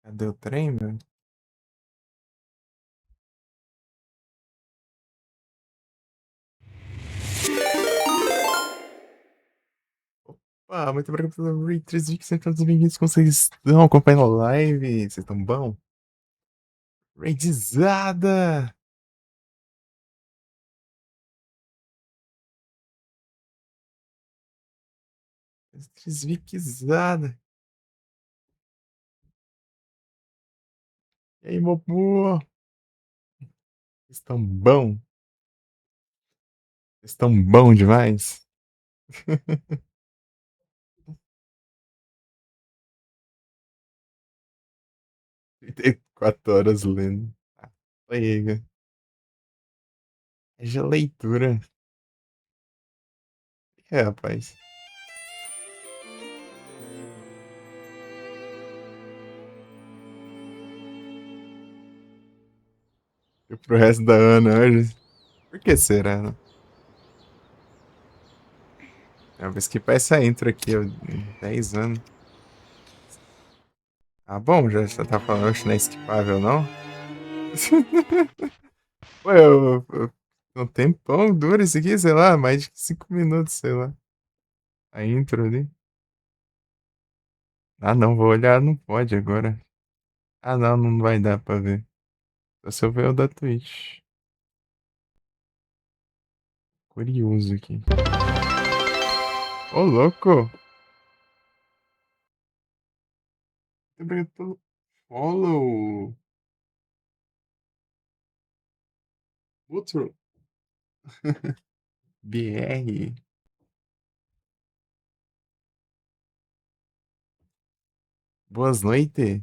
Cadê o trem, meu? Ah, muito obrigado pelo Ray 3 de que sejam todos bem-vindos. Como vocês estão acompanhando a live? Vocês estão bom? Raidizada! 3 Vikizada! E aí, Mobu? Estão bom? Estão bom demais? 34 horas lendo. Ah, aí, é de leitura. É, rapaz. E pro resto da Ana hoje. Por que será, né? É, vou skipar essa intro aqui, ó, 10 anos. Ah, bom, já tá falando, acho que não é skipável, não? Ué, um tempão dura isso aqui, sei lá, mais de 5 minutos, sei lá. A intro ali. Ah, não, vou olhar, não pode agora. Ah, não, não vai dar pra ver. Só se eu ver o da Twitch. Curioso aqui. Ô, louco! Muito obrigado pelo follow. Outro. BR. Boas noites.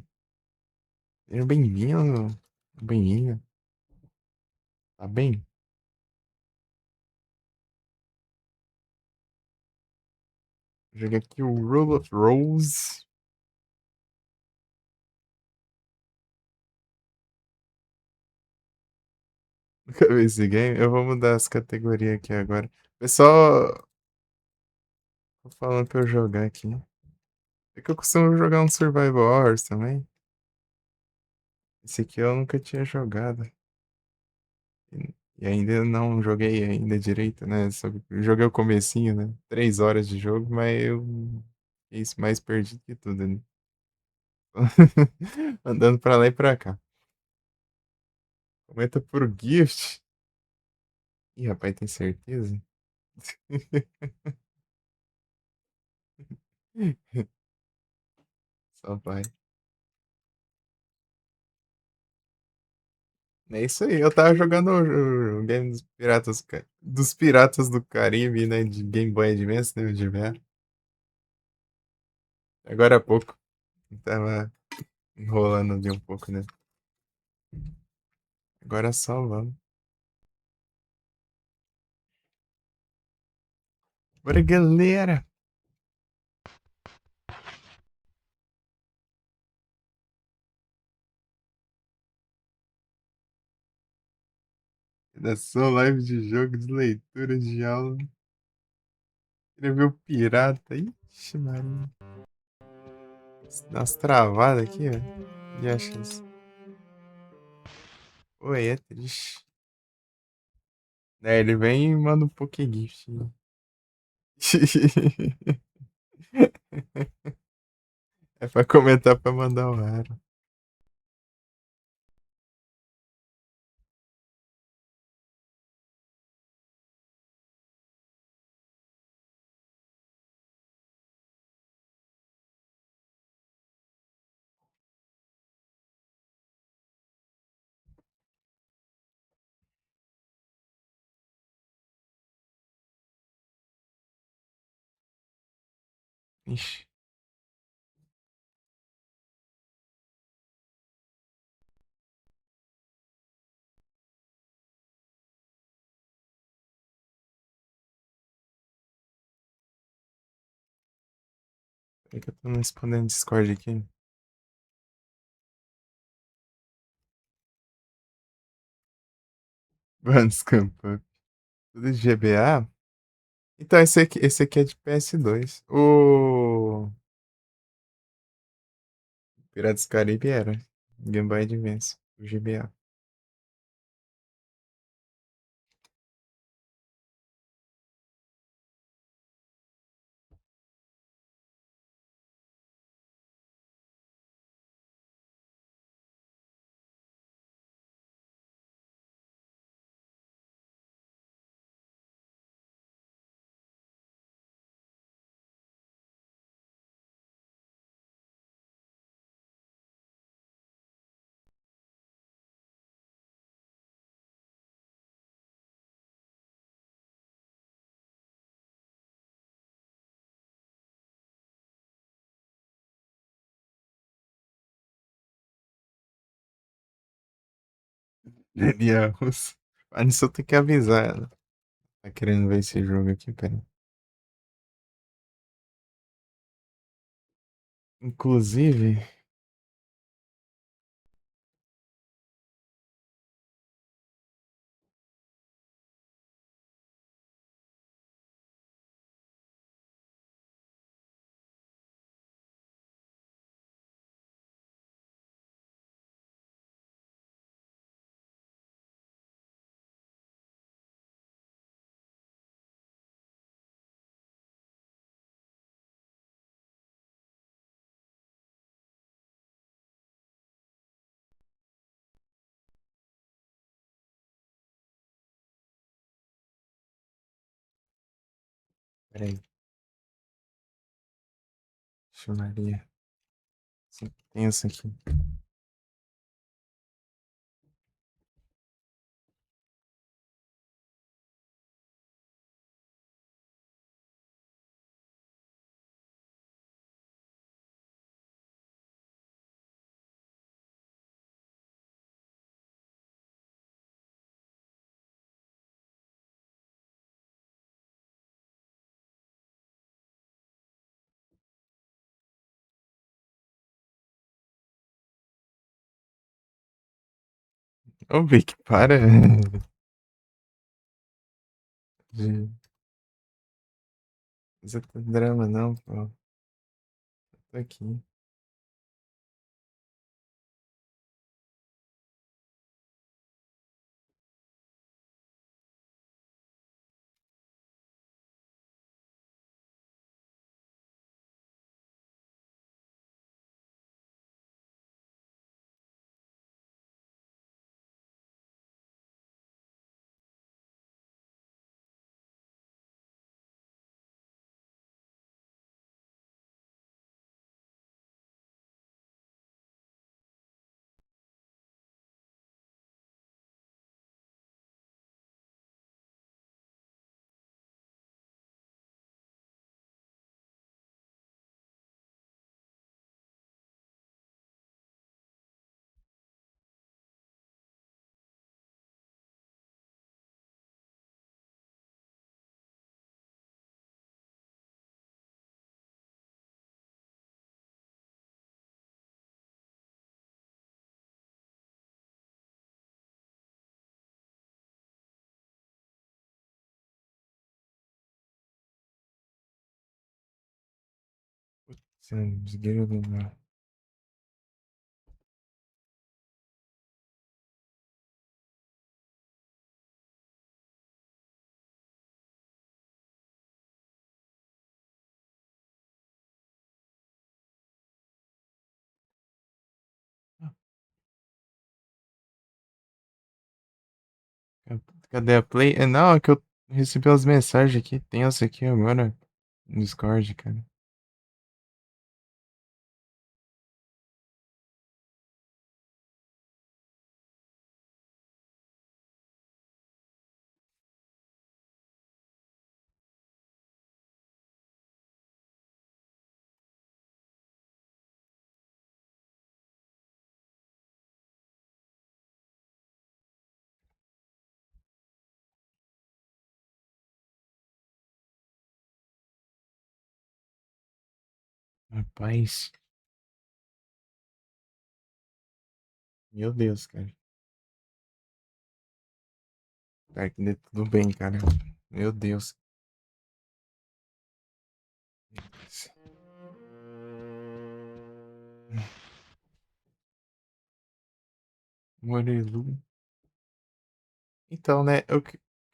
Seja bem-vindo. Bem-vindo. Tá bem? Joguei aqui o Rule of Rose. Nunca vi esse game. Eu vou mudar as categorias aqui agora. Pessoal, tô falando pra eu jogar aqui. É que eu costumo jogar um Survival Horrors também. Esse aqui eu nunca tinha jogado. E ainda não joguei ainda direito, né? Só joguei o comecinho, né? 3 horas de jogo, mas eu fiz mais perdido que tudo, né? Andando pra lá e pra cá. Comenta por gift. Ih, rapaz, tem certeza? Só vai. É isso aí, eu tava jogando o game dos Piratas do Caribe, né? De Game Boy Advance, né? De VR. Agora há pouco. Tava enrolando ali um pouco, né? Agora só vamos. Bora, galera! Redação live de jogo, de leitura, de aula. Escreveu pirata. Ixi, Maria. Dá umas travadas aqui, ó. E acha isso? Oi, é triste. É, ele vem e manda um Pokégift. É pra comentar pra mandar o raro. Ixi. Peraí que eu tô não respondendo Discord aqui. Vans Camp Up. Tudo de GBA? Então, esse aqui é de PS2. Piratas do Caribe era. Game Boy Advance. O GBA. Daniel Russo. A Nissou tem que avisar ela. Tá querendo ver esse jogo aqui, pera. Inclusive, peraí. Chamaria. Sim, tem essa aqui. Ô, Vic, para. De... Isso é drama, não, pô. Tô aqui. Você não conseguiu lembrar. Cadê a Play? É, não, é que eu recebi as mensagens aqui. Tem essa aqui agora no Discord, cara. Rapaz, meu Deus, cara. Tá aqui tudo bem, cara. Meu Deus. Morelu. Então, né,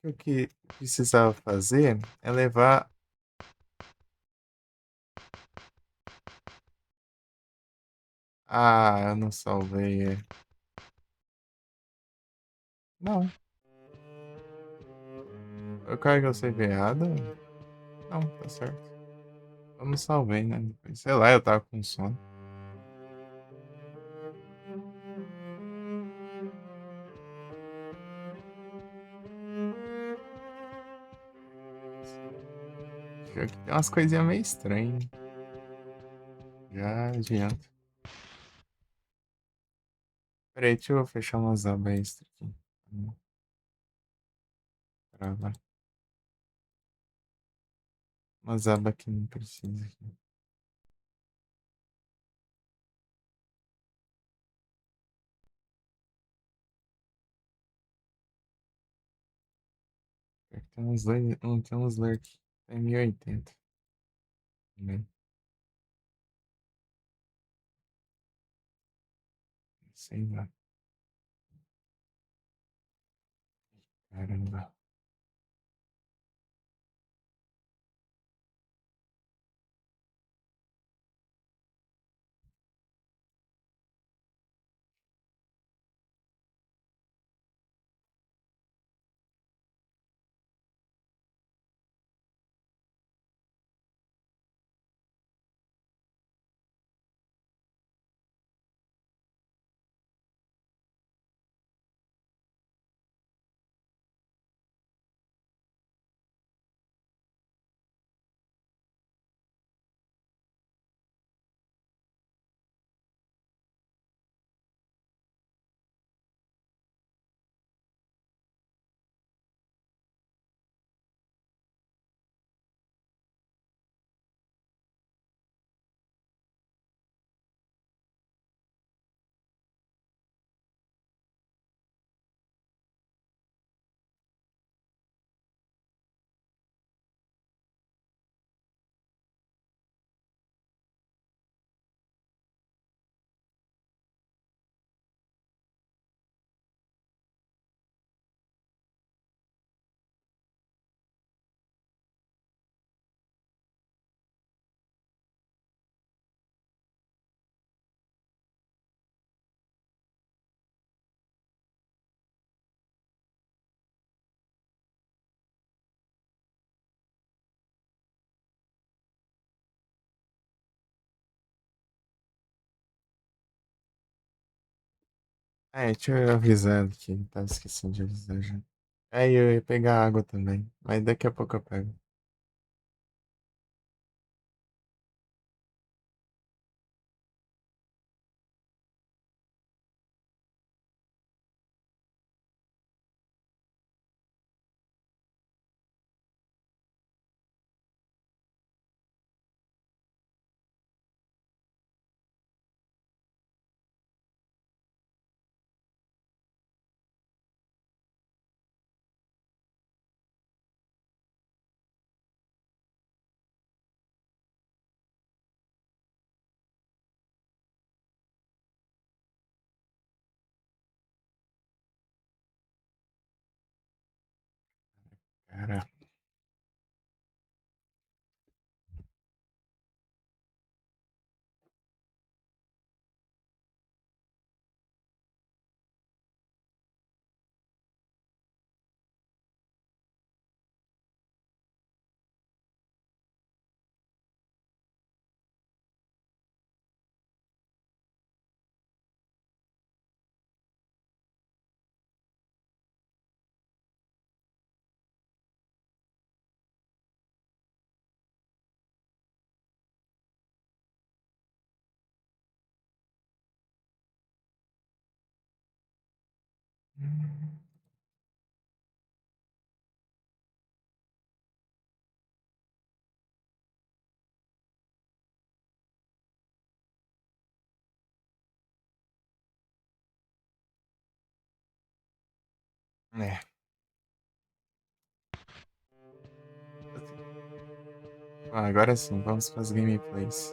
o que precisava fazer é levar. Ah, eu não salvei. Não, eu carreguei o save errado? Não, tá certo. Eu não salvei, né? Sei lá, eu tava com sono. Pior que tem umas coisinhas meio estranhas. Já adianto. Peraí, deixa eu fechar umas abas extra aqui. Vamos travar. Umas abas que não precisa aqui. Pior que tem uns dois, não tem uns lurk. Tem 1080 também. Sei lá. Caramba. É, deixa eu avisar aqui. Tava esquecendo de avisar já. Aí eu ia pegar água também. Mas daqui a pouco eu pego. Cara, é. Ah, agora sim, vamos para as gameplays.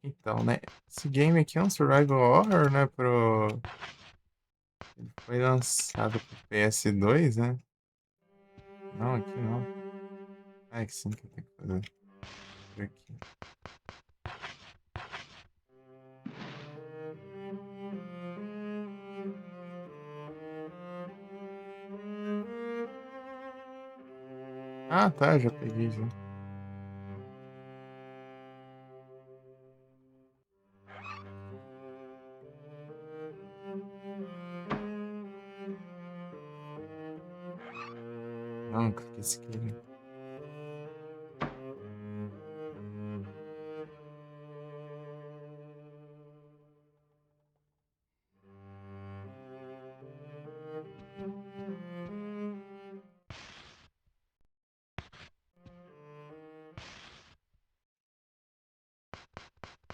Então, né? Esse game aqui é um survival horror, né? Ele foi lançado pro PS2, né? Não, aqui não. Ah, é que sim que eu tenho que fazer. Por aqui. Ah, tá, já peguei já. Não, cliquei esse aqui.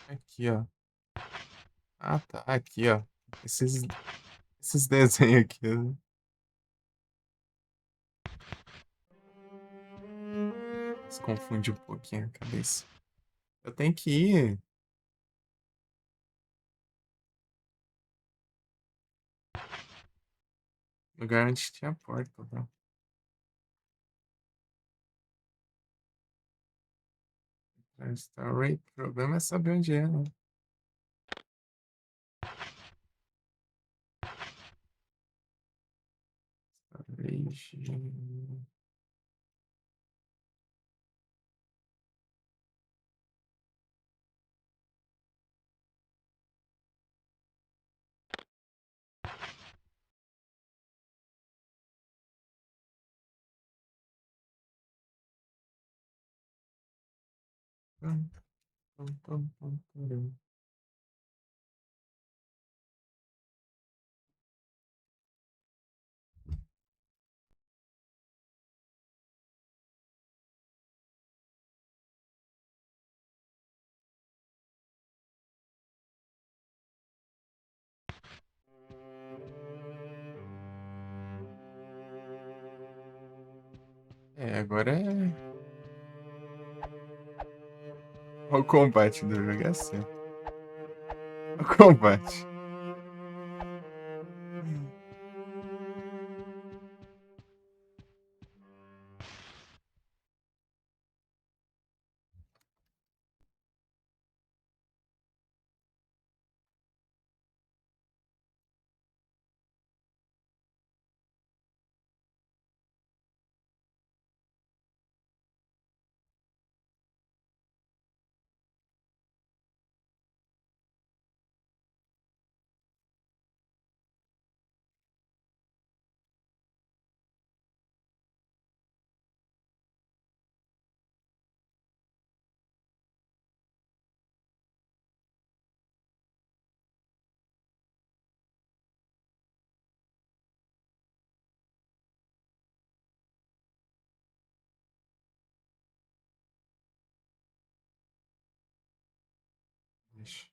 Aqui, ó. Ah, tá. Aqui, ó. Esses, esses desenhos aqui, ó. Se confunde um pouquinho a cabeça. Eu tenho que ir no lugar onde tinha a porta, tá? Story. O problema é saber onde é, né? Storage. Tum, tum, tum, tum, tum. É, agora é. O combate do jogo é assim. O combate. Ixi.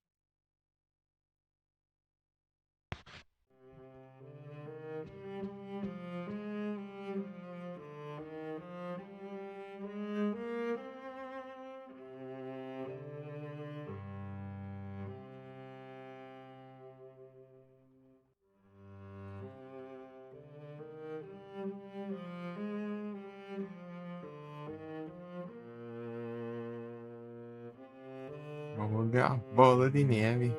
Vamos ver a bola de neve.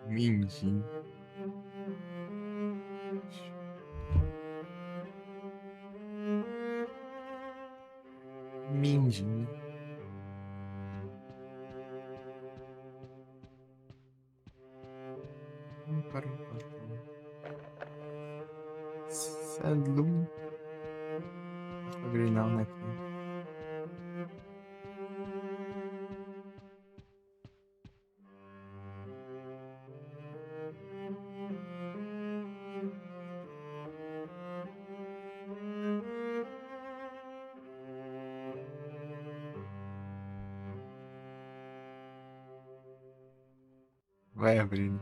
Mindinho. Mindinho. Para um patrão. Salud. Não vou abrir não, né, filho? Vai abrindo.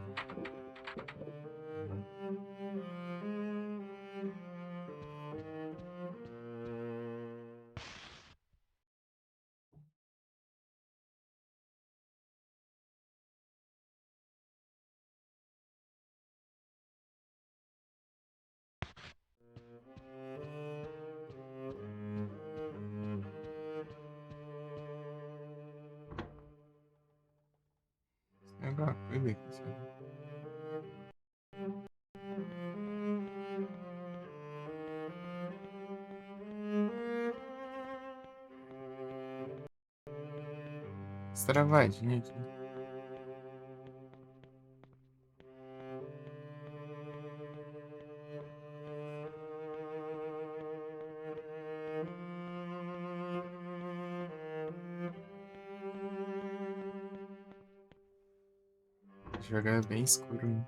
Destravadinho aqui. Jogar bem escuro, né?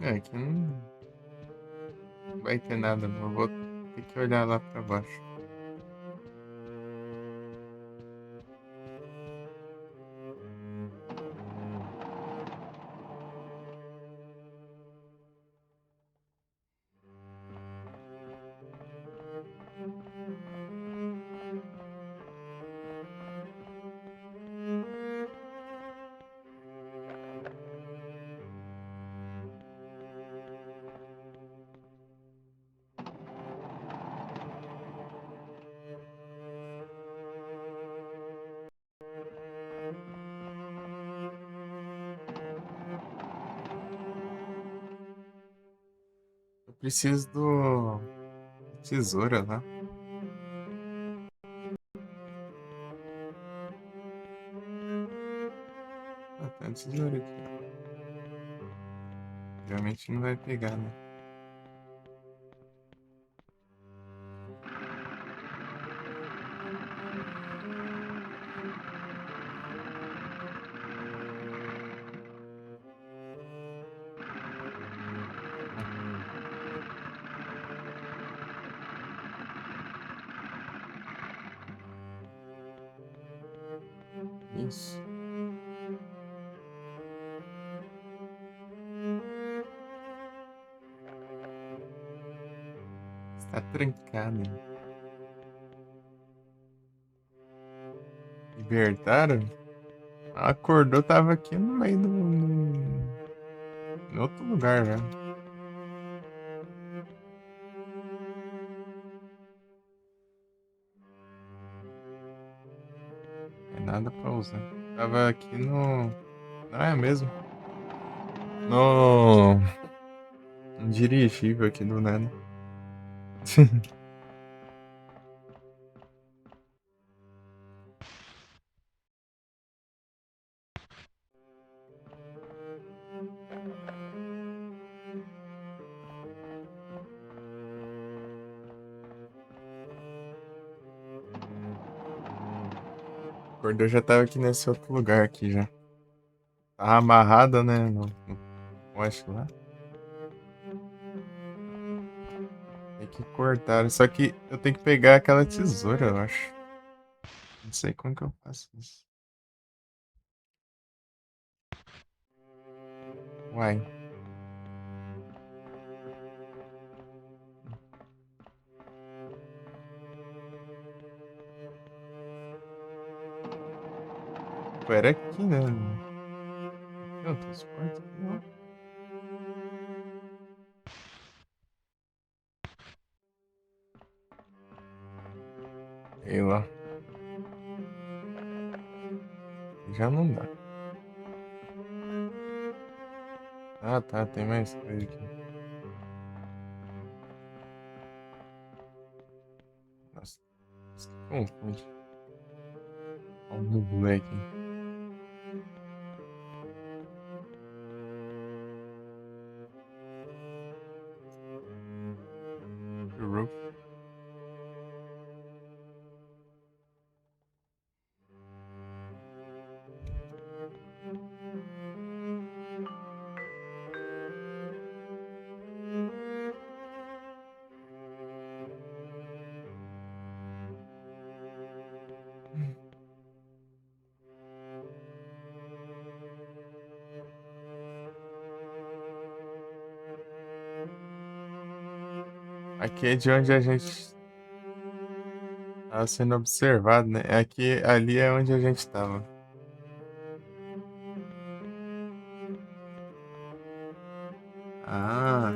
É, aqui não vai ter nada, não. Eu vou ter que olhar lá pra baixo. Eu preciso do tesoura lá. Ah, tem uma tesoura aqui. Realmente não vai pegar, né? Isso. Está trancado. Libertaram? Acordou, tava aqui no meio do. Em outro lugar já. É nada pra usar. Tava aqui no. Não é mesmo? No. No dirigível aqui do nada. Acordou, já tava aqui nesse outro lugar aqui já. Tava amarrada, né? No poste lá. Tem que cortar. Só que eu tenho que pegar aquela tesoura, eu acho. Não sei como que eu faço isso. Uai. Pô, era aqui, né? Não, transporte aqui não. Sei lá. Já não dá. Ah, tá. Tem mais coisa aqui. Nossa, isso que confunde. Olha o moleque. O roof. Aqui é de onde a gente tava sendo observado, né? Aqui, ali é onde a gente tava. Ah,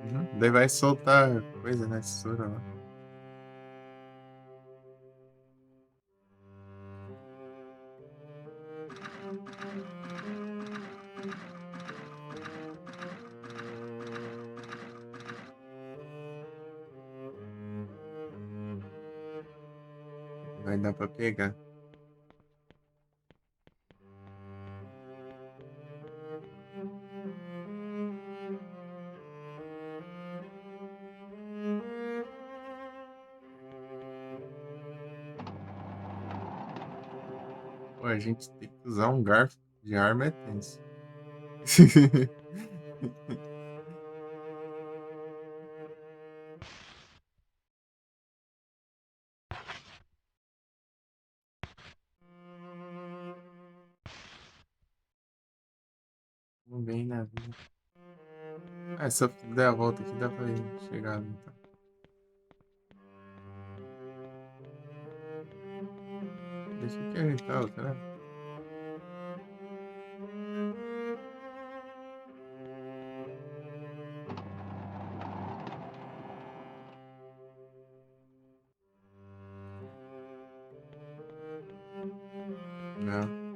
uhum. Daí vai soltar coisa na tesoura lá. Vai dar pra pegar. Pô, a gente tem que usar um garfo de arma é tenso. Vamos bem na vida. Ah, se eu der a volta aqui, dá pra chegar ali, tá? Deixa que a gente tá, será? Não.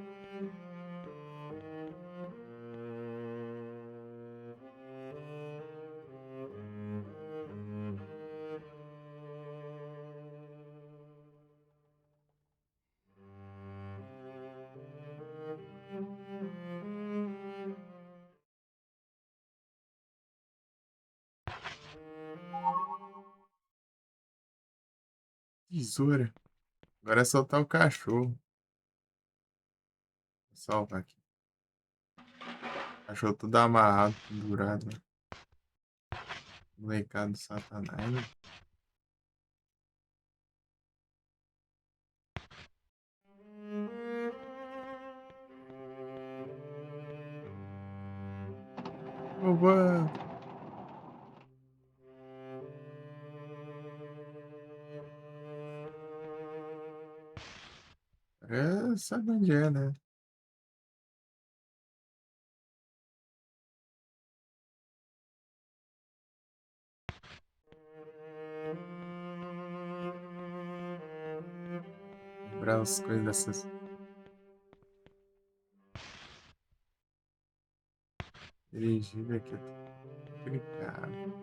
Tesoura. Agora é soltar o cachorro. Vou salvar aqui. Cachorro tudo amarrado, pendurado. Molecado do satanás, né? Oba! É, sabe onde é, né? Lembrar as coisas dessas. Dirigível aqui. Complicado.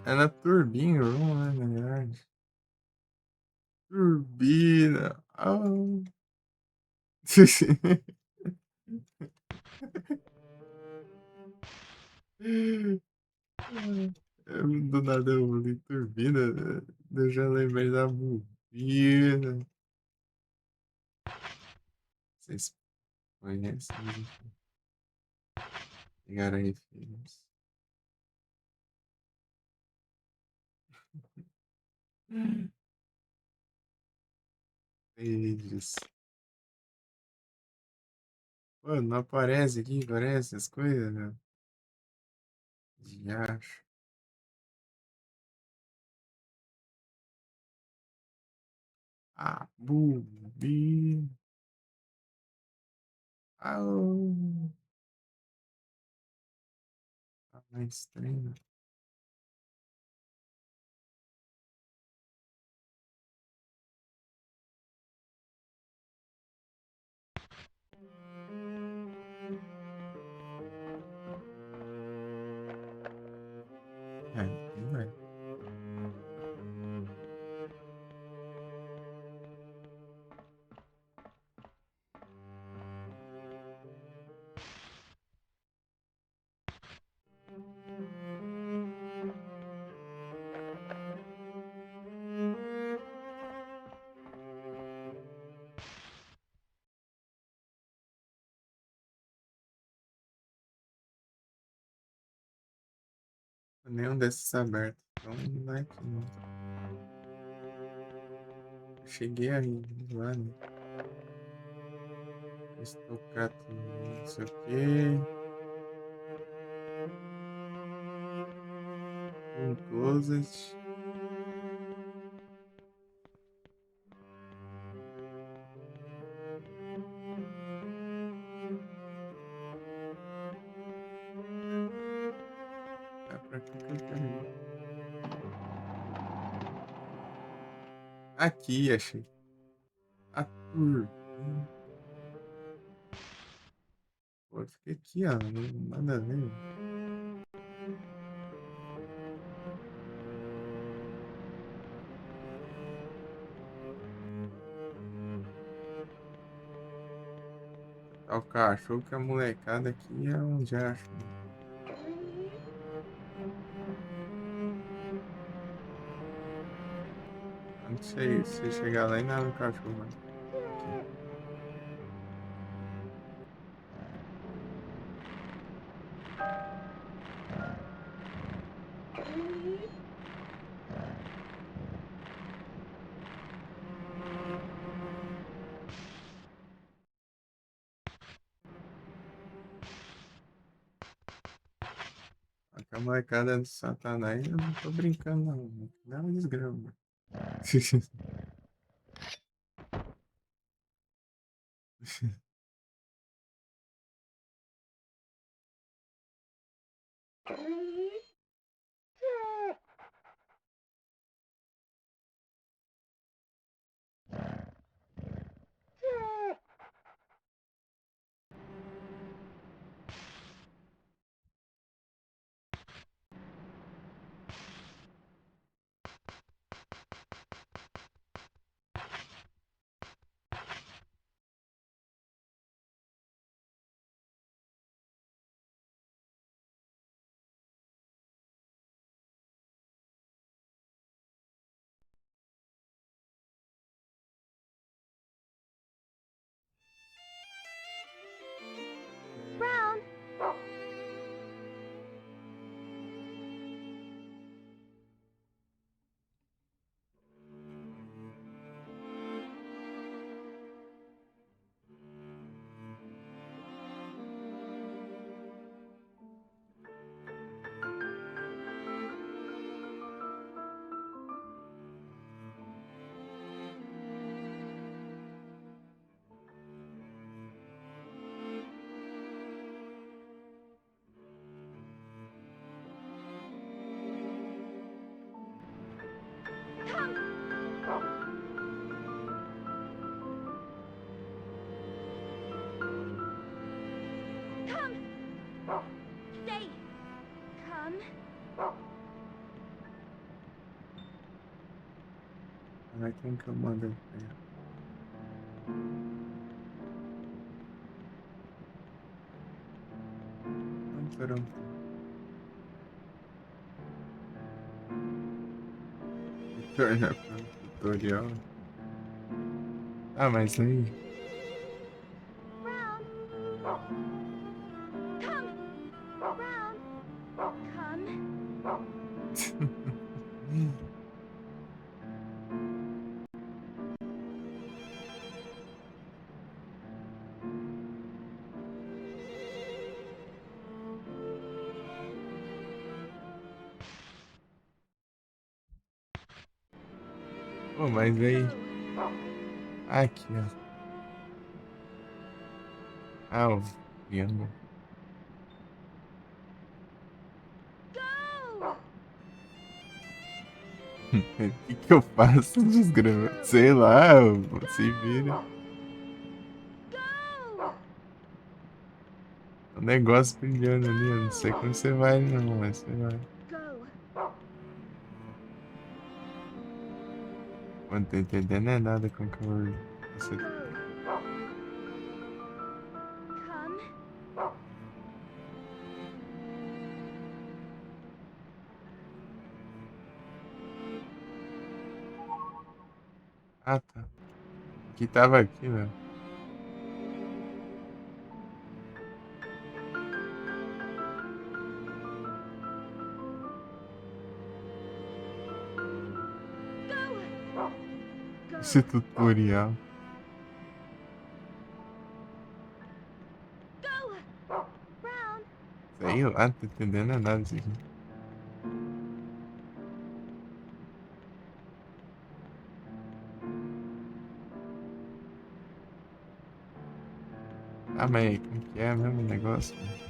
É na Turbine Room, né, na verdade. Turbina. Oh. Do nada eu li turbina, eu já lembrei da bobina. Vocês conhecem, gente? Pegaram aí, filhos. Vídeos. Pô, não aparece aqui, aparece as coisas, meu. Diacho. Ah, bobina. Ah, tá mais estranho. É, não vai. Nenhum desses aberto. Então não vai aqui, não. Eu cheguei aí, lá, né? Estocato, não sei o quê. Um closet. É pra cá que eu quero ir. Aqui, achei. A tour. Pô, fica aqui, ó. Nada a ver. Tá o cachorro que a molecada aqui é onde acha. Quando você chegar lá e nada o cachorro, mano. Aqui. A molecada do Satanás, eu não tô brincando, não. Mano. Dá uma desgrama. Brown. Come. Stay. Come. Ai, quem que eu mando pegar? Não, pronto. Retorna para o tutorial. Ah, mas aí. Brown. Come. Brown. Come. Pô, mas aí. Go. Aqui, ó. Ah, o Viango. Go. O que eu faço, desgrama? Sei lá, se vira. Go. O negócio brilhando ali, eu não sei como você vai, não, mas você vai. Go. Não tô entendendo é nada com que você. Go. Come. Ah, tá. Que tava aqui, velho. Go. Esse Go. tutorial. Go. Brown. Sei lá, não tô entendendo é nada disso aqui. Ah, mas aí, como que é mesmo o negócio, velho?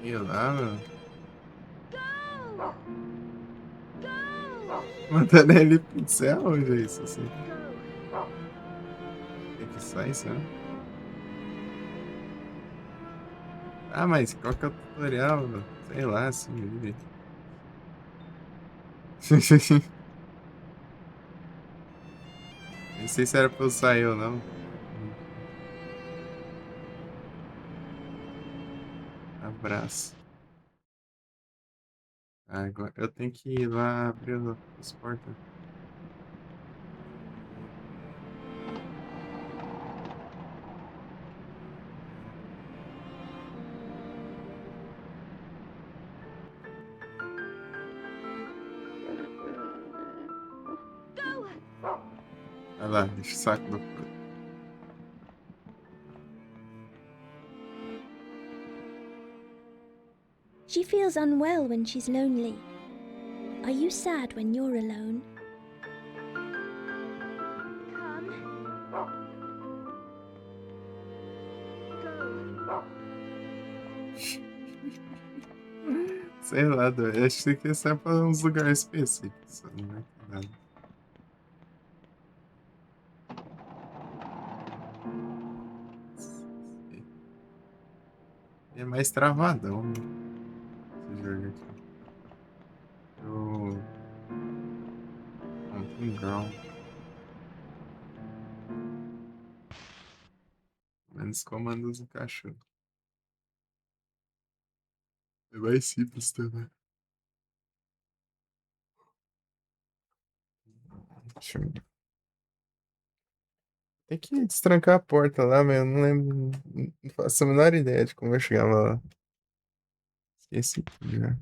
Sei lá, meu. Go! Go! Mandando ele pro céu, onde é isso? Assim. Go! Tem que sair, sabe? Ah, mas qual que é o tutorial, meu? Sei lá, assim, vive. Nem sei se era pra eu sair ou não. Abraço. Agora eu tenho que ir lá abrir os portas. Go! Vai lá, deixa o saco do porco. She feels unwell when she's lonely. Are you sad when you're alone? Come. Go. Sei lá, eu acho que tem que ser pra uns lugares específicos. Não vai ter nada. É mais travadão, né? Esse jogo aqui. O Hunting Ground. Menos comandos do cachorro. É mais simples também. Deixa eu... Tem que destrancar a porta lá, mas eu não lembro. Não faço a menor ideia de como eu chegava lá. Esqueci tudo já.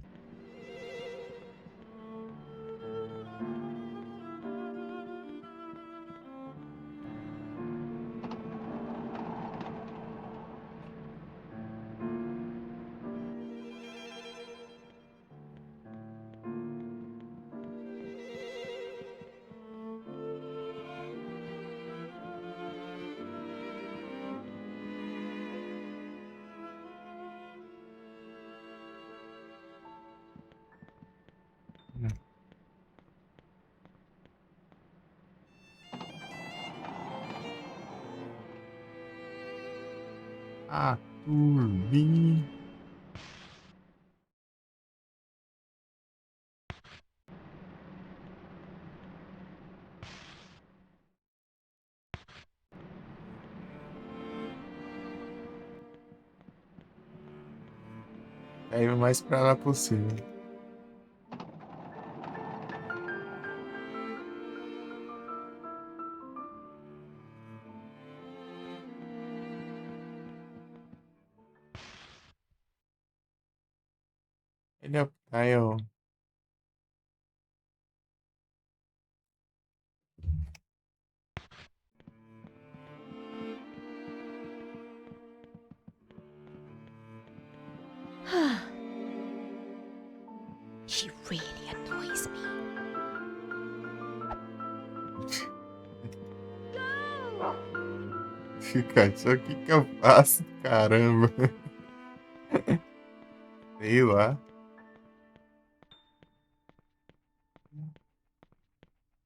Ah, turbina. É o mais pra lá possível. Ele é o. Aí, ó. She really annoys me. Cachorro, o que que eu faço? Caramba. Sei lá.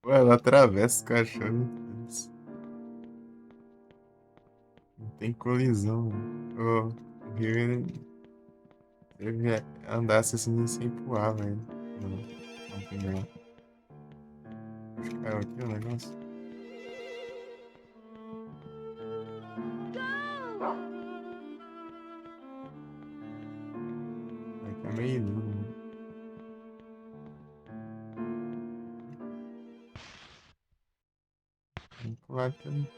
Pô, ela atravessa o cachorro. Meu Deus. Não tem colisão, mano. O Rio, ele andasse assim sem voar, velho. Não, não tem não. Acho que caiu aqui o negócio. Aqui é meio duro, né? Vamos pular aqui.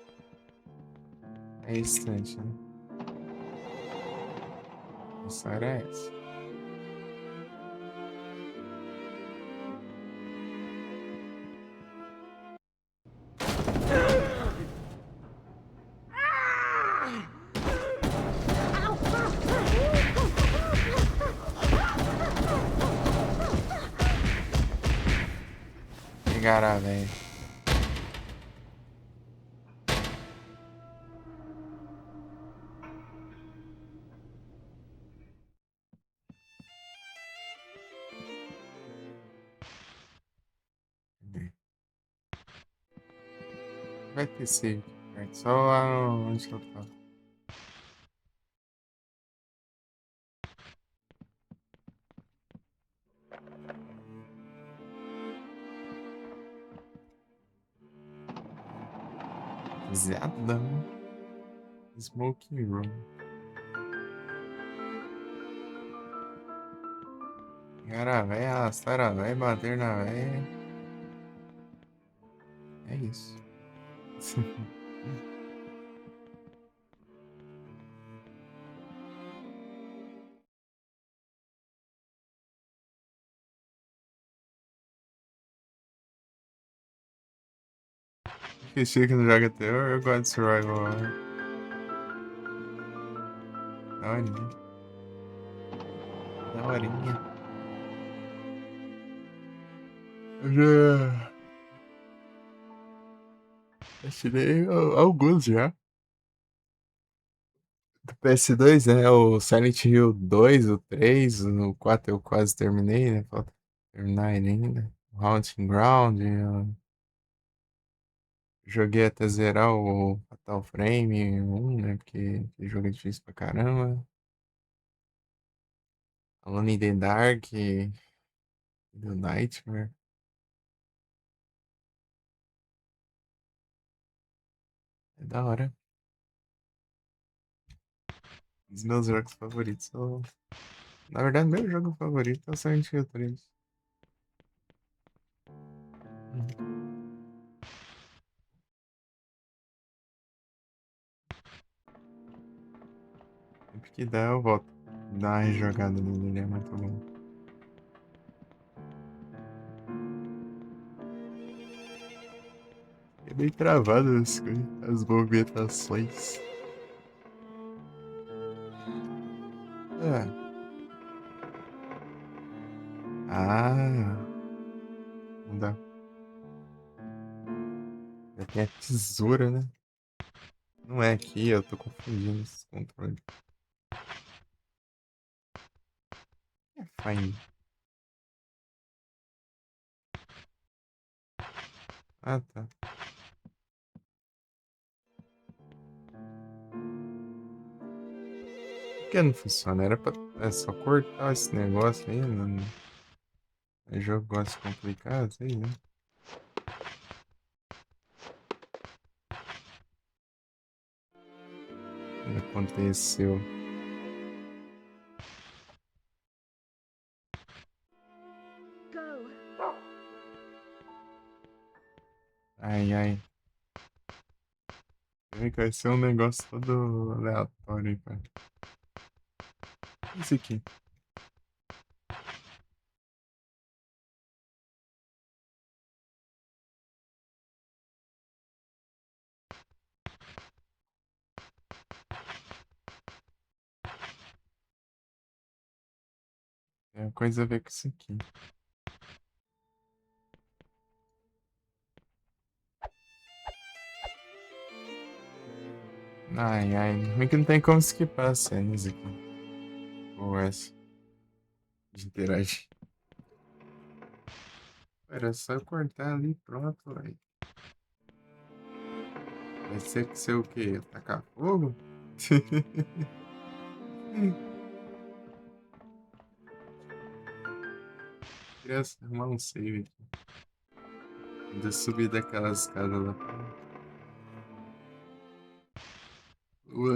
É instante, né? Essa era essa. Pegará, velho. vai ter save aqui perto. Só lá onde eu tava. Zedão. Smoking Room. Cara, véia, arrastar a véia, bater na véia. É isso. Que chique não joga terror, eu gosto de survival horror. Daorinha. Daorinha. Eu já tirei alguns já. Do PS2, né? O Silent Hill 2, o 3, o 4 eu quase terminei, né? Falta terminar ele ainda. O Haunting Ground, eu joguei até zerar o Fatal Frame 1, né? Porque aquele jogo é difícil pra caramba. Alone in the Dark, do Nightmare. É da hora. Os meus jogos favoritos são... Na verdade, meu jogo favorito é o Silent Hill 3. Sempre que dá, eu volto. Dá uma rejogada nele, ele é muito bom. É bem travado as movimentações. Ah. Ah. Não dá. Já tem a tesoura, né? Não é aqui, eu tô confundindo esses controles. É fine. Ah, tá. Por que não funciona? Era pra... É só cortar esse negócio aí, não... É jogo gosta de complicar, sei lá. O que aconteceu? Go. Ai, ai. Vai que vai ser um negócio todo aleatório aí, cara. Esse aqui. É coisa a ver com isso aqui. Ai, ai. Ruim que não tem como skipar as cenas aqui. Ou essa. De interagir. Era só eu cortar ali e pronto, velho. Vai ser que ser o quê? Tacar fogo? Queria arrumar um save aqui. Ainda subir daquelas escadas lá.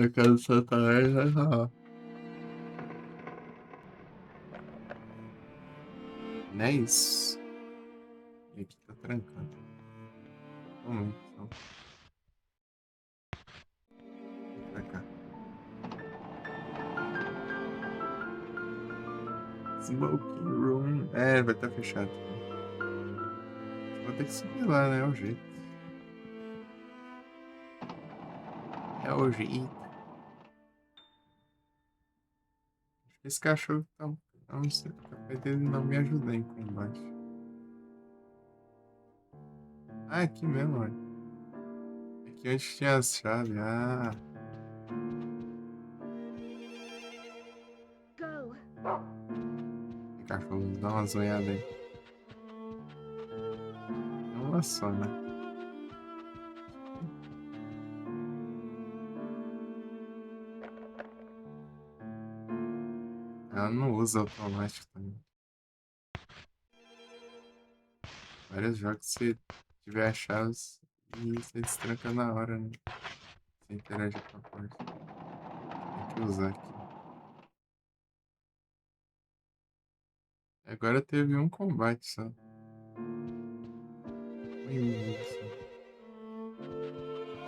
A casa do Satanás vai lá. Não é isso. E aqui tá trancado. Vamos, então. Vem pra cá. Smoking Room. É, vai estar fechado. Vou ter que subir lá, né? É o jeito. É o jeito. Acho que esse cachorro tá. Não sei. Capaz dele não me ajudar em combate. Ah, aqui mesmo, olha. Aqui onde tinha as chaves. Ah. Go. Tem cachorro, dá uma zoiada aí. É uma só, né? Ela não usa automático também. Vários jogos você tiver as chaves e você destranca na hora, né? Você interage com a porta. Tem que usar aqui. Agora teve um combate só. Um inimigo só.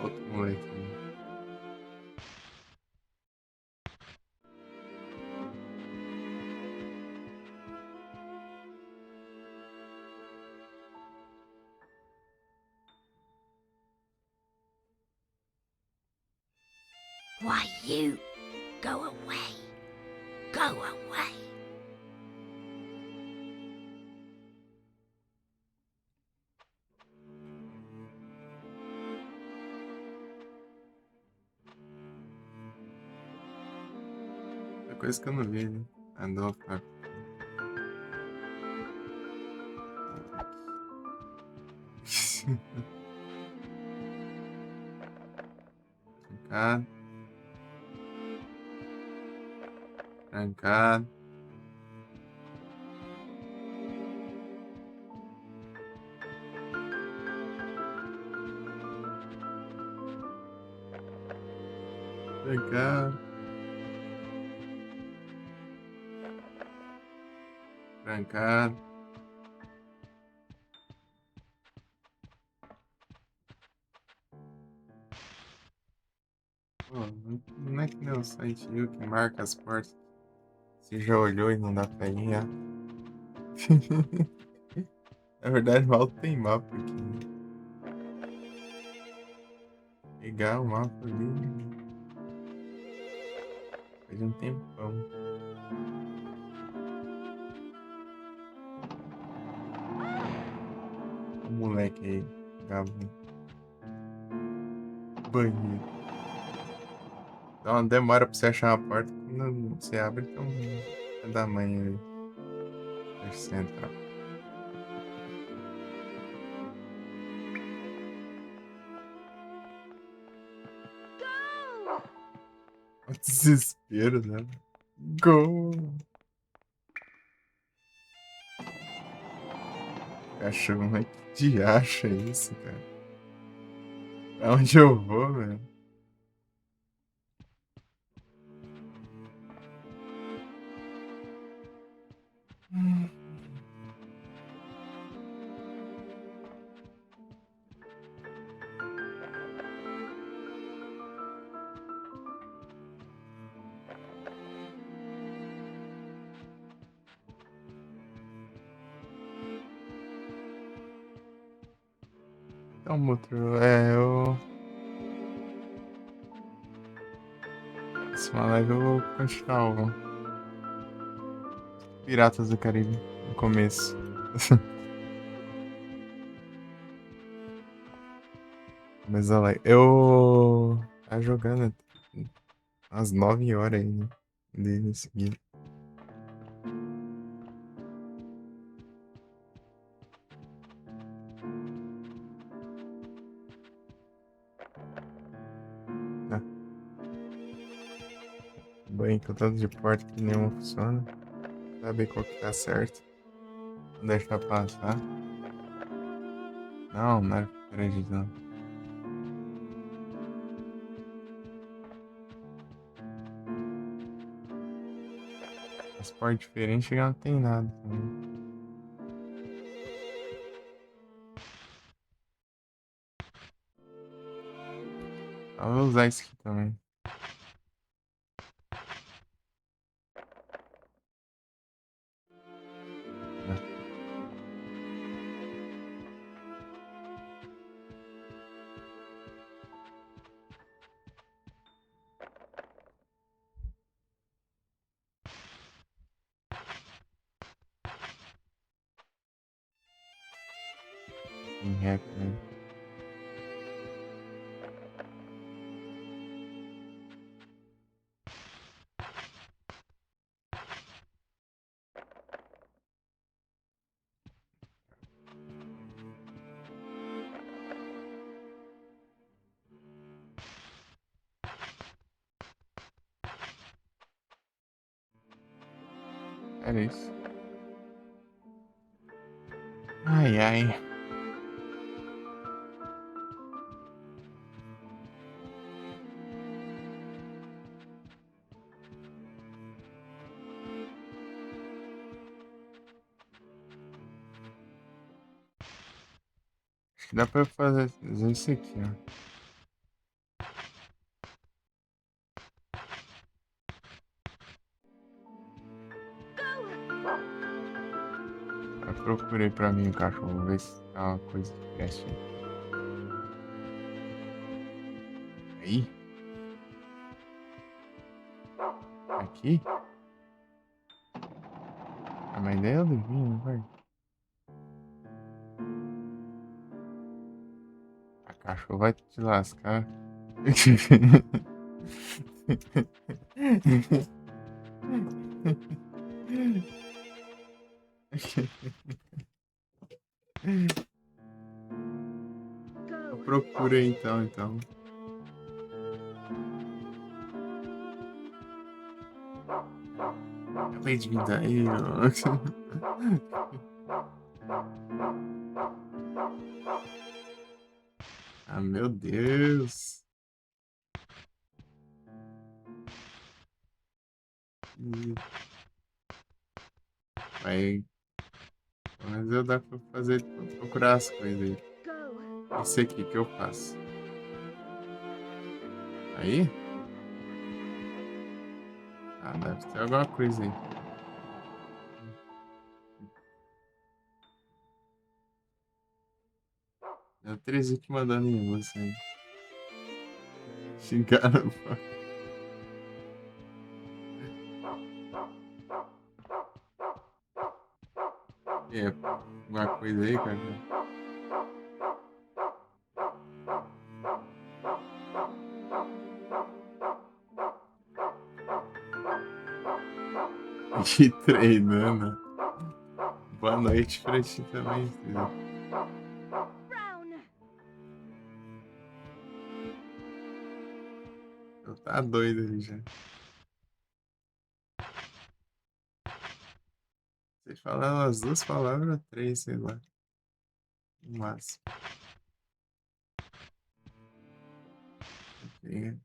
Outro moleque ali. Why, you! Go away! Go away! É coisa que eu não vi, né? Andou pra... Trancado. Trancado. Trancado. Trancado. Pô, não é que nem o Silent Hill que marca as portas. Você já olhou e não dá pra ir, ó. Na verdade, mal tem mapa aqui, né? Pegar o mapa ali. Faz um tempão. O moleque aí, Gabo. Banheiro. Dá uma demora pra você achar uma porta. Quando você abre, então é da mãe ali. Deixa você entrar. O desespero, né? Gol! Cachorro, mas que diacho é isso, cara? Pra onde eu vou, velho? Então, outro. Próxima live eu vou continuar o Piratas do Caribe no começo. Mas a live. Eu. Tá jogando às 9 horas aí, né? De seguida. Tá. Banho com tanto de porta que nenhuma funciona. Saber qual que tá certo. Não deixar passar. Não, não era acredito não. As portas diferentes já não tem nada também. Eu vou usar isso aqui também. Né? Em rap, né? Era isso. Ai, ai. Acho que dá pra fazer isso aqui, ó. Eu procurei pra mim o cachorro, ver se tá uma coisa que preste. Aí? Aqui? Ah, mas daí eu devia, não vai? A cachorro vai te lascar. Eu procurei então. Acabei de vir daí, ó. Ah, meu Deus. Ih, vai. Mas eu dá pra fazer, pra procurar as coisas aí. Esse aqui que eu faço. Aí? Ah, deve ter alguma coisa aí. É o 13 que mandando em você aí. Xingaram. É, alguma coisa aí, cara? Que treinando. Boa noite pra ti também, filho. Eu tá doido ali já. Você falando as duas palavras, três, sei lá. No máximo. Ok.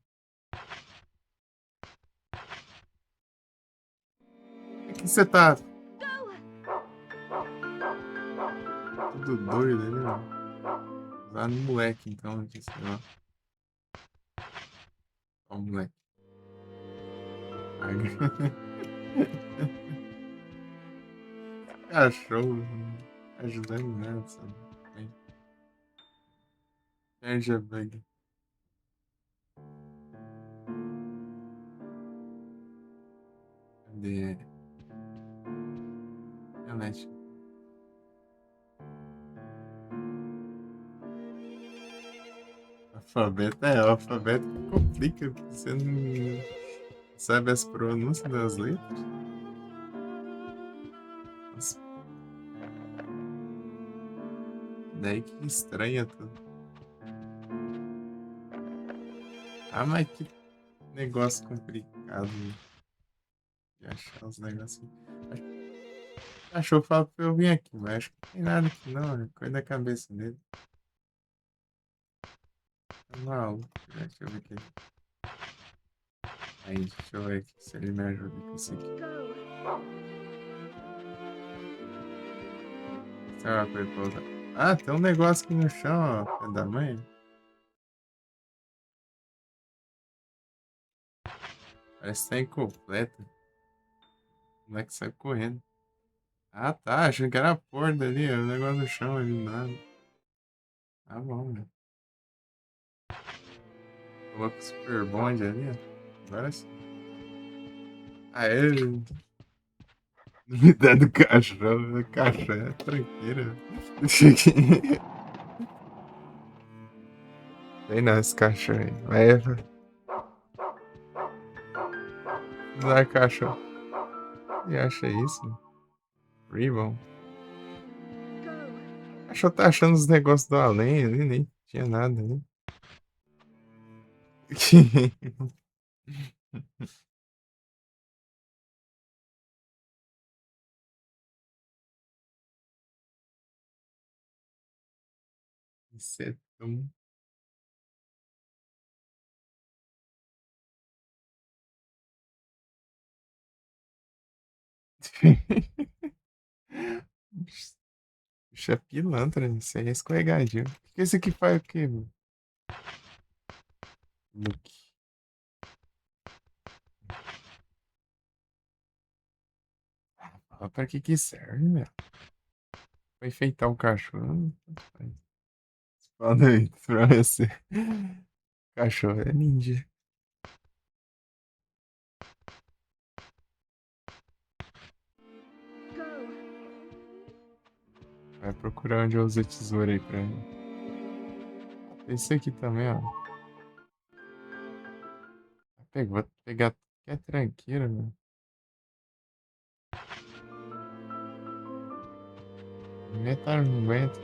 É que você tá tudo doido ali, ó. Lá no moleque, então, aqui, sei lá. Ó, o moleque. Cachorro, ajudando nada, sabe? Perde a bug. Cadê? Internet. Alfabeto que complica, porque você não sabe as pronúncias das letras. Nossa, daí que estranha tudo. Ah, mas que negócio complicado de achar os negocinhos. Achou, fala pra eu vir aqui, mas acho que não tem nada aqui não, é coisa da cabeça dele. Tá maluco, né? Deixa eu ver aqui. Aí, deixa eu ver aqui se ele me ajuda com isso aqui. Tem uma coisa pra usar. Ah, tem um negócio aqui no chão, ó. É da mãe? Parece que tá incompleto. O moleque sai correndo. Ah, tá. Achei que era a porta ali, ó. O negócio no chão ali, nada. Tá bom, né? Coloca o super bonde ali, ó. Agora sim. Aê! Me dá do cachorro. Cachorro é tranqueira. Tem não esse cachorro aí. Vai, dá cachorro. E acha isso? Ribbon. Acho que tá achando os negócios do além ali, nem tinha nada ali. Isso é tão... Bicho é pilantra, isso aí é escorregadio. O que esse aqui faz o quê, mano? Look. Ah, pra que serve, meu? Pra enfeitar o cachorro? Fala aí pra você. Cachorro é ninja. Vai procurar onde eu uso a tesoura aí pra mim. Esse aqui também, ó. Vou pegar. Que é tranqueira, meu. Inventário não aguenta.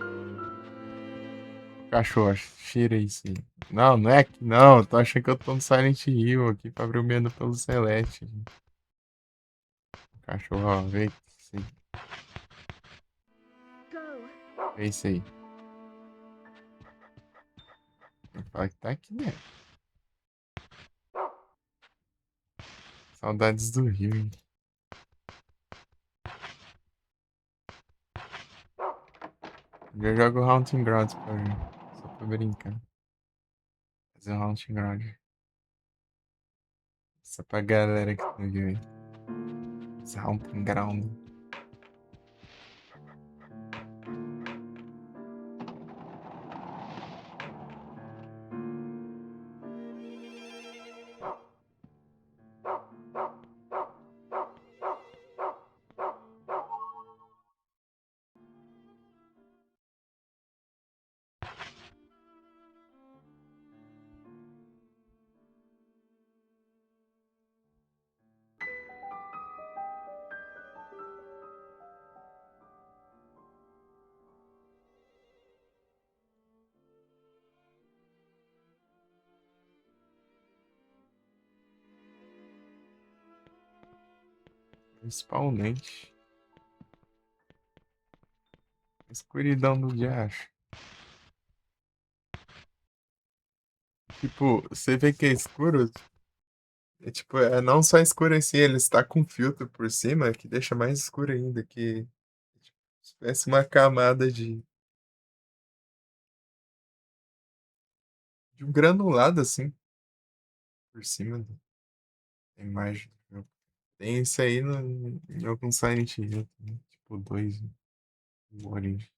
Cachorro, cheira isso aí. Não, não é aqui não. Tô achando que eu tô no Silent Hill aqui pra abrir o menu pelo Celeste. Cachorro, ó, vê isso aí. Vê isso aí. Fala que tá aqui, né? Saudades do Rio, hein? Eu jogo Haunting Grounds pra ver. Só pra brincar. Fazer um Haunting Ground. Só pra galera que não viu aí. Esse Haunting Ground. Principalmente. Escuridão do diacho. Tipo, você vê que é escuro. É tipo, é não só escuro assim, ele está com filtro por cima que deixa mais escuro ainda. Que tipo, parece uma camada de um granulado assim por cima da imagem do jogo. Tem isso aí em algum Silent Hill também. Tipo, dois. O Origem.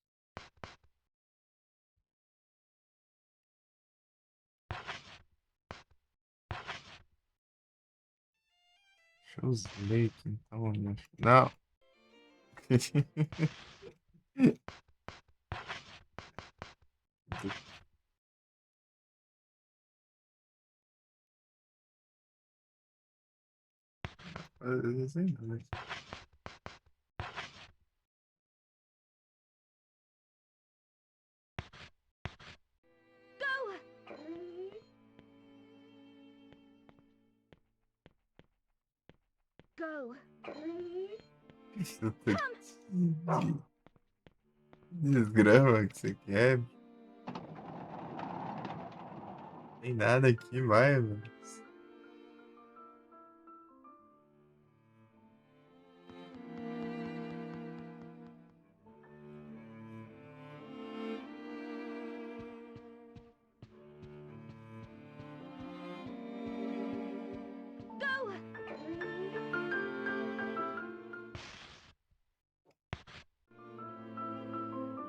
Shows Lake, então, né? Não. Eu sei não, né? Go. Isso desgrama que você quer. Tem nada aqui, vai, mano.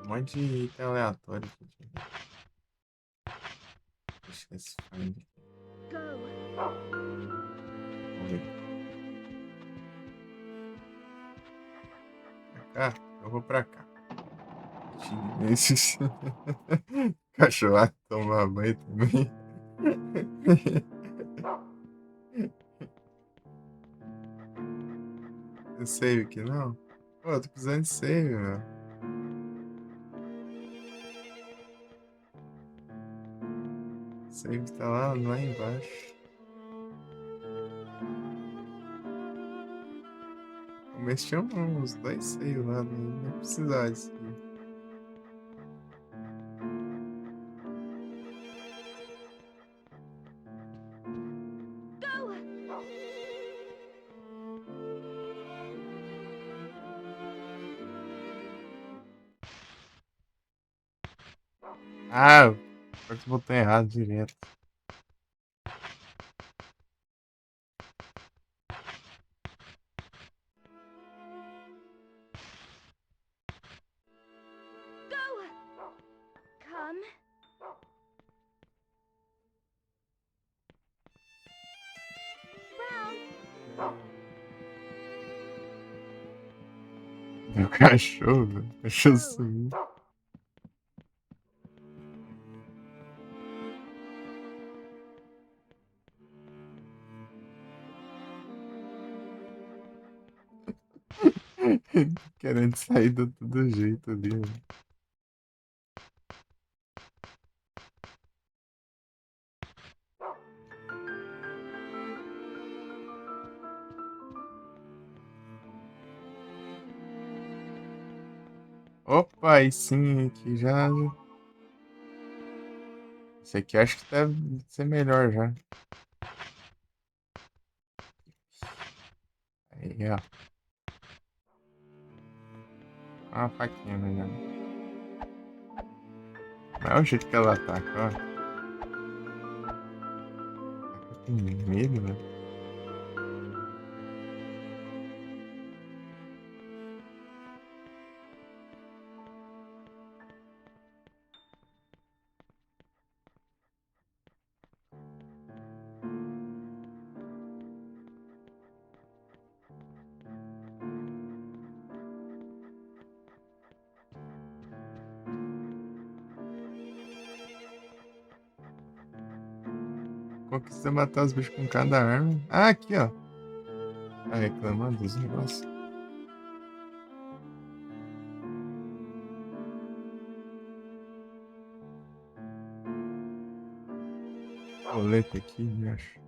Um monte de item aleatório aqui. Deixa eu ver se find. Vamos ver. Pra cá? Eu vou pra cá. Esses cachorro tomar banho também. Eu save aqui não? Pô, eu tô precisando de save, meu. Save tá lá embaixo. Mas tinha uns dois saves lá, não precisava disso aqui. Ah, eu aperto o botão errado direto. Come. Meu cachorro, velho. O cachorro sumiu. Querendo sair do todo jeito ali, velho. Opa, aí sim, aqui já. Esse aqui eu acho que deve ser melhor já. Aí, ó. Uma faquinha melhor. Mas olha o jeito que ela ataca, ó. Ataca com medo, velho. Como que você matar os bichos com cada arma? Ah, aqui, ó. Tá reclamando dos negócios. Coleta aqui, eu acho.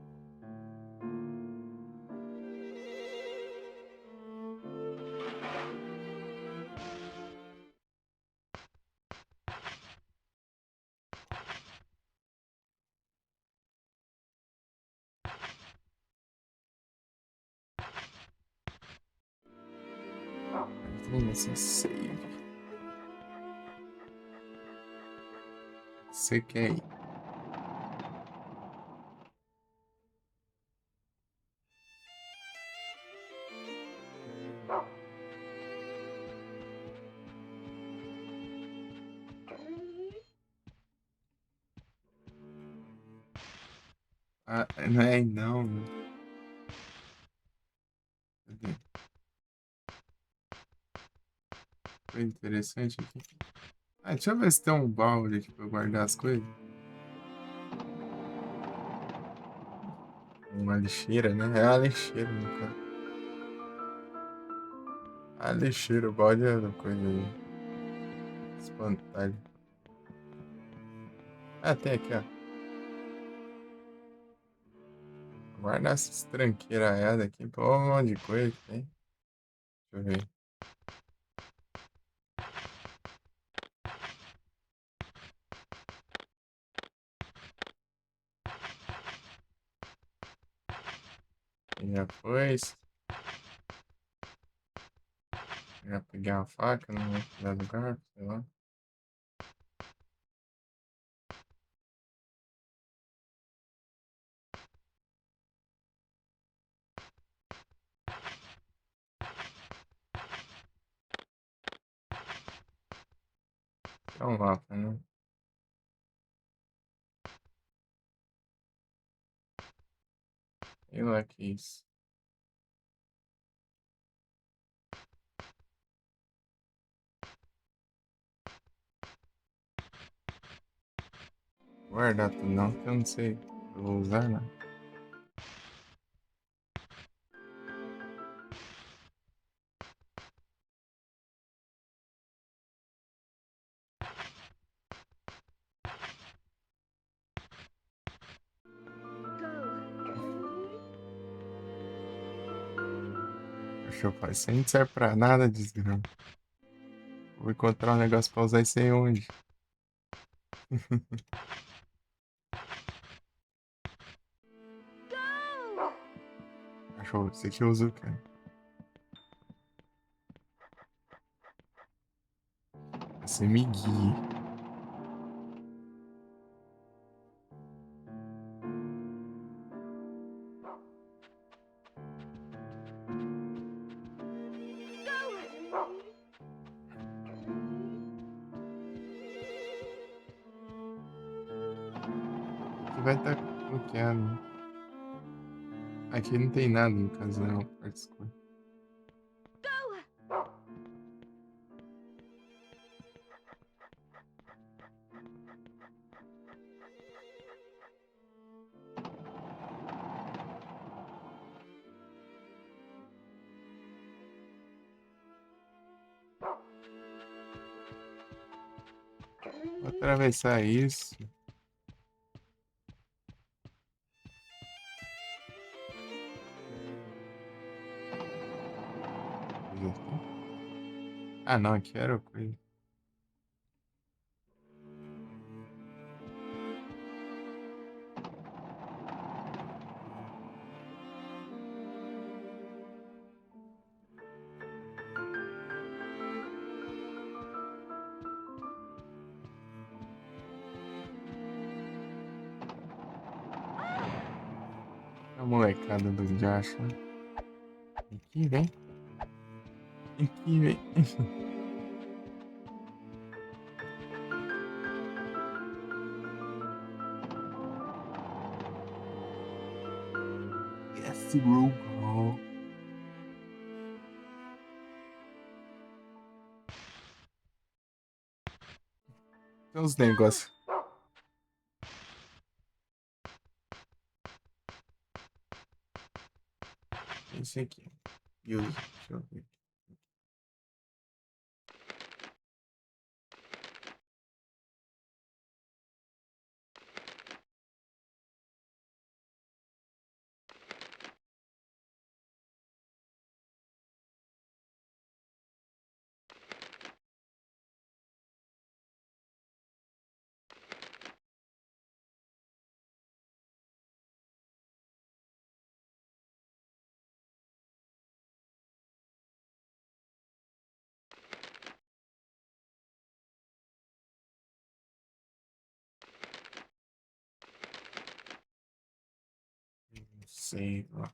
Entrei nessa save. Você quer ir? Ah, não é aí não, velho. Cadê? Foi interessante aqui. Ah, deixa eu ver se tem um balde aqui pra eu guardar as coisas. Uma lixeira, né? É a lixeira, no caso. A lixeira, o balde é uma coisa aí. Espantalho. Ah, tem aqui, ó. Guardar essas tranqueiraiadas aqui. Pô, um monte de coisa que tem. Deixa eu ver. Já foi. Já peguei uma faca, não vou pegar do garfo, sei lá. É um mapa, né? E lá que isso. Guardar tudo não, que eu não sei. Eu vou usar, né? Deixa eu fazer. Isso aí não serve pra nada, desgrama. Vou encontrar um negócio pra usar isso aí onde? Cachorro, isso aqui eu uso, cara. Você me guie. aqui vai estar bloqueado, né? Aqui não tem nada no caso, não. Parte escura. Vou atravessar isso. Coisa aqui. Ah, não, aqui era o coisa. A molecada do Josh. Aqui, vem. Aqui, vem. Yes, bro. Tem uns negócios. Esse aqui. Use. Deixa eu ver. Não sei, ó.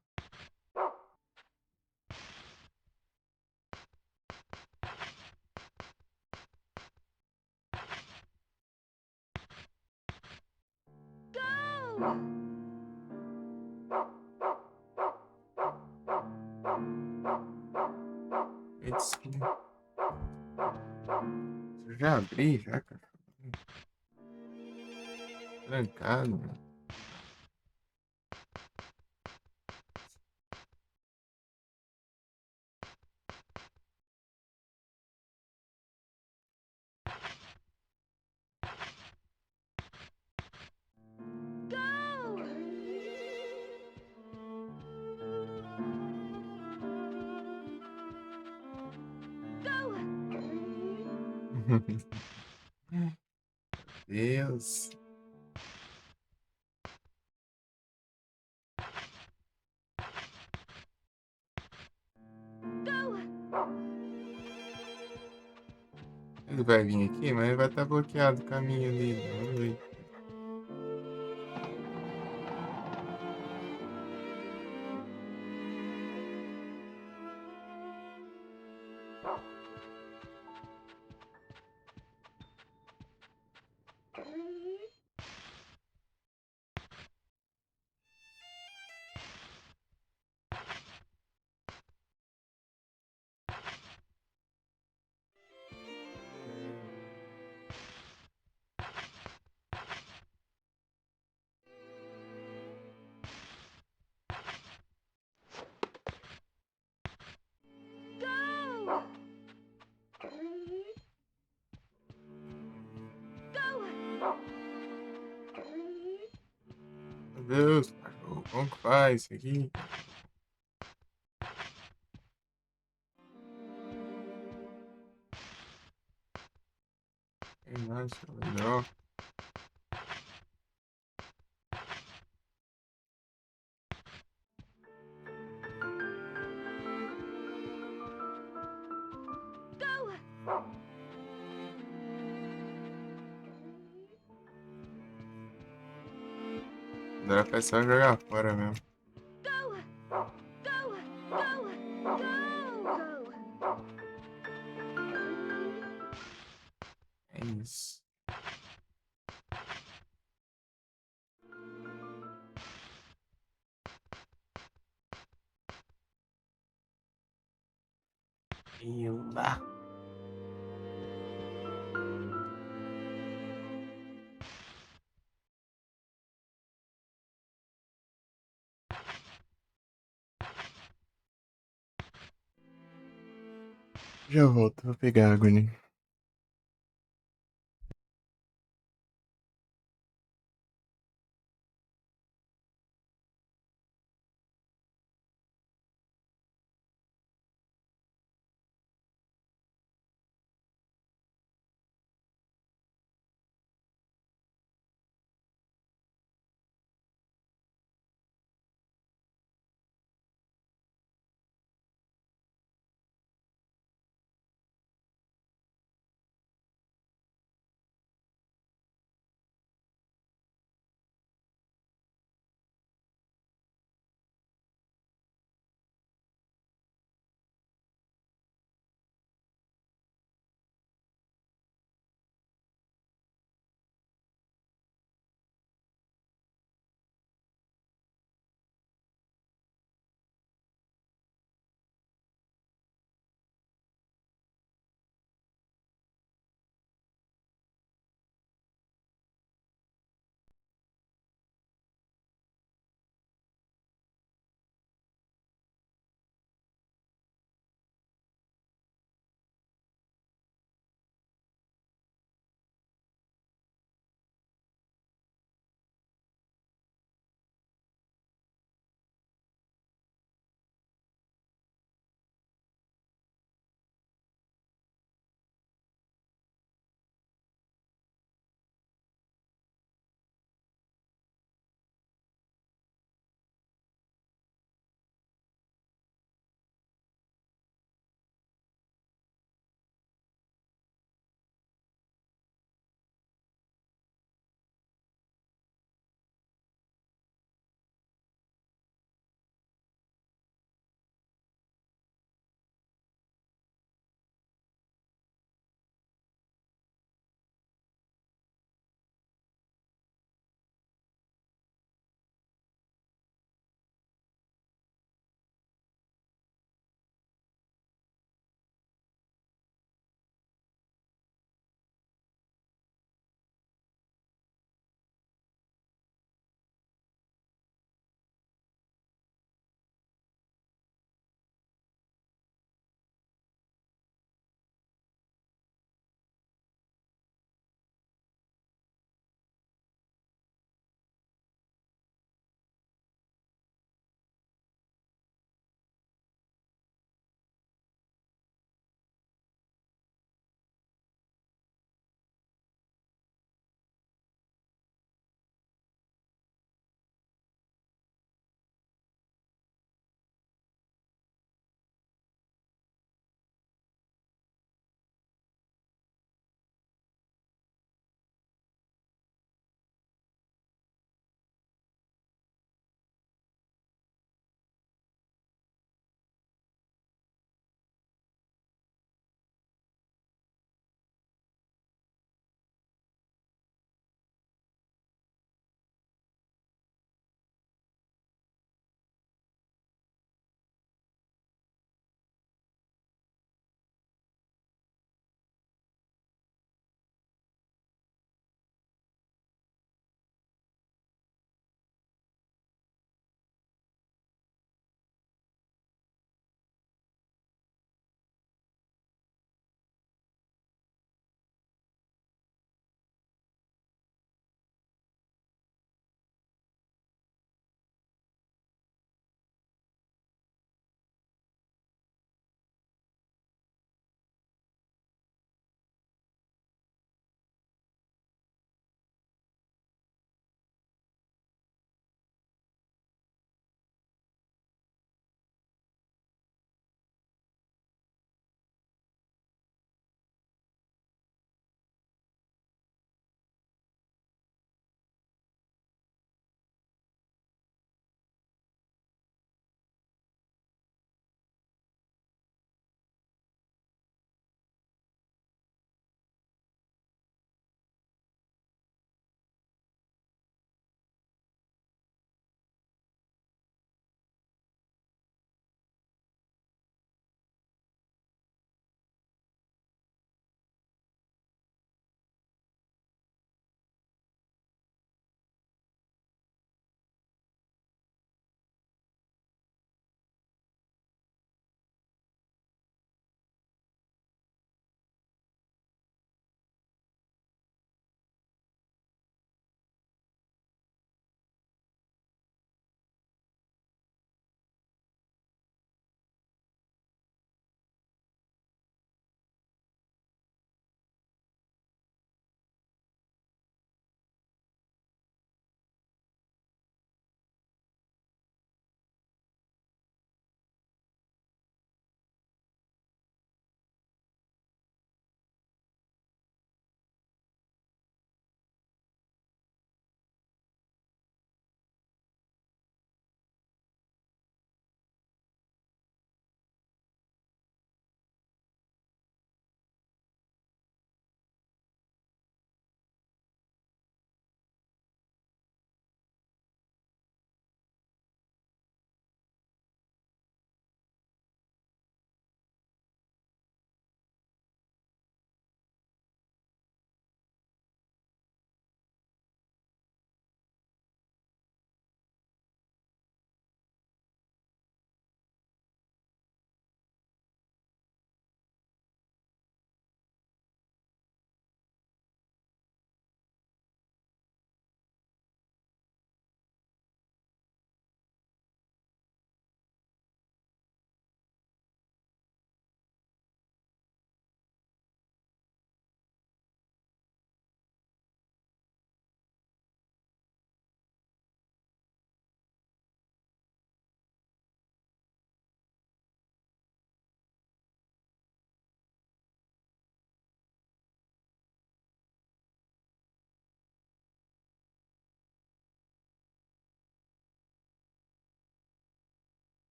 Medicina. Eu já abri, já, cara. Trancado. Deus. Ele vai vir aqui, mas vai estar bloqueado o caminho dele. Vamos ver. Meu Deus, cachorro. Como que faz isso aqui? Tem mais, legal. Agora é só jogar fora mesmo. É isso. Imba. Já volto, vou pegar água ali.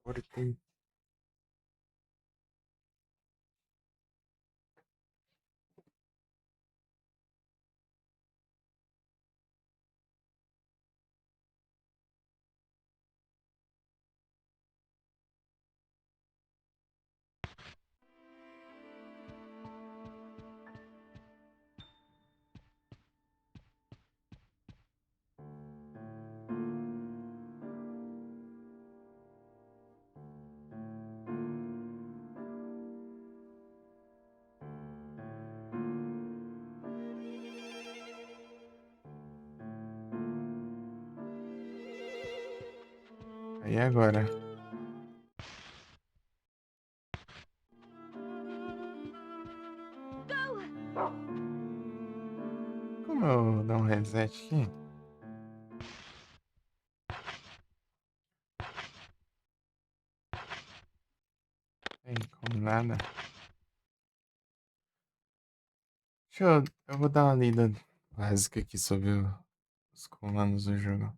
Cortei. Aí agora. Como eu dar um reset aqui? Tem como nada. Eu vou dar uma lida básica aqui sobre os comandos do jogo.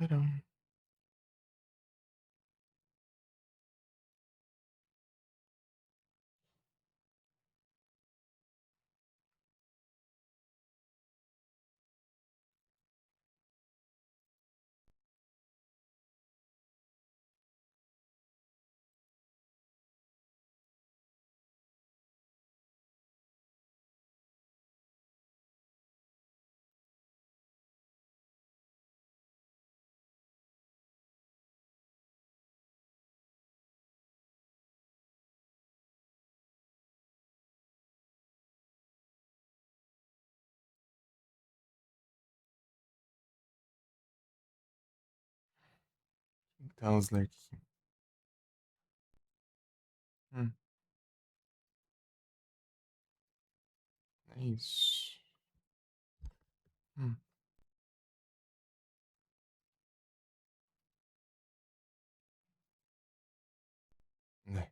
Param. Então, os lurks aqui. Hum, é isso. Hum, né.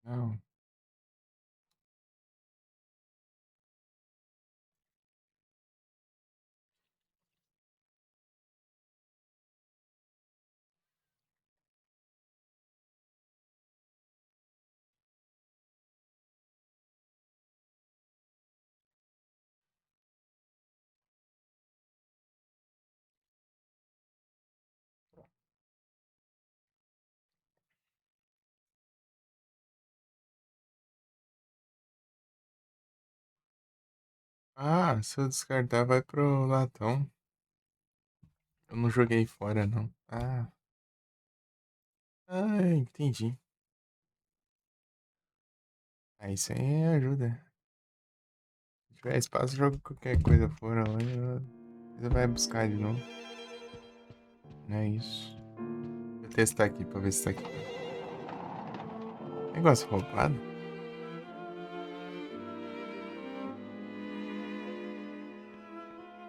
Não. Ah, se eu descartar, vai pro latão. Eu não joguei fora, não. Entendi. Aí isso aí ajuda. Se tiver espaço, joga qualquer coisa fora lá e você vai buscar de novo. É isso. Vou testar aqui pra ver se tá aqui. Negócio roubado?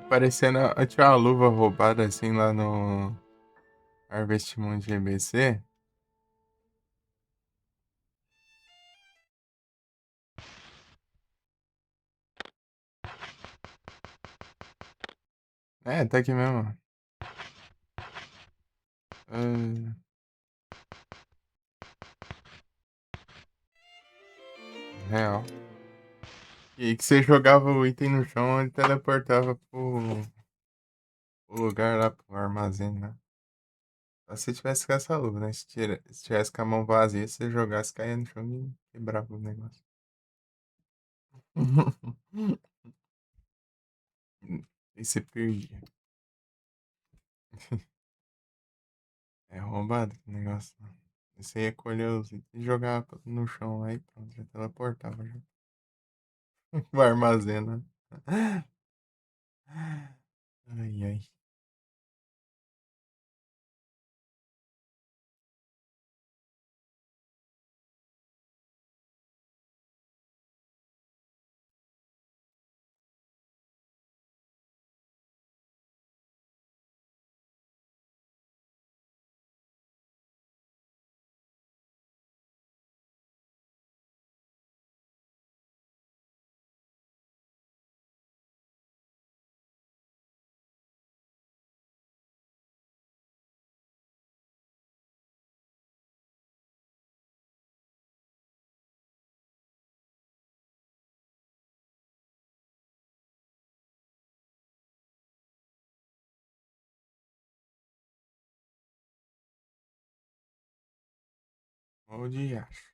Parecendo. Eu tinha uma luva roubada assim lá no Harvest Moon GBC. É, tá aqui mesmo. Ah, real. E aí que você jogava o item no chão, ele teleportava pro lugar lá, pro armazém, né? Só se tivesse com essa luva, né? Se tivesse com a mão vazia, se você jogasse, caía no chão e quebrava o negócio. E você perdia. É roubado que negócio. Né? Você ia colher os itens e jogar no chão aí, pronto, já teleportava já. O armazém, né? Ai, ai. Ô diacho.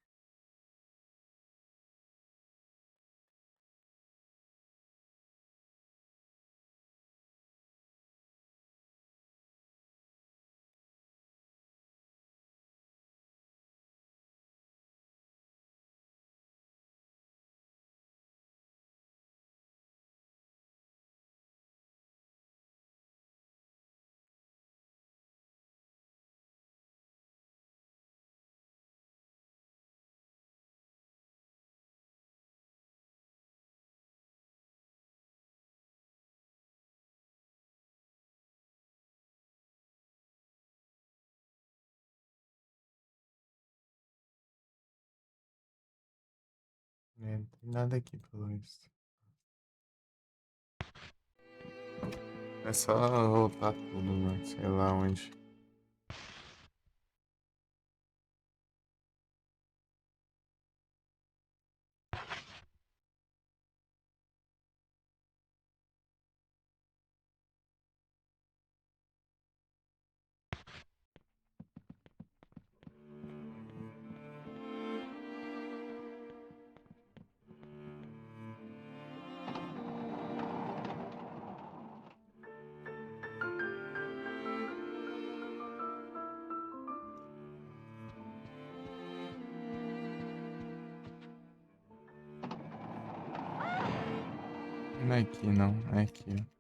É, não tem nada aqui pelo visto. É só voltar tudo, mano. Sei lá onde. Não é aqui, não. É aqui, ó.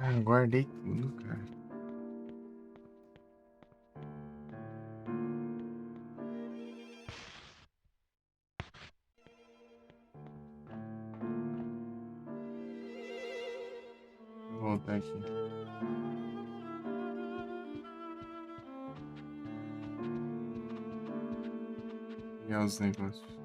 Ah, guardei tudo, cara. Vou voltar aqui. Pegar os negócios.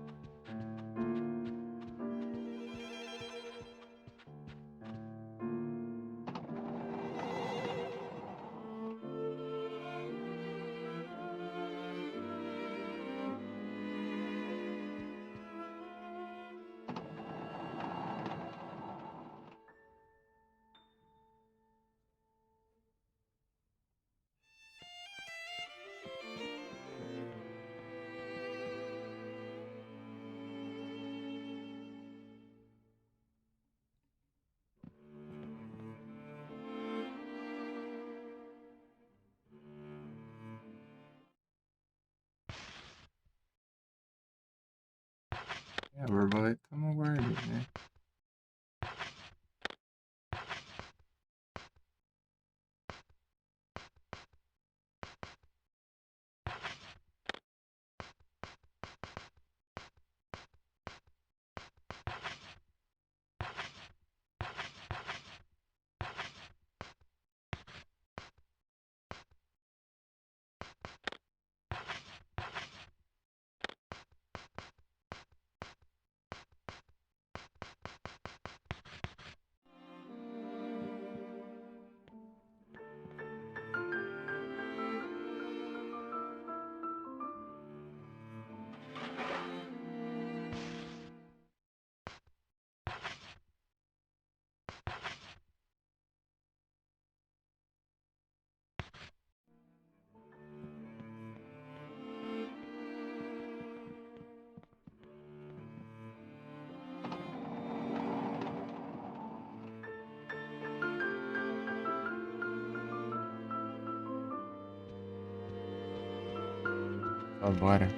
A borboleta eu não guardei, né? Só bora.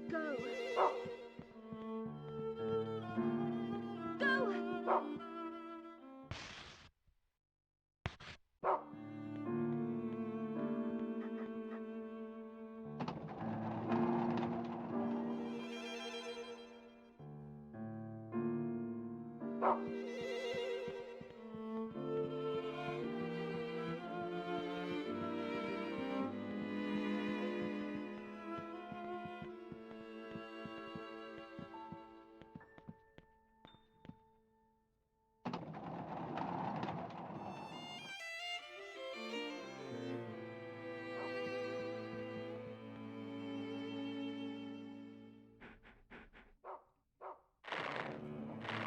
Go. Go.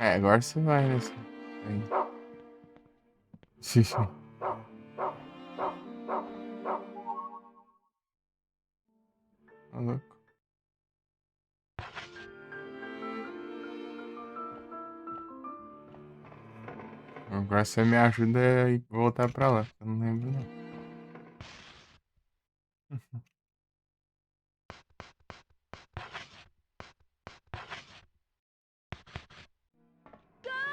É, agora você vai nesse. Aí. Tá louco. Agora você me ajuda a ir voltar pra lá. Eu não lembro, não. Go.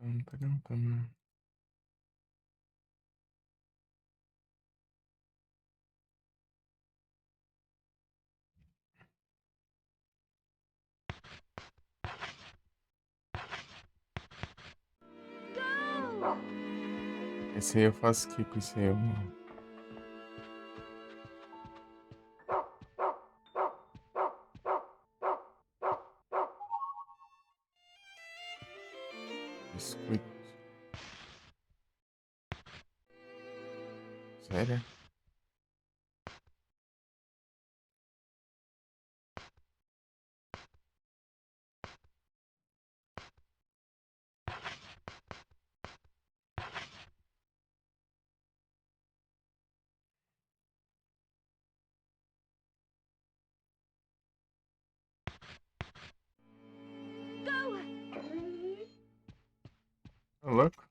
Pam, param, pam. Esse aí eu faço o que com esse aí, mano? Biscoito. Sério? Tá louco?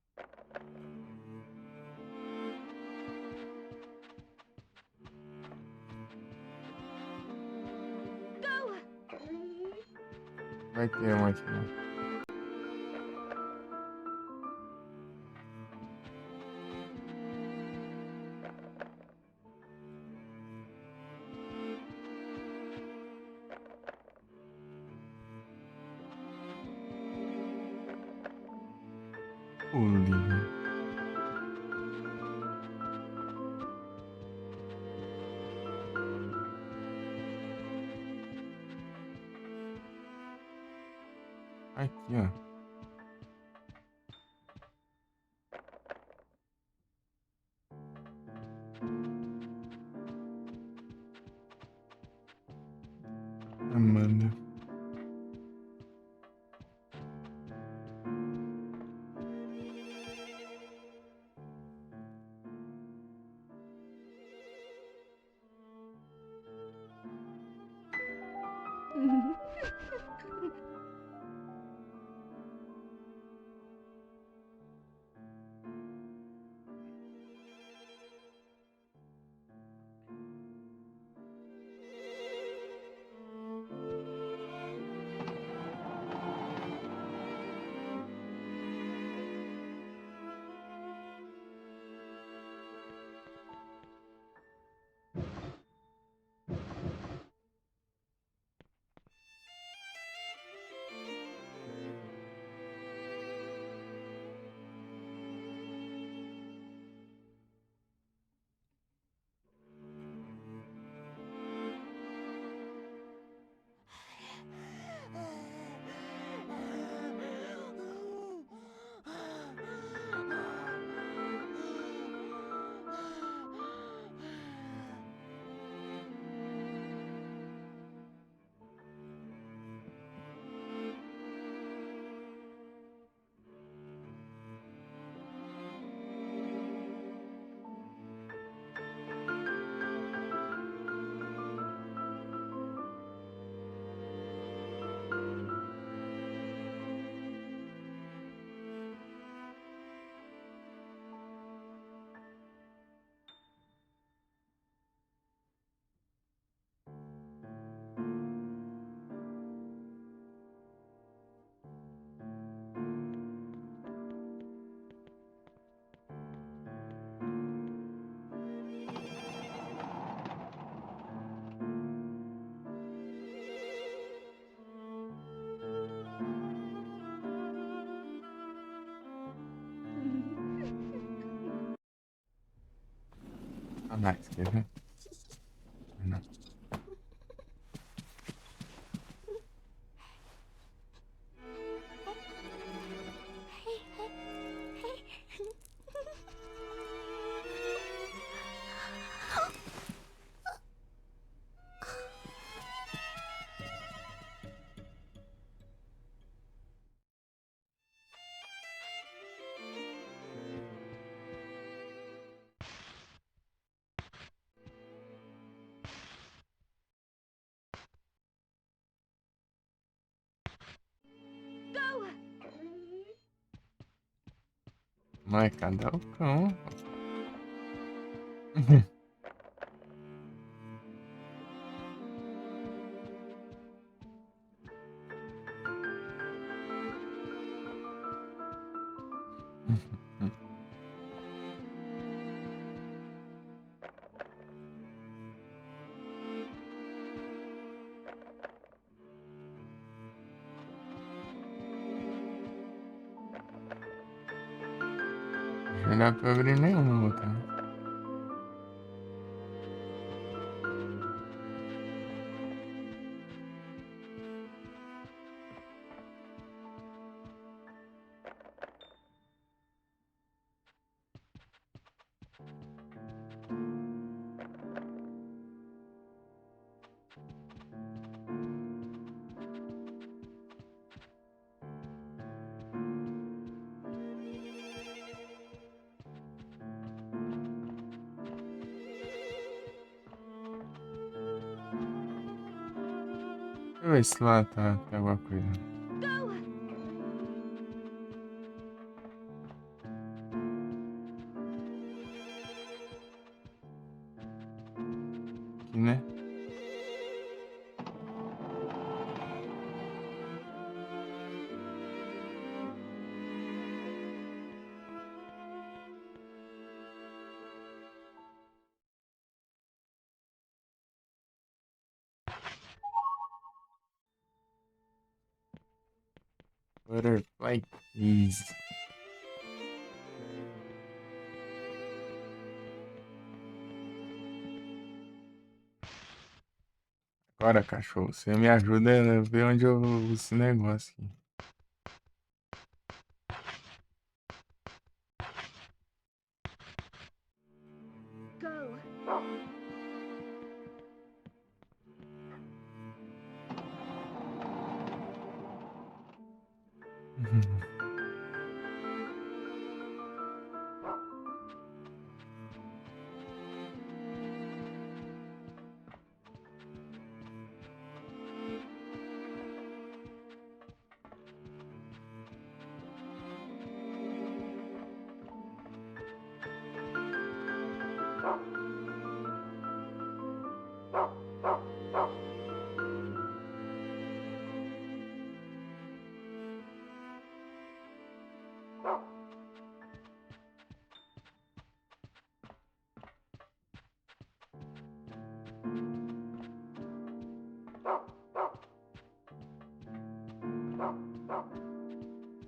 Vai ter um aqui, né? Pulinho. Aqui, ó. Amanda. Ah, nice, quer ver? Não. Mas cadê o cão? Não dá pra abrir nenhuma outra. Deixa eu ver se lá tem alguma coisa. Aqui, né? Butterfly Keys. Agora, cachorro, você me ajuda a ver onde eu uso esse negócio aqui. Go.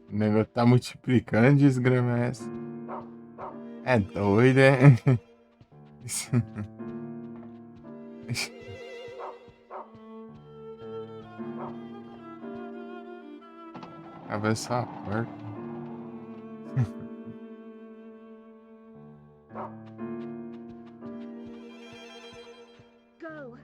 O negócio tá multiplicando, desgrama é essa. É doido, é? Cabeça a porta. Go.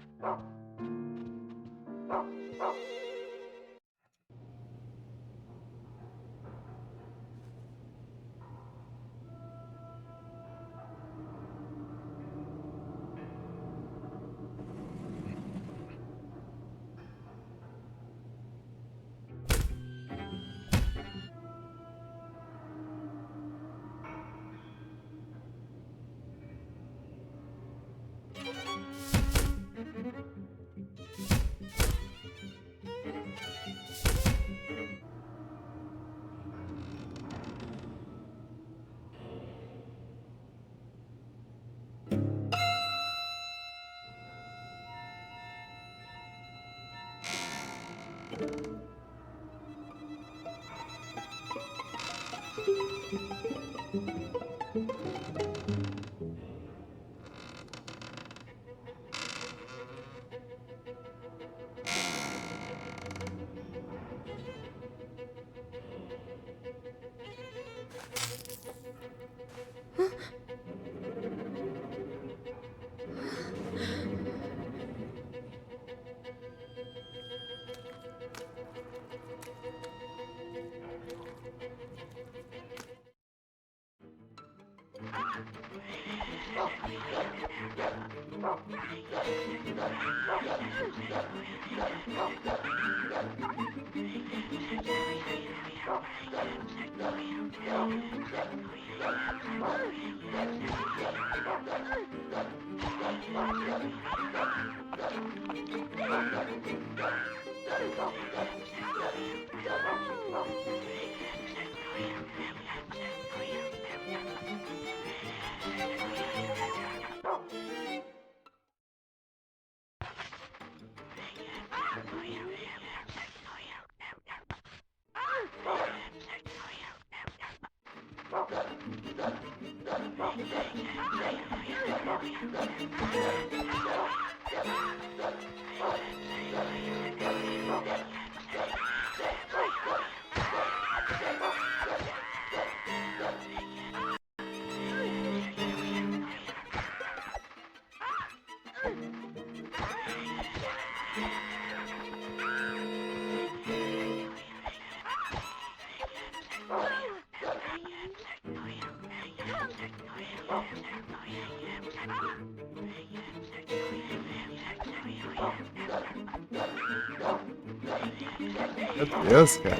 Meu Deus, cara.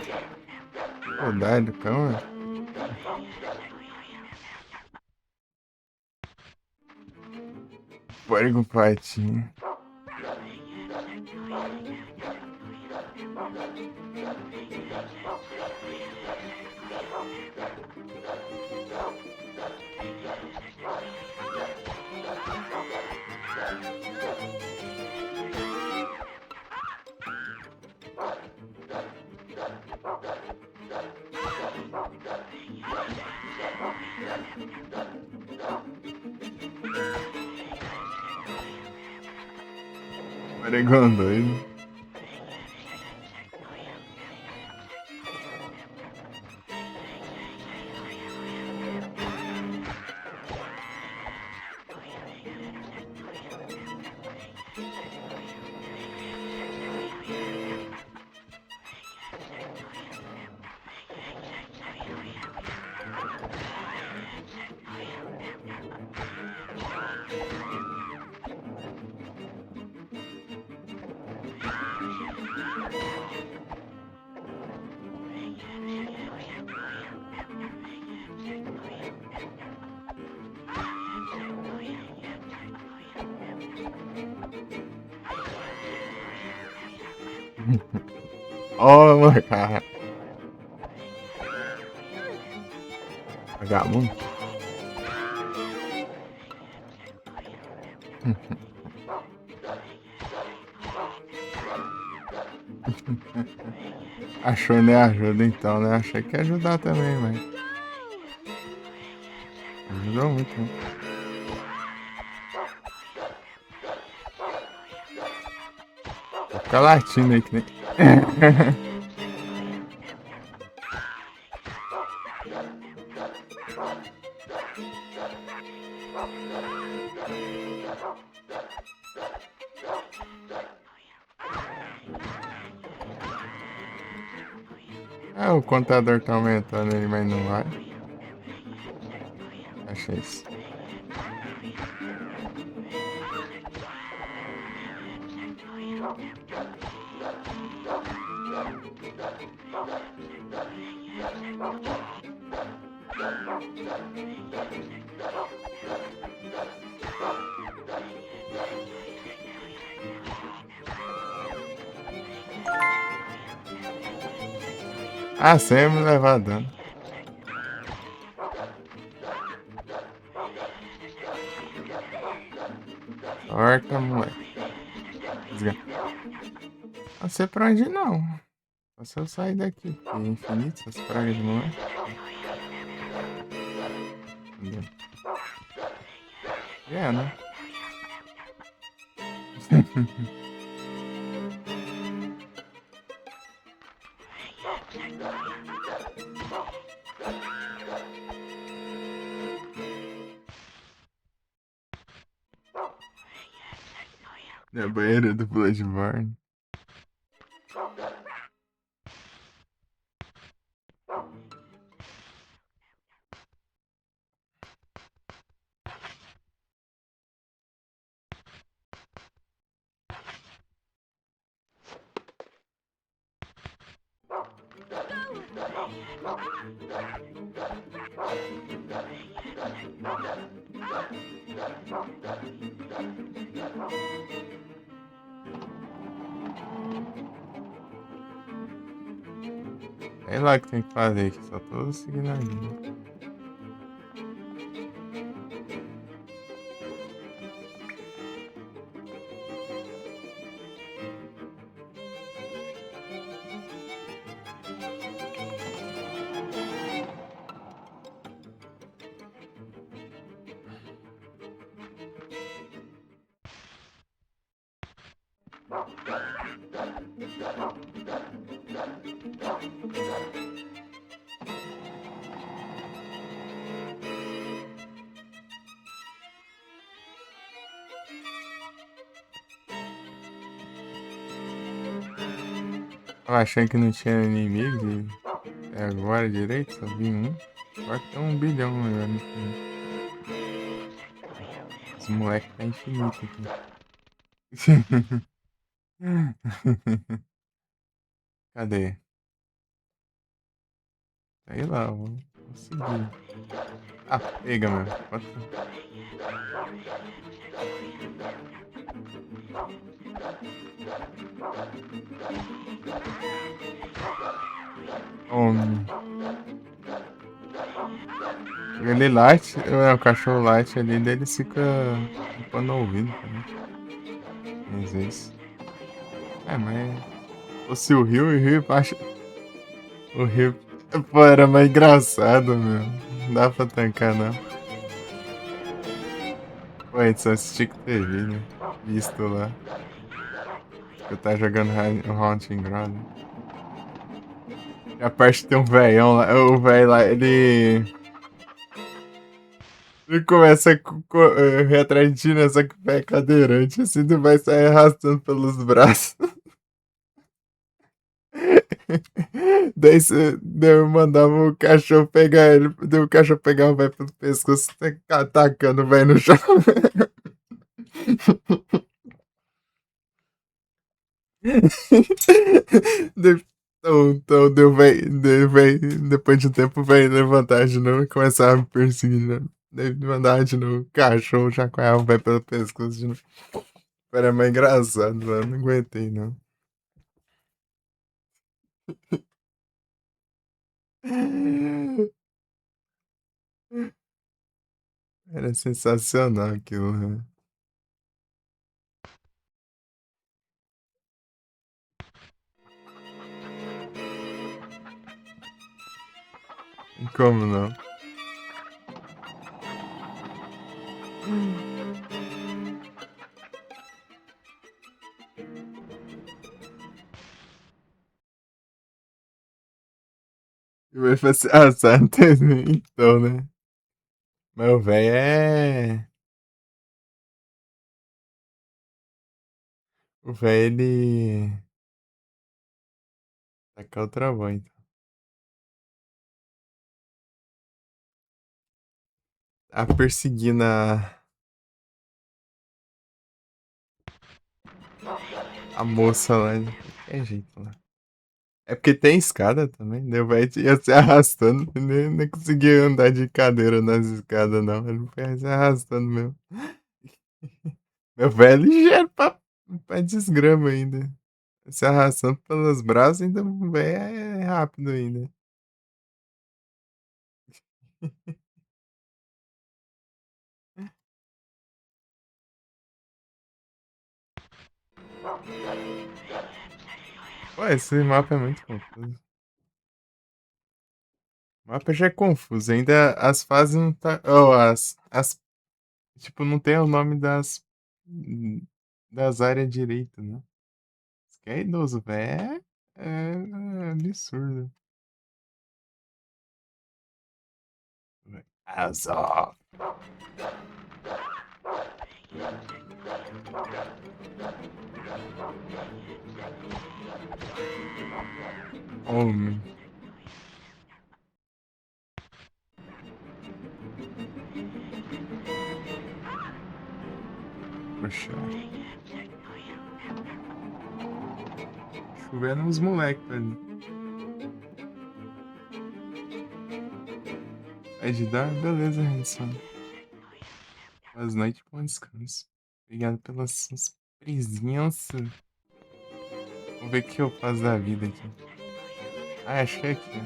Saudade do cão, velho. Bora com o patinho. Oregon doido. Oh, cara. Vagabundo. Achou nem ajuda então, né? Achei que ia ajudar também, mas. Ajudou muito, né? Fica latindo aí que nem. Ah, o contador tá aumentando aí, mas não vai. Achei isso. Ah, sempre levar dano. Horta, moleque. Não sei pra onde não. Só se eu sair daqui. Que é infinito essas pragas de moleque. Entendeu? É, né? É a banheira do Bloodborne. Sei lá o que tem que fazer aqui, só tô seguindo a linha. Tava achando que não tinha inimigo até agora direito, só vi um. Agora tem 1 bilhão agora no final. Os moleques tá infinito aqui. Cadê? Sei lá, vou seguir. Ah, pega, meu. Homem. Ele light, o cachorro light ali dele fica limpando o ouvido também. Às vezes. É, mas. Fosse o Rio acho. O Rio. Pô, era mais engraçado, meu. Não dá pra tancar, não. Pô, a gente só assistia com TV, né? Visto lá. Eu tava jogando Haunting Ground. Né? E a parte tem um velhão lá. O velho lá, ele. Ele começa a correr atrás de ti, né? Só que o velho é cadeirante, assim, tu vai sair arrastando pelos braços. Daí eu mandava o cachorro pegar ele, daí o cachorro pegava o velho pelo pescoço, atacando o velho no chão. Então depois de um tempo, o velho levantava de novo e começava a me perseguir. Né? Daí mandava de novo, o cachorro chacoalhava o velho pelo pescoço de novo. Era mais engraçado, mano. Não aguentei, não. Era sensacional aquilo, né? Como não? E vai fazer assado também, então, né? Mas o velho é. O velho, ele. Tacar o travão, então. A perseguindo a moça lá. De qualquer jeito lá. É porque tem escada também, né? O velho ia se arrastando. Nem conseguia andar de cadeira nas escadas, não. Ele foi se arrastando mesmo. Meu velho é ligeiro pra desgrama ainda. Se arrastando pelos braços, ainda o velho é rápido ainda. Pô, esse mapa é muito confuso. O mapa já é confuso, ainda as fases não tá. Oh, tipo, não tem o nome das áreas direito, né? Isso que é idoso, velho. É absurdo. Azar. Homem. Poxa. Chovendo uns moleques ali. É de dar? Beleza, Hanson. Boas noites e bom descanso. Obrigado pela sua presença. Vamos ver o que eu faço da vida aqui. Ah, acho que é aqui.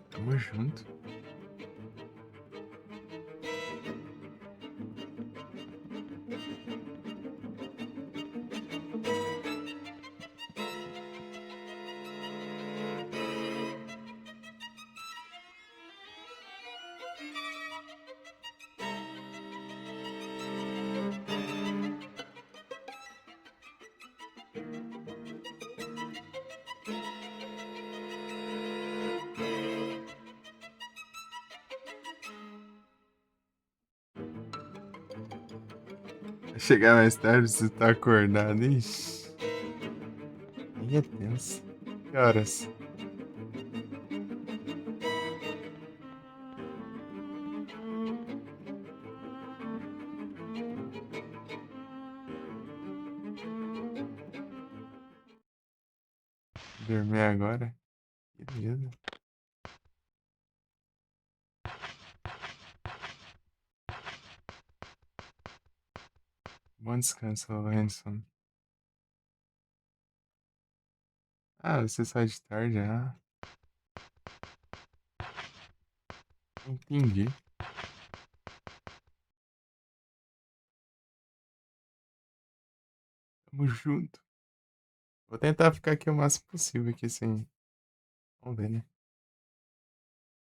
Tamo junto. Chegar mais tarde, você tá acordado. Ixi. Aí é tenso. Que horas? Dormir agora? Beleza. Bom descanso, Lorenzo. Ah, você sai de tarde, ah. Entendi. Tamo junto. Vou tentar ficar aqui o máximo possível aqui sem. Vamos ver, né?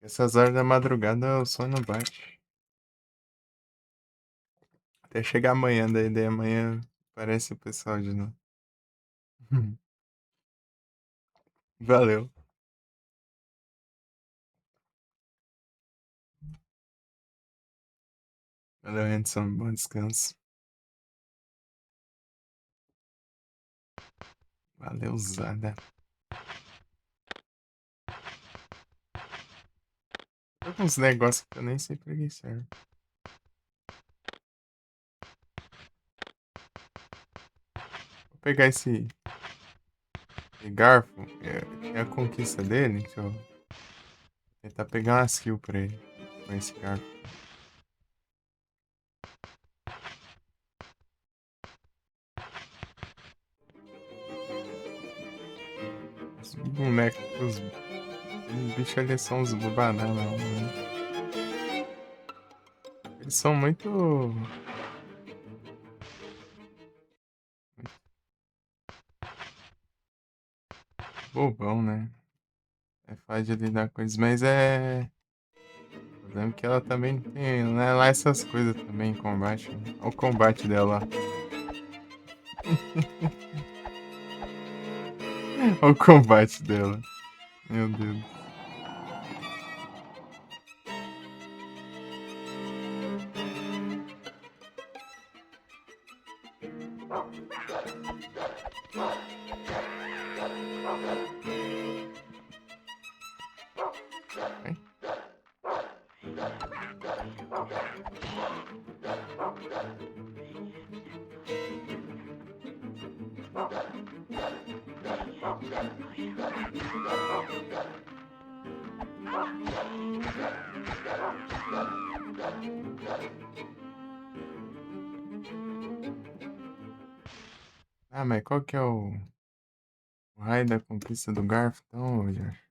Essas horas da madrugada o sono não bate. Até chegar amanhã, daí amanhã aparece o pessoal de novo. Valeu. Valeu, Anderson. Bom descanso. Valeu, Zada. Tô com uns negócios que eu nem sei pra que serve. Vou pegar esse garfo. É a conquista dele. Deixa eu tentar pegar umas kills pra ele com esse garfo. Os bonecos, os bichos ali são uns bananas. Né? Eles são muito bobão, né? É fácil de lidar com eles, mas é. Eu lembro que ela também tem, né, lá essas coisas também em combate. Né? Olha o combate dela. Olha o combate dela. Meu Deus. Ai. Ah, mas qual que é o raio da conquista do garfo, então, Jorge?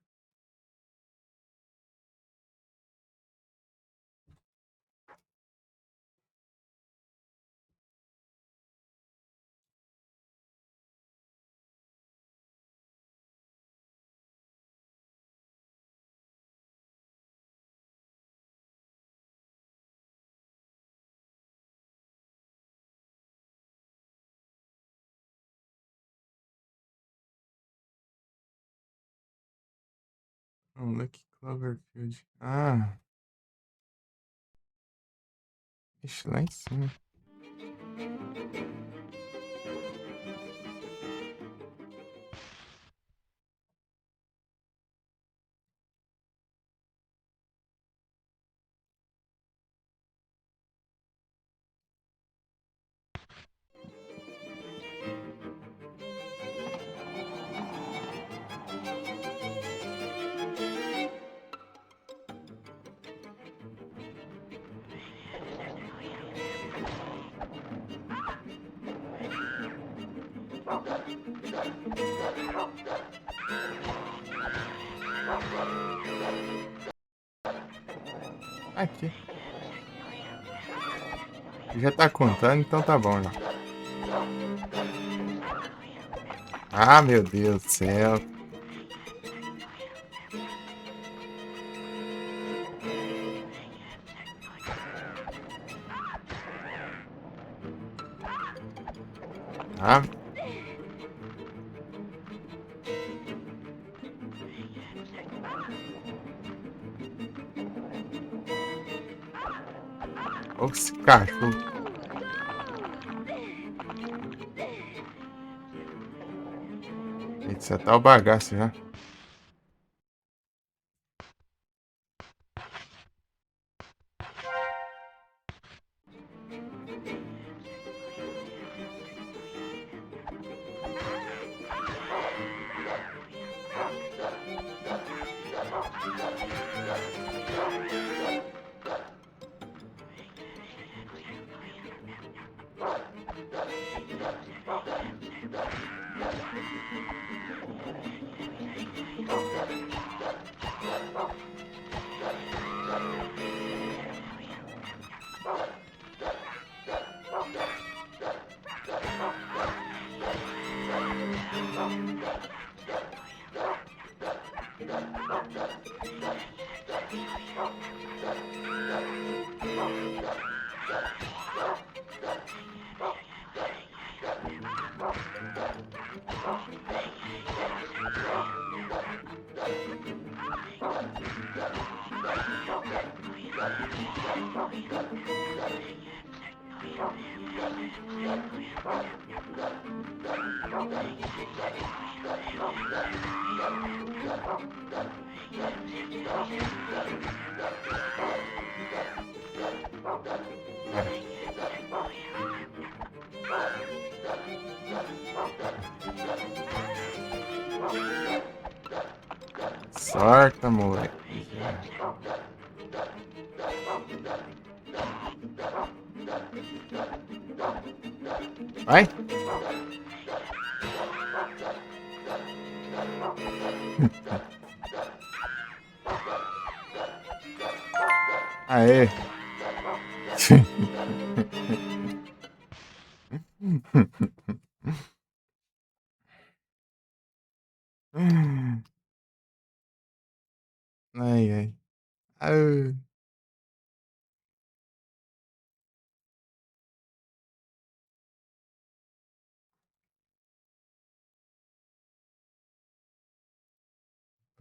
Oh, Lucky Cloverfield. Ah, ixi, lá em cima. Aqui. Já tá contando, então tá bom já. Ah, meu Deus do céu. Ah, olha esse cachorro. Eita, já tá o bagaço já. Sorta, moleque. Vai. Aê. Ai, ai. Ah,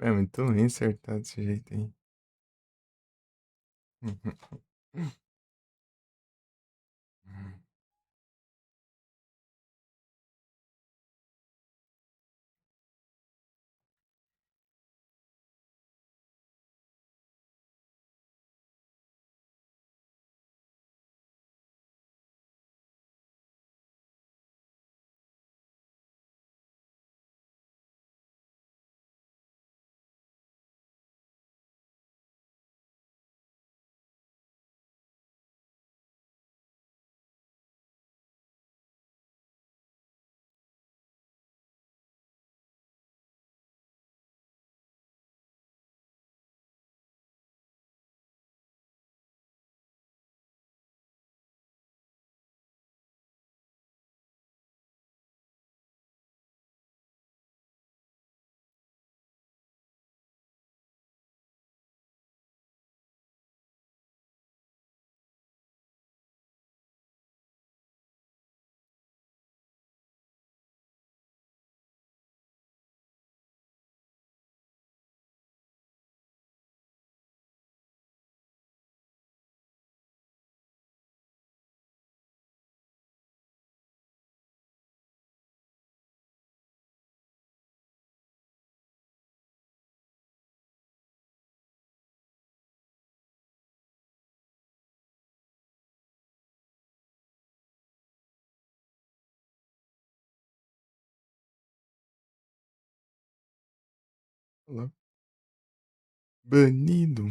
é muito ruim acertar desse jeito aí. Banido.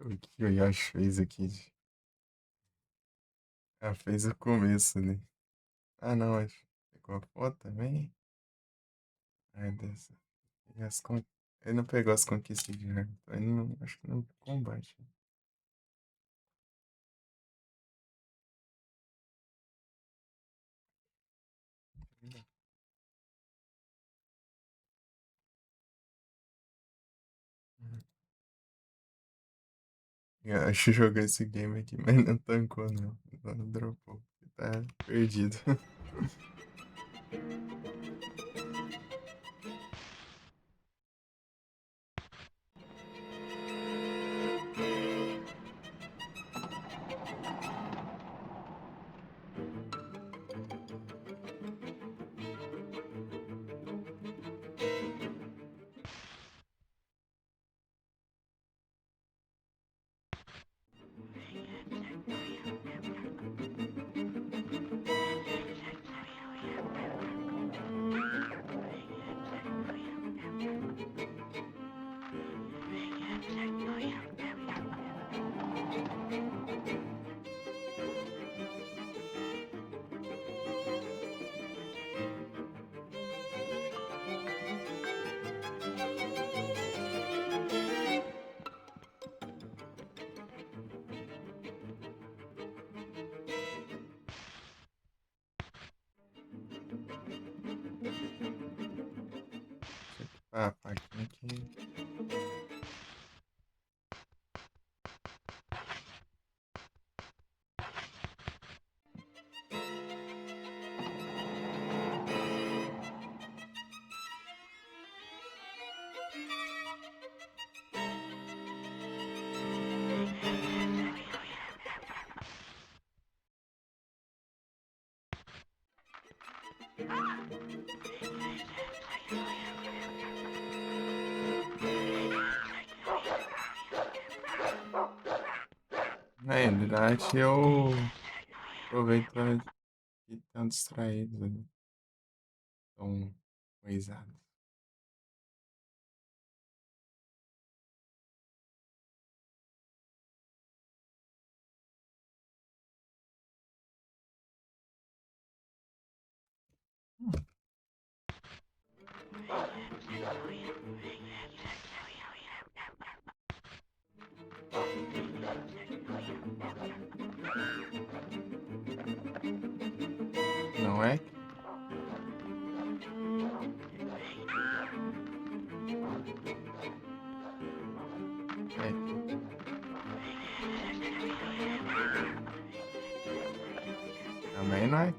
O que o Yoshi fez aqui? Ah, fez o começo, né? Ah, não, acho. Pegou a foto também? Ai, dessa. E ele não pegou as conquistas de Harry, então ele não, acho que não combate. Eu acho que jogou esse game aqui, mas não tancou, não. Não dropou. Tá perdido. Deixa eu equipar a faquinha aqui. Na realidade, eu aproveito para que estão distraídos, né? Estão coisados. Não é? É. Também não é?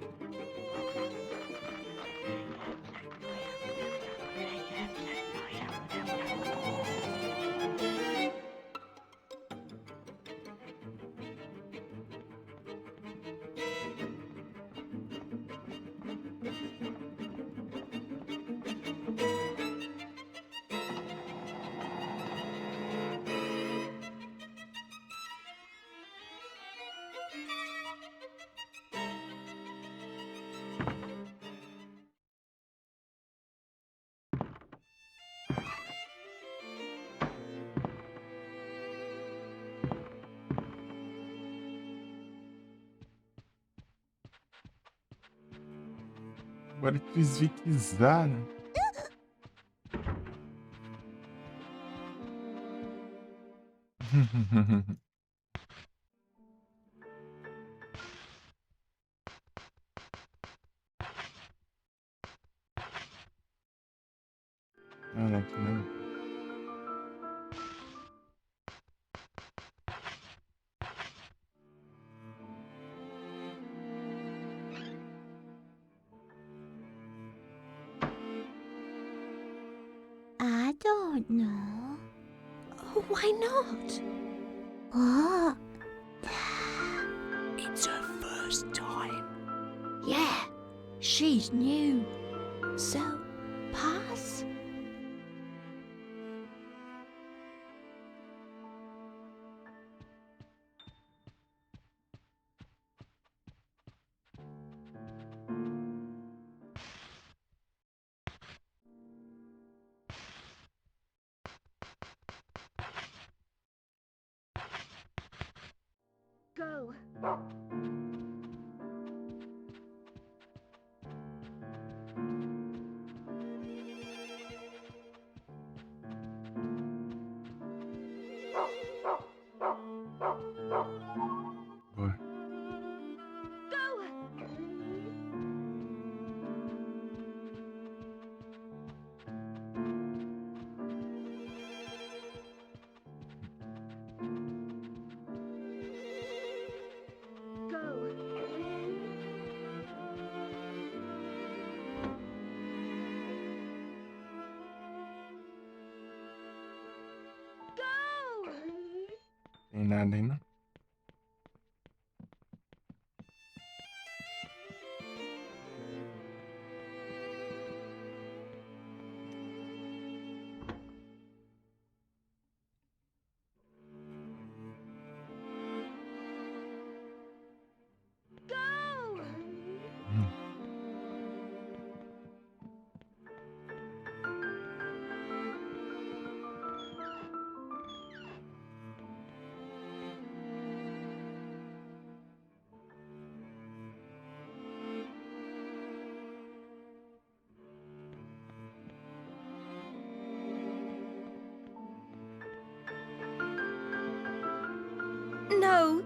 Agora que desviquizaram. Não, aqui não. I don't know. Oh, why not? What? It's her first time. Yeah, she's new. So, pass? Boa. Tem nada aí, não? Hum. No!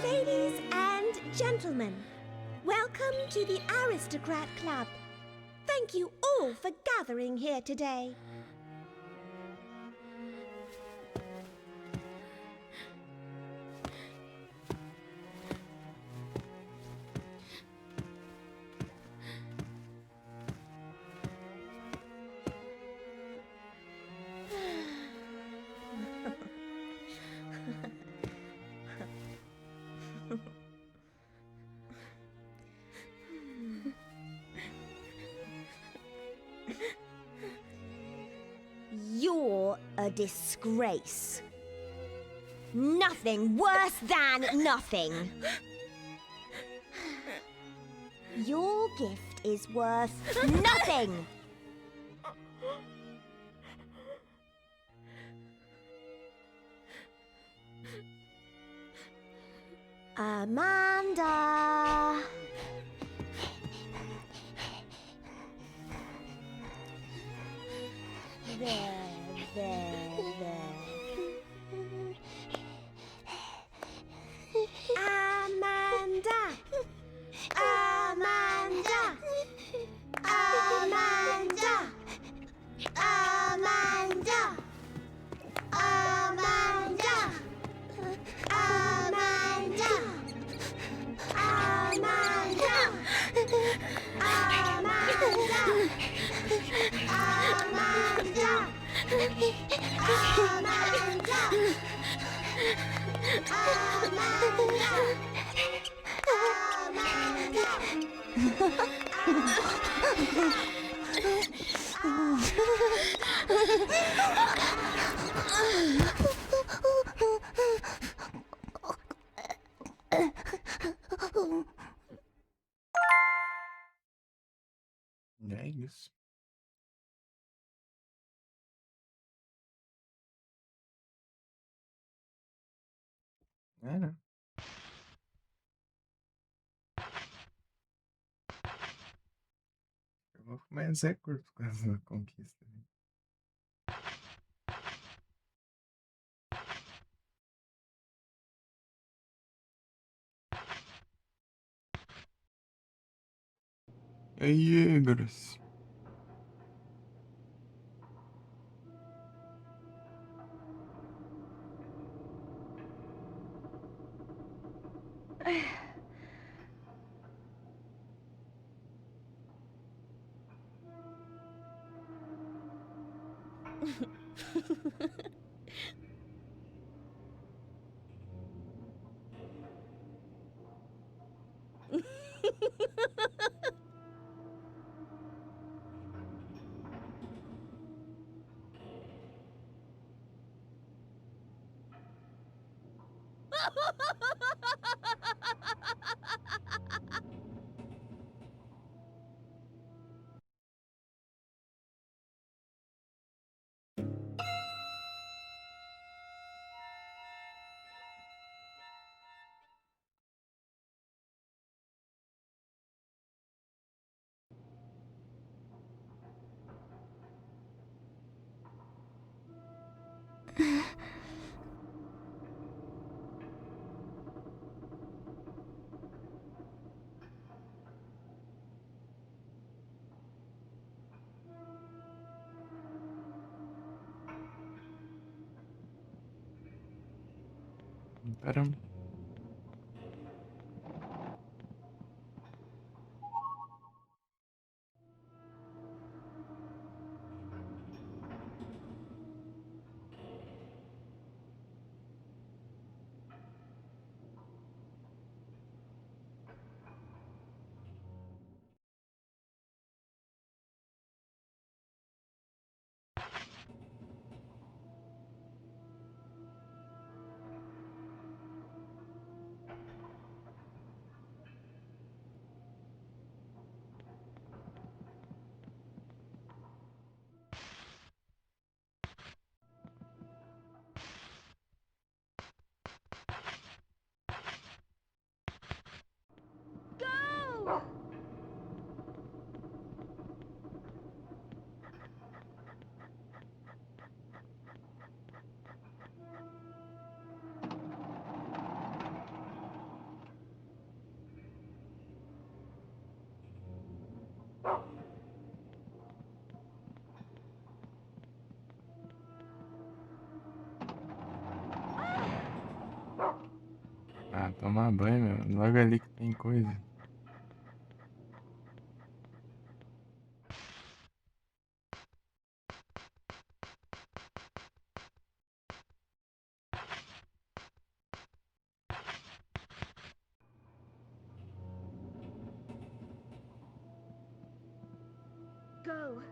Ladies and gentlemen, welcome to the Aristocrat Club. Thank you all for gathering here today. You're a disgrace. Nothing worse than nothing. Your gift is worth nothing. Amanda. Amanda! Amanda! Amanda! Amanda! Amanda! Amanda! Amanda! É isso. É, né? Eu vou mais é curto por causa da conquista. E aí, grosso. Pera. Go! Ah, tomar banho, meu. Logo ali que tem coisa. Go!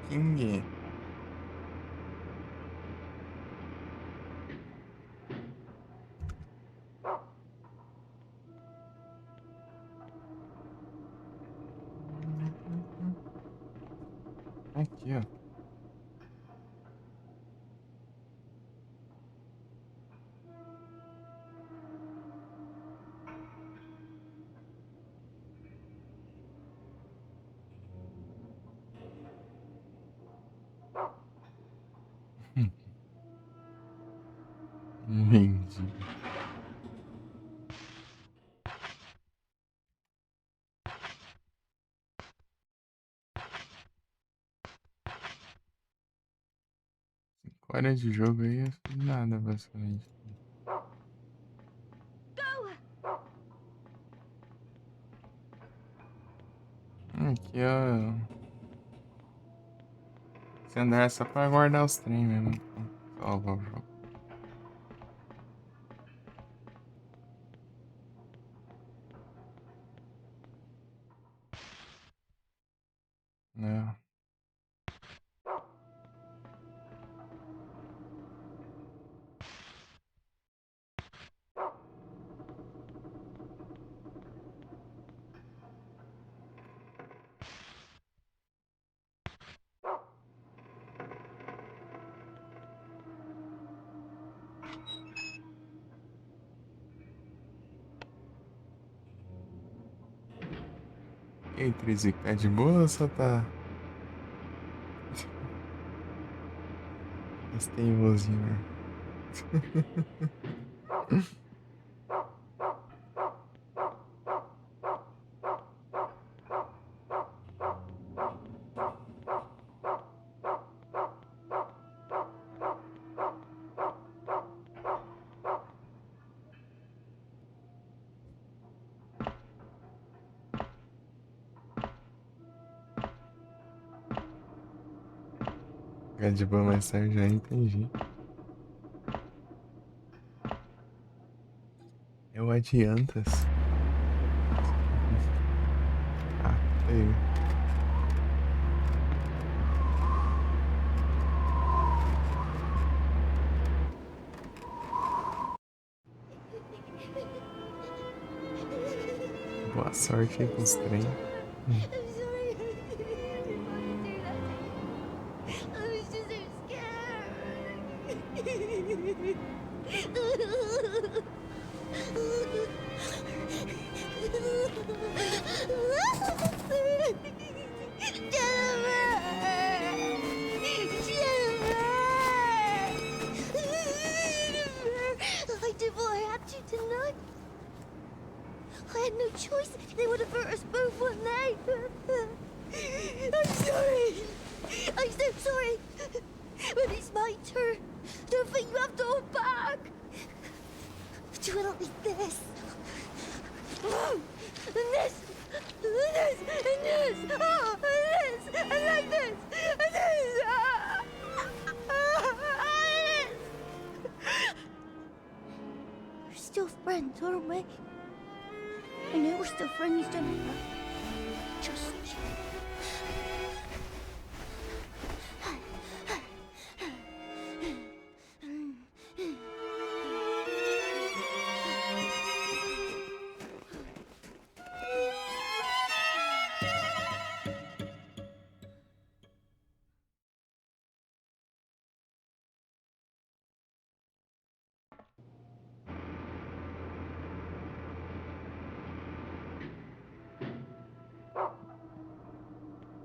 King. Aqui, ó. Mendigo. Hora de jogo aí, eu fiz nada, basicamente. Go! Aqui, ó. Se andar é só pra guardar os trem mesmo. Então, salvar o jogo. Né? E aí, Trizic, tá de boa ou só tá... Esse teimosinho, né? Ficar de boa mais tarde, já entendi. É o adiantas. Ah, feio. Boa sorte aí com os trem. I'm sorry. I didn't want to do that to you. I was just Jennifer! I did what I had to tonight. I had no choice. They would have hurt us both, wouldn't they? I'm sorry. I'm so sorry. But it's my turn. Don't think you have to hold back. Do it like this. And this. And this. And this. Oh, and this. And like this. And this. We're still friends, aren't we? I know we're still friends, Jennifer. Just you.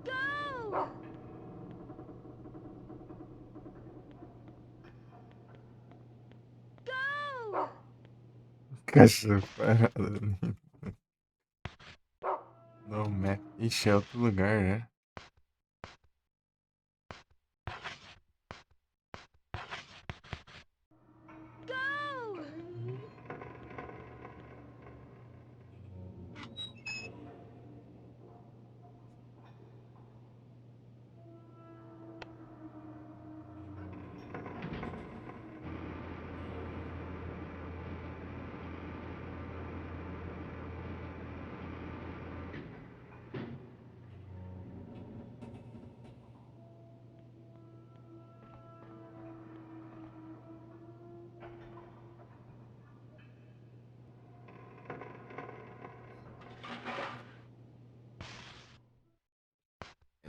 Go! Go! Cachorro parado. No map. Ixi, é outro lugar, né? Go!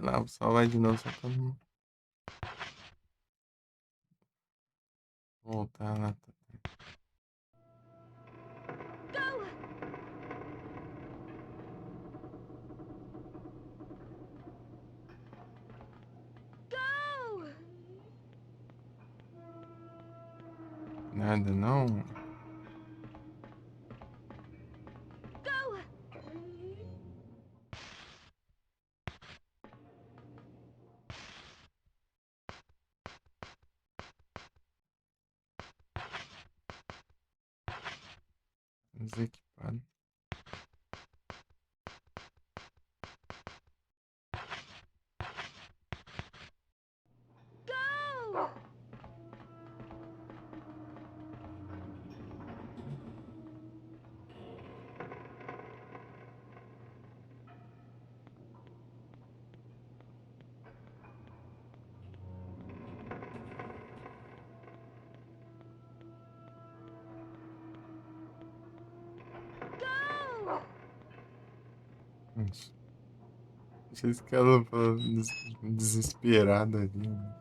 lá, o sol vai de novo, só pra não voltar lá. Go! Go! Nada não? Go! Desequipado. Go! Go! Nossa. Esse cara falando desesperado ali, né?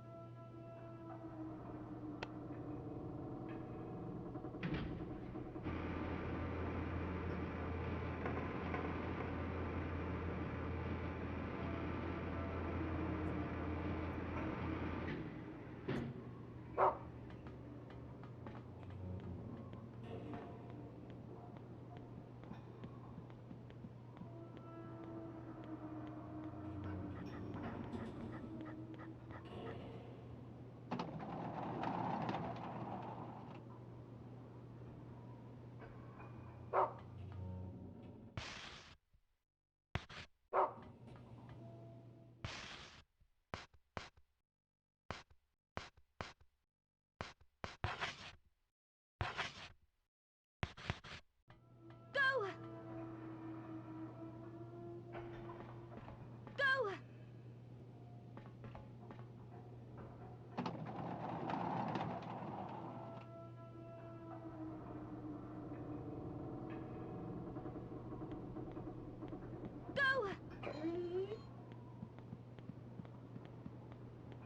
Go! Go! Go!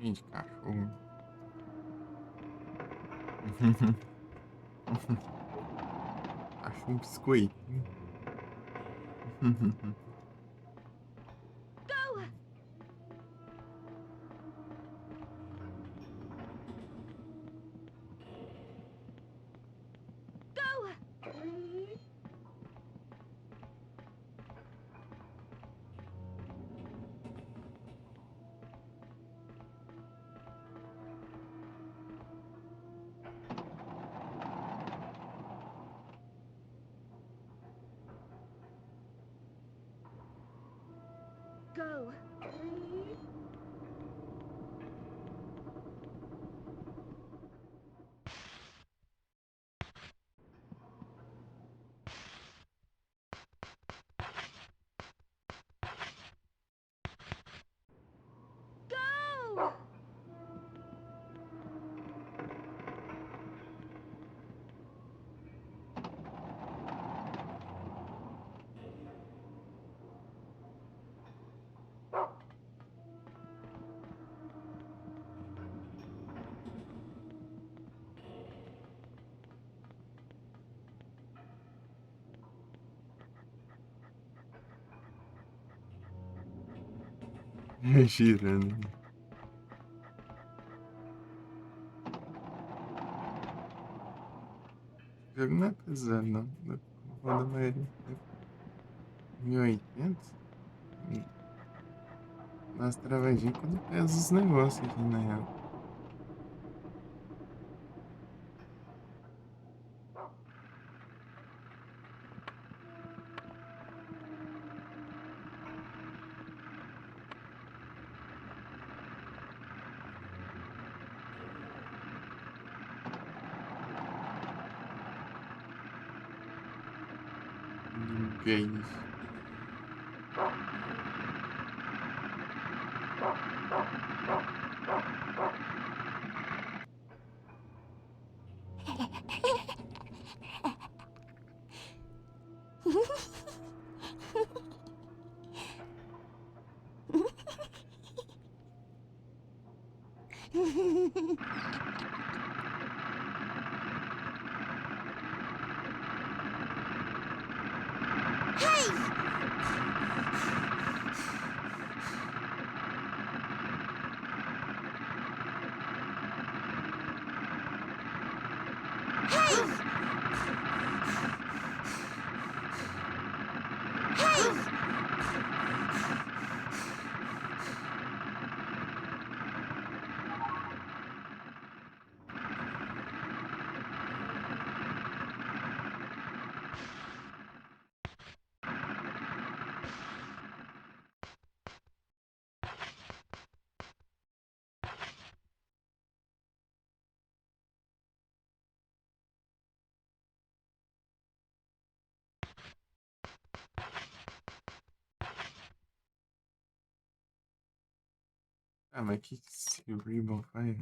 Gente, cachorro. Acho um biscoito. Go! Go! Go! Go! Girando. O jogo não é pesado, não. Roda a maioria. 1080? Nas travadinhas quando pesa os negócios aqui, na real. Que é isso? Ah, mas que esse Ribbon faz?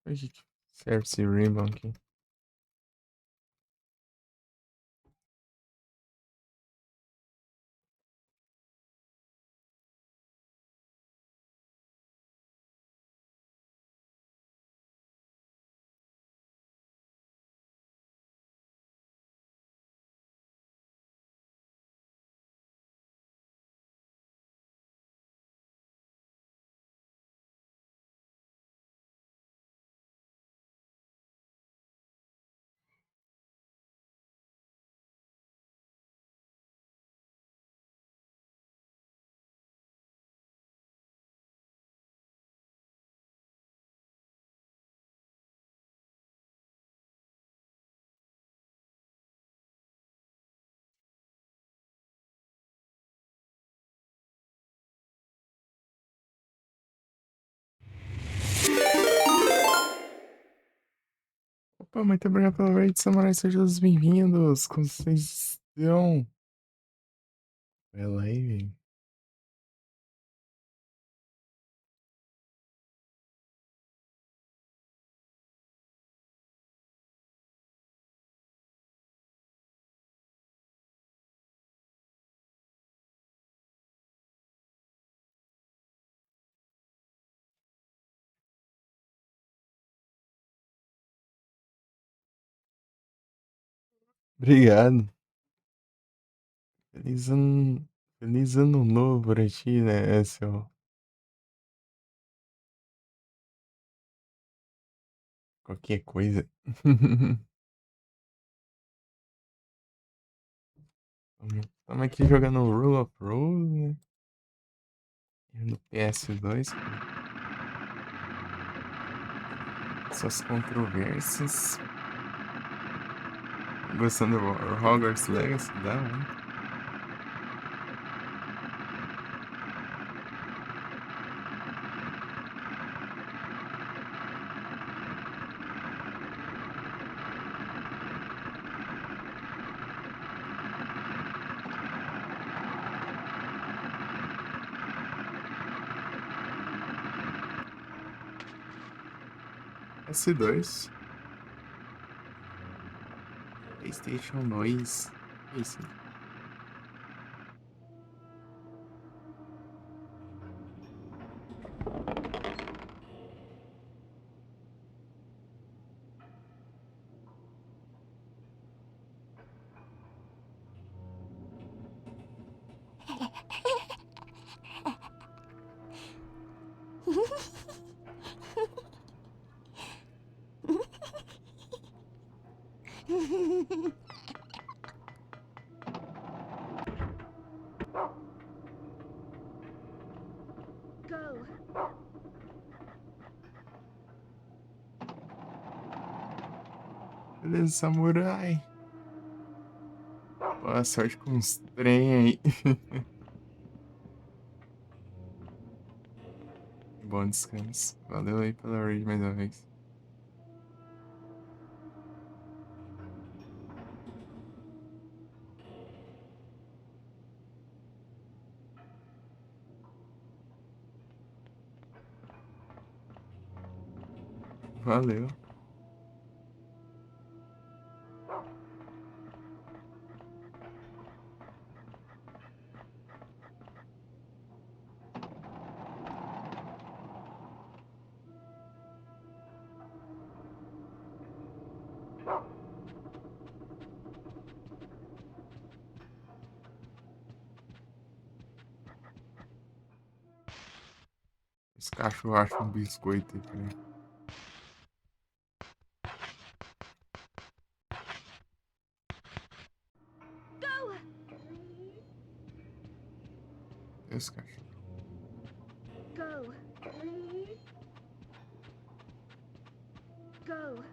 O que que serve esse Ribbon aqui? Opa, muito obrigado pela raid, Samurai. Sejam todos bem-vindos. Como vocês estão? Ela aí, velho. Obrigado. Feliz ano, feliz ano novo pra ti, né, seu qualquer coisa. Estamos aqui jogando Rule of Rose, né? No PS2, com suas controvérsias. Gostando do Hogwarts Legacy, da hora. S2, PlayStation 2. Isso. Go. Beleza, samurai. Boa sorte com os trem aí. Bom descanso. Valeu aí pela raid mais uma vez. Valeu. Esse cachorro acha um biscoito aí, cara. Go. Esse cachorro. Go. Go.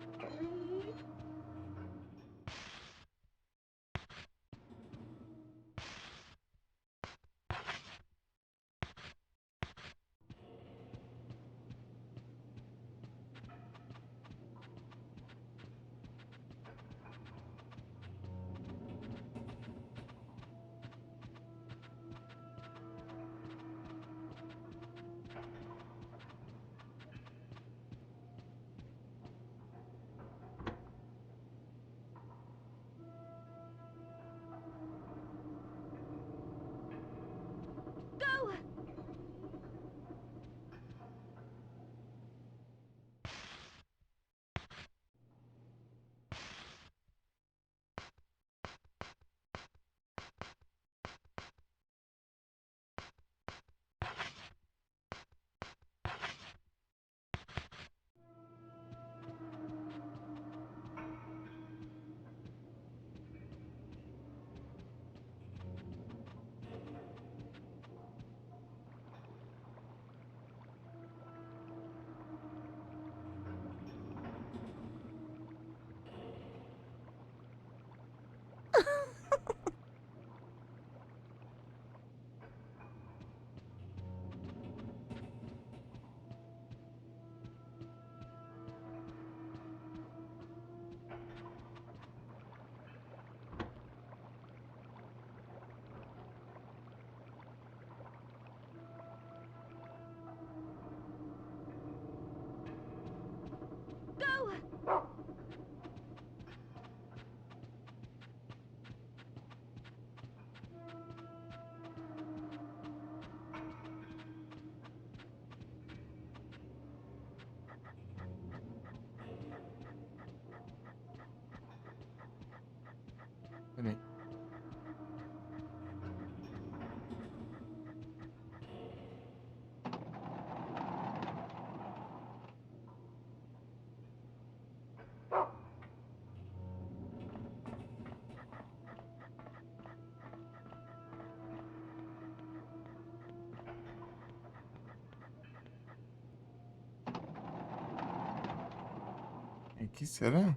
Aqui, será?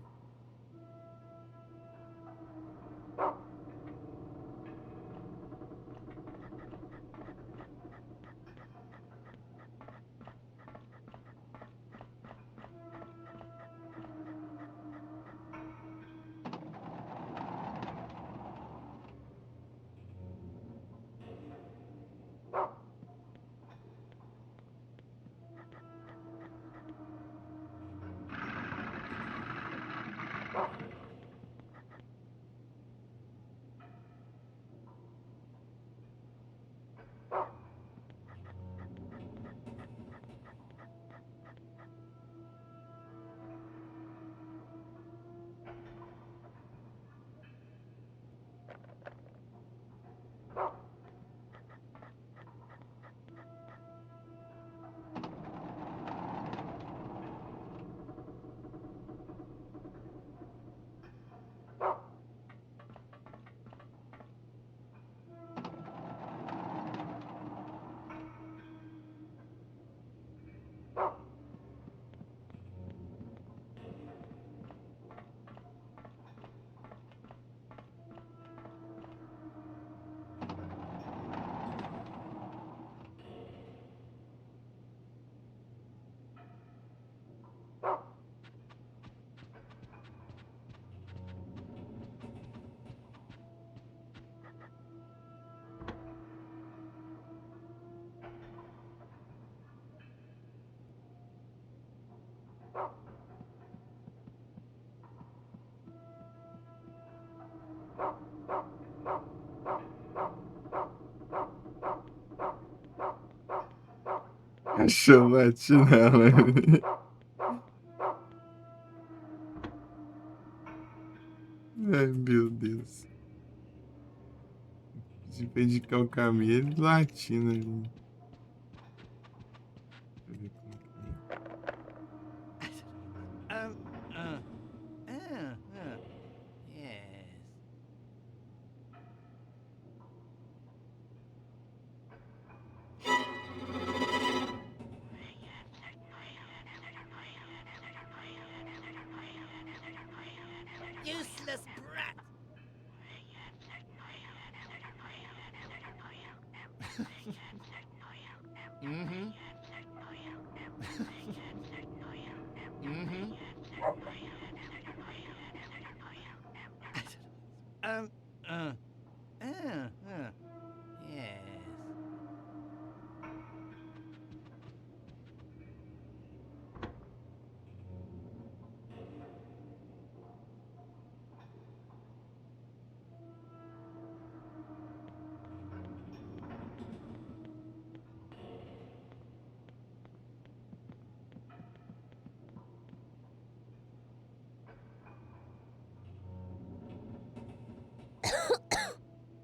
Cachorro late nela. Ai, meu Deus. De indicar o caminho, ele latindo ali. Deixa eu ver como que Um, uh, yes. Useless brat! Mm-hmm. Mm-hmm. Um, uh, yes.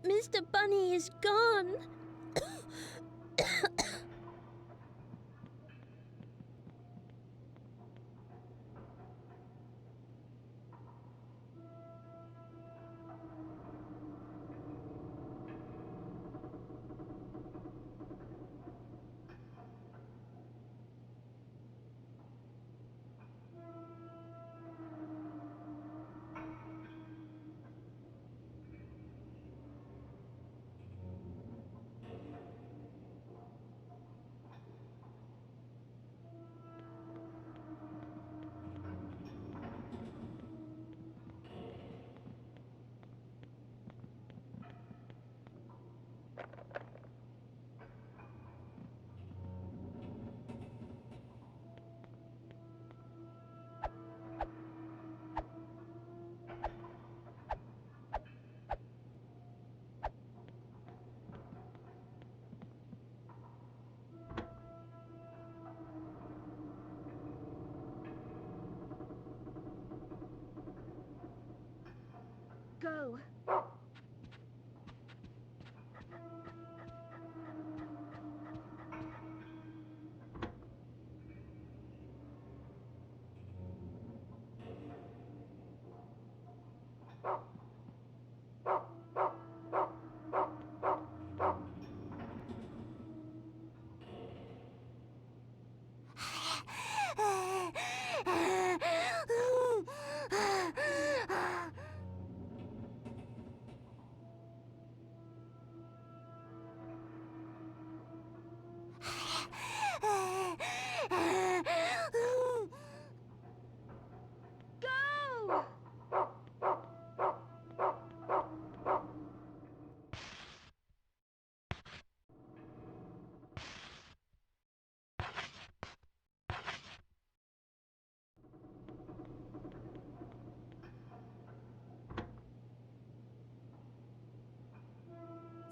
Mr. Bunny is gone. Go.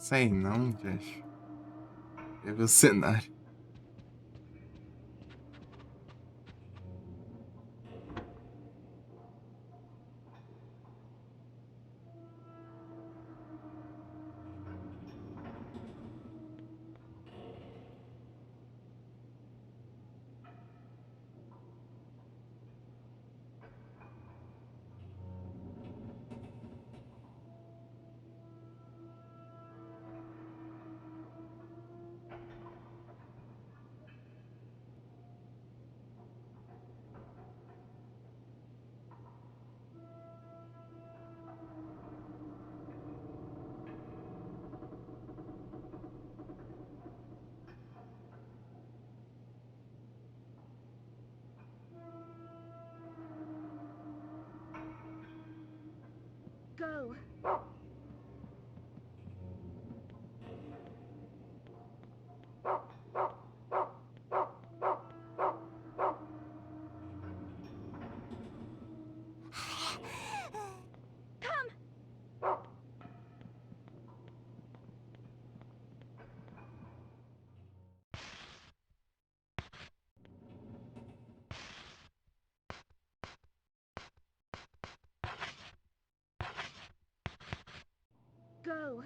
Sei não, Josh. Quer ver o cenário? Go. Go.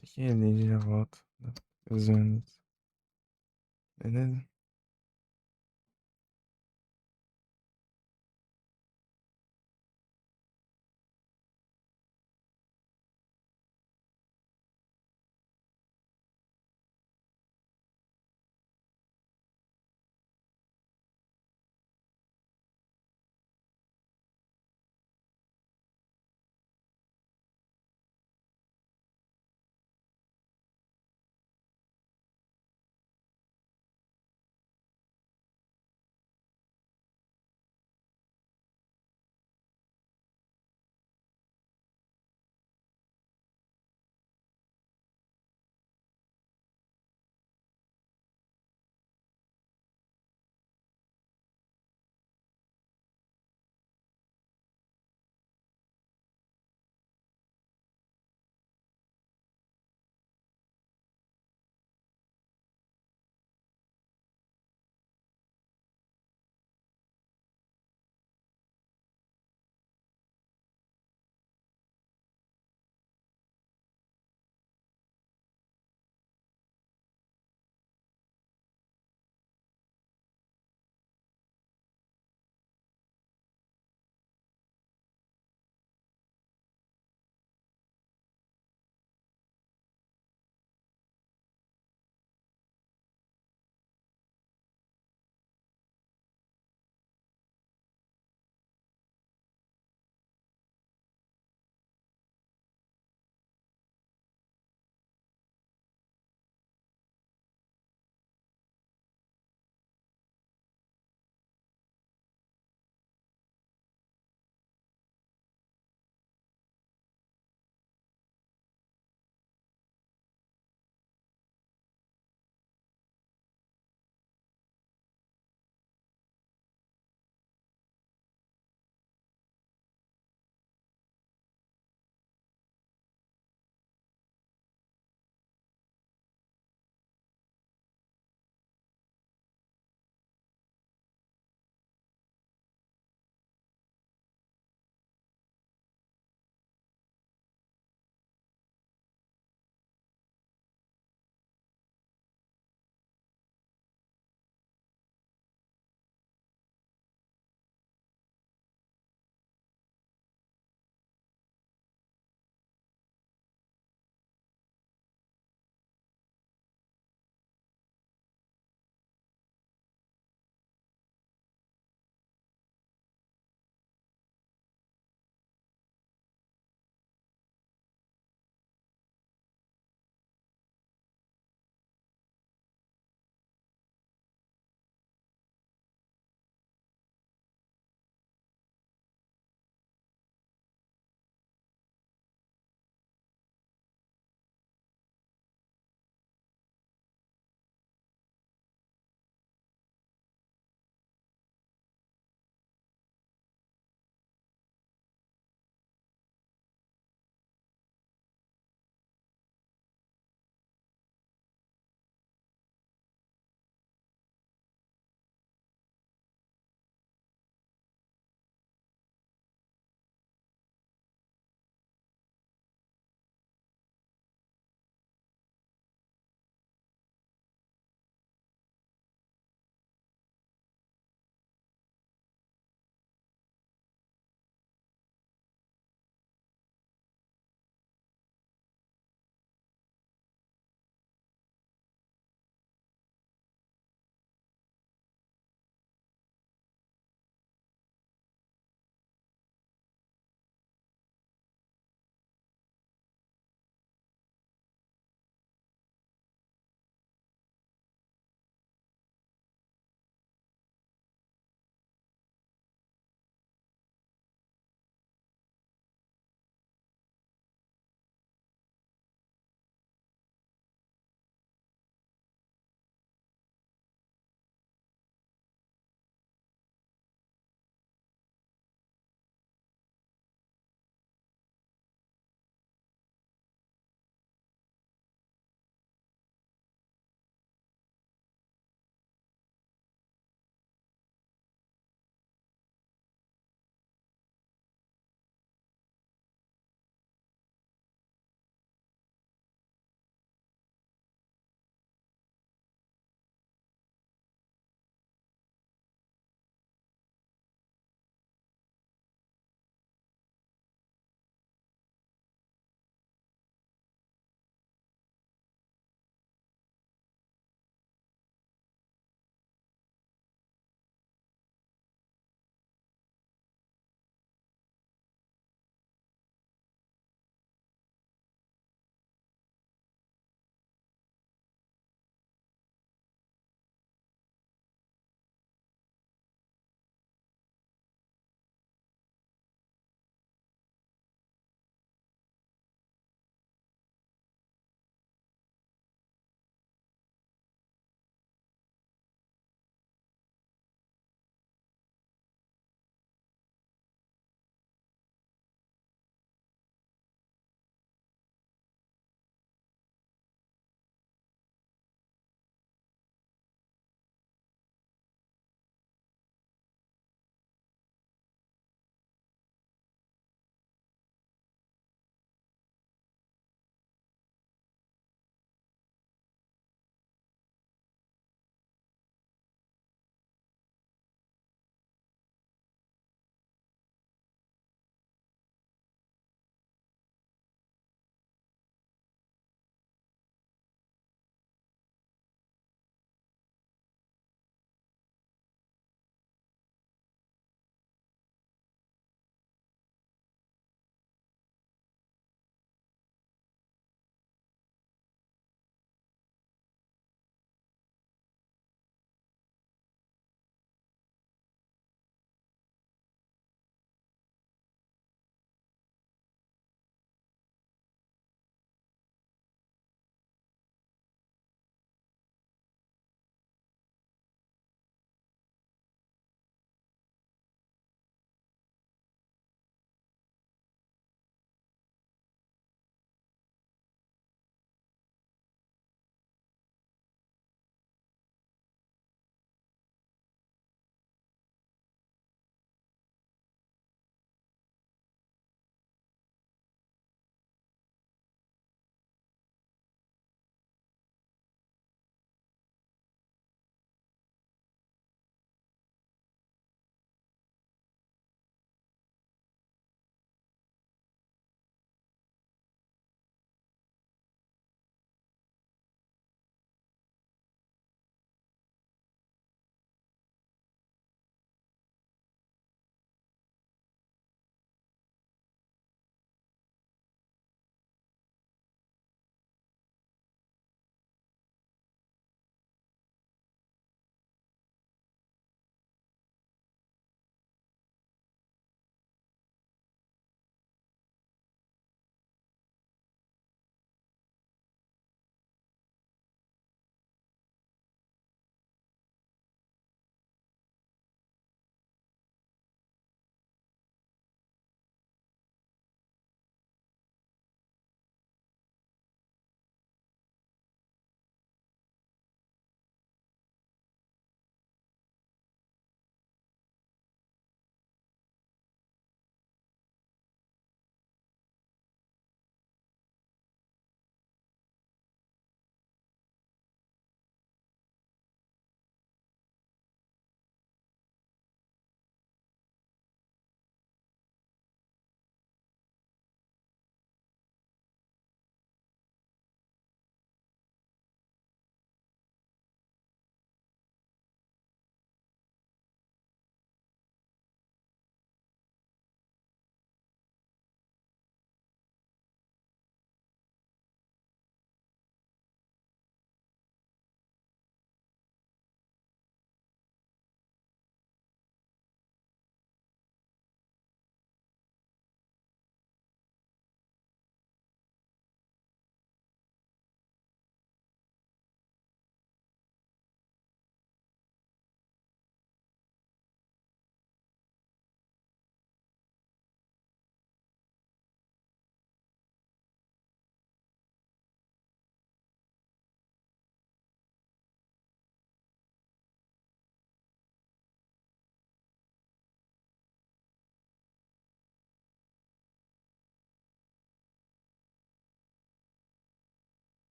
Tem que ir ali, já volto. Beleza.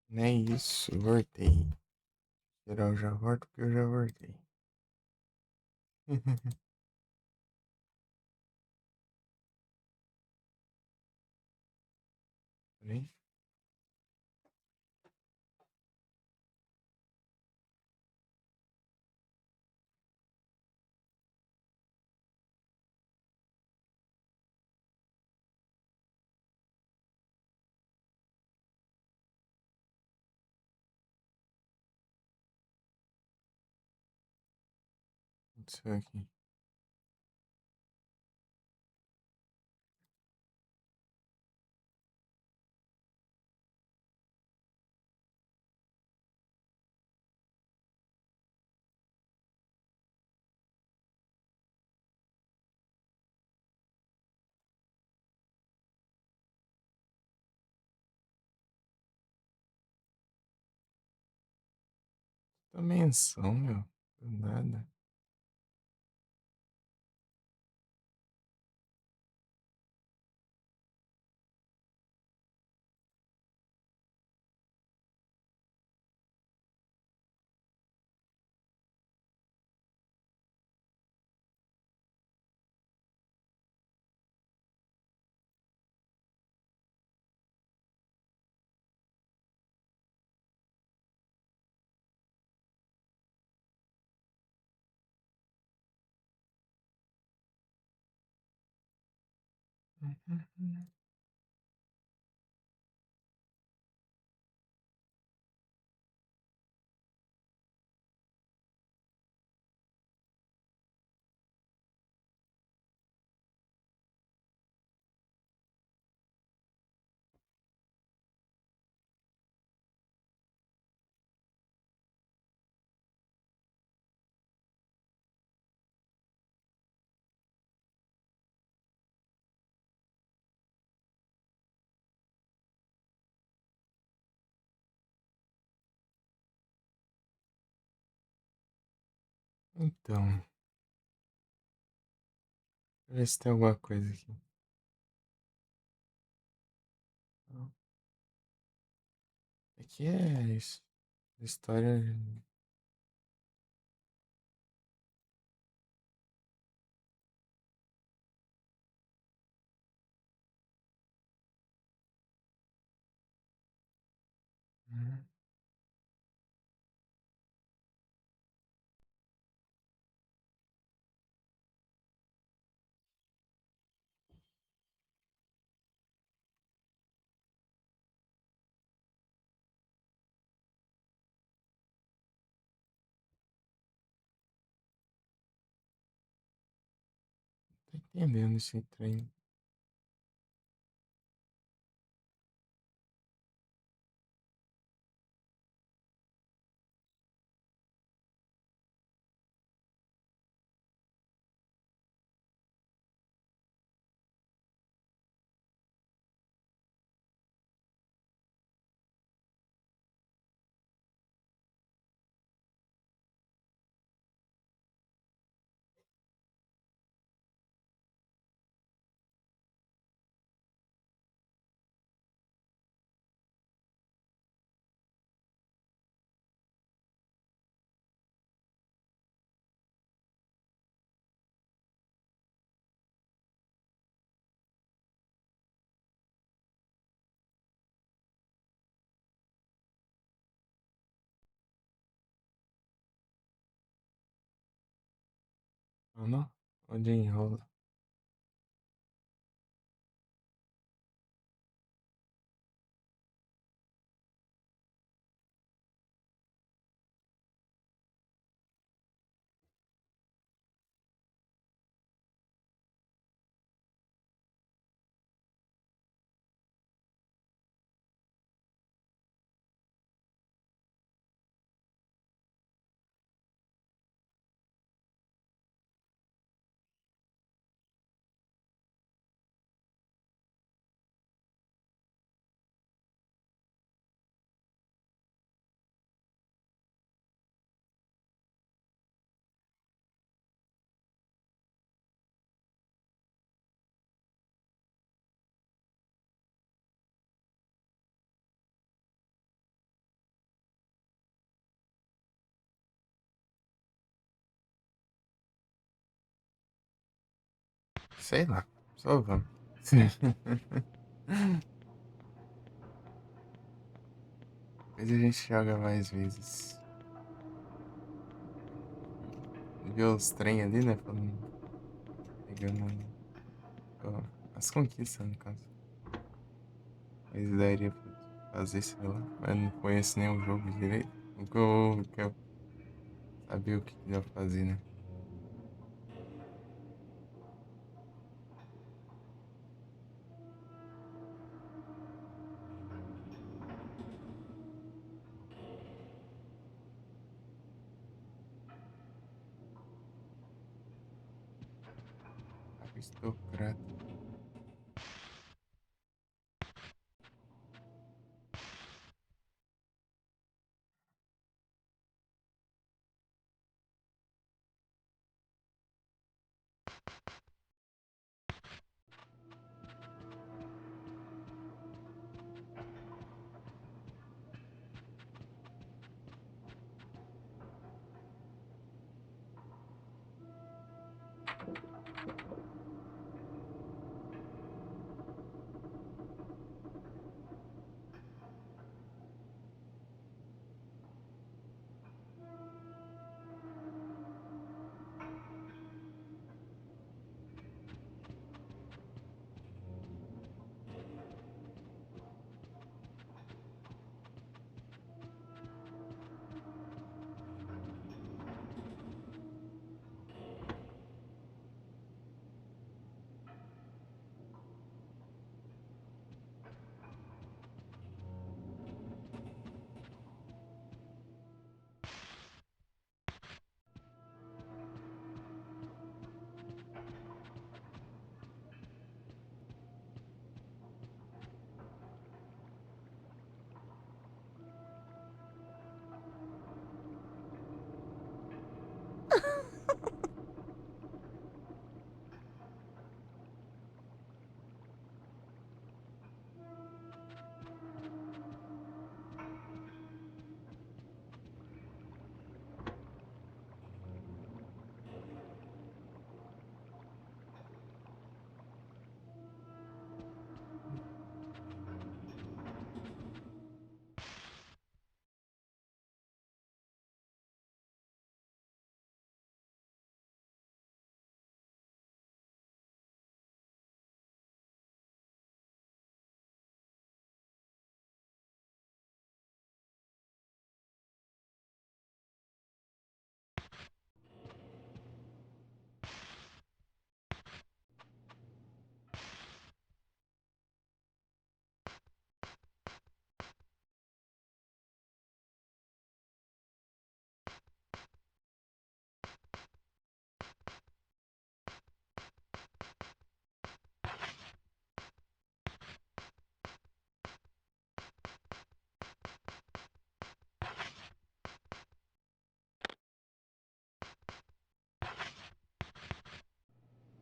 Não é isso, voltei. Geral, já volto porque eu já voltei. Peraí. O que aconteceu aqui? Tá menção, meu. Do nada. Então, deixa eu ver se tem alguma coisa aqui. Aqui é isso. História. Tô entendendo esse trem. Ah, não? Onde enrola? Sei lá. Só vamos. Depois a gente joga mais vezes. Ver os trem ali, né? Falando, pegando ó, as conquistas, no caso. Mas daria pra fazer, sei lá. Mas não conheço nem o jogo direito. Nunca sabia o que dá pra fazer, né? Aristocrata.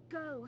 Go.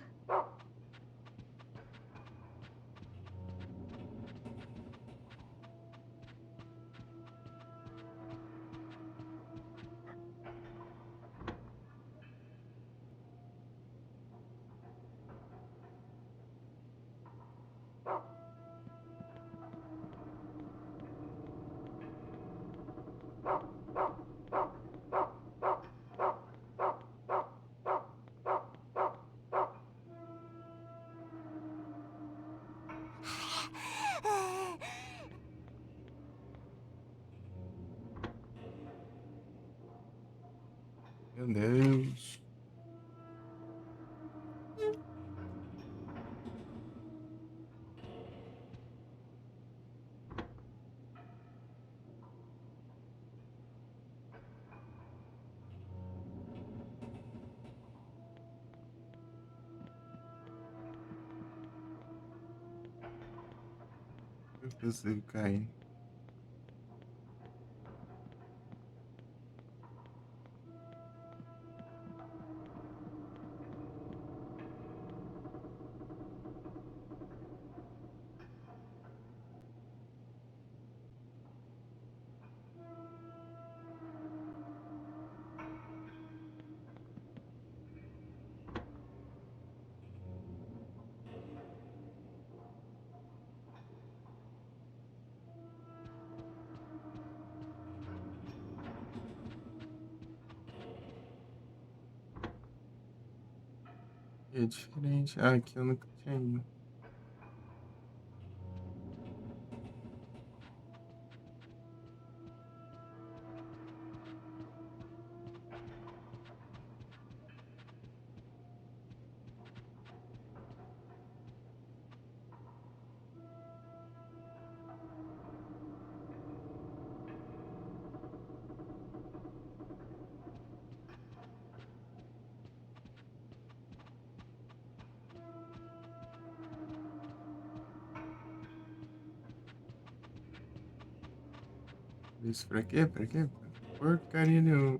Meu Deus. Eu consigo cair. É diferente. Ah, aqui eu nunca tinha ido. Isso pra quê? Pra quê? Porcaria nenhuma.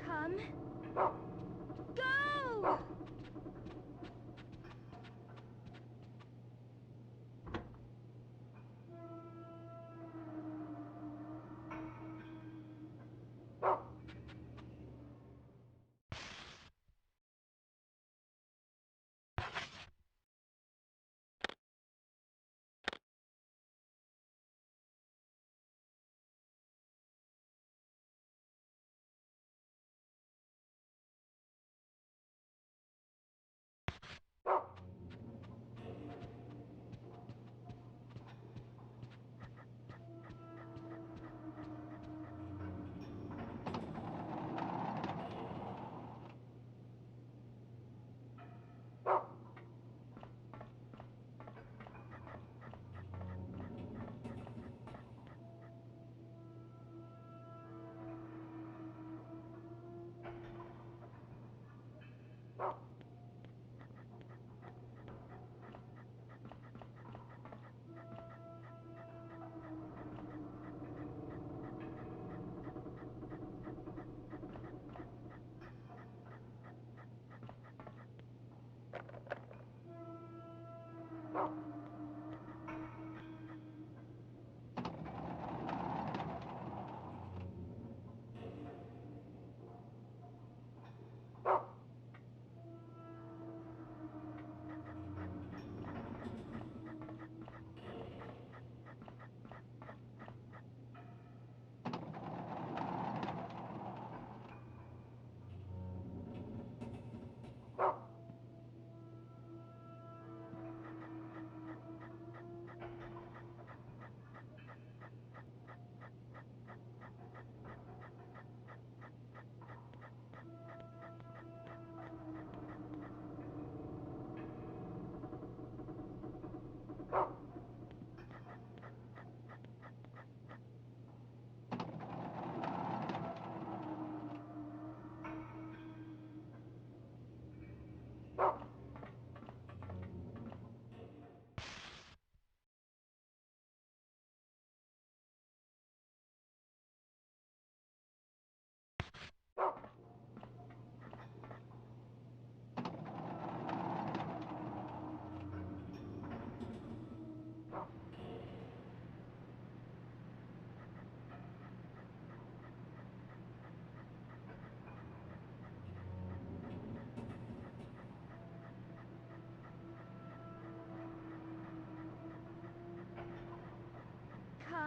Come. Go!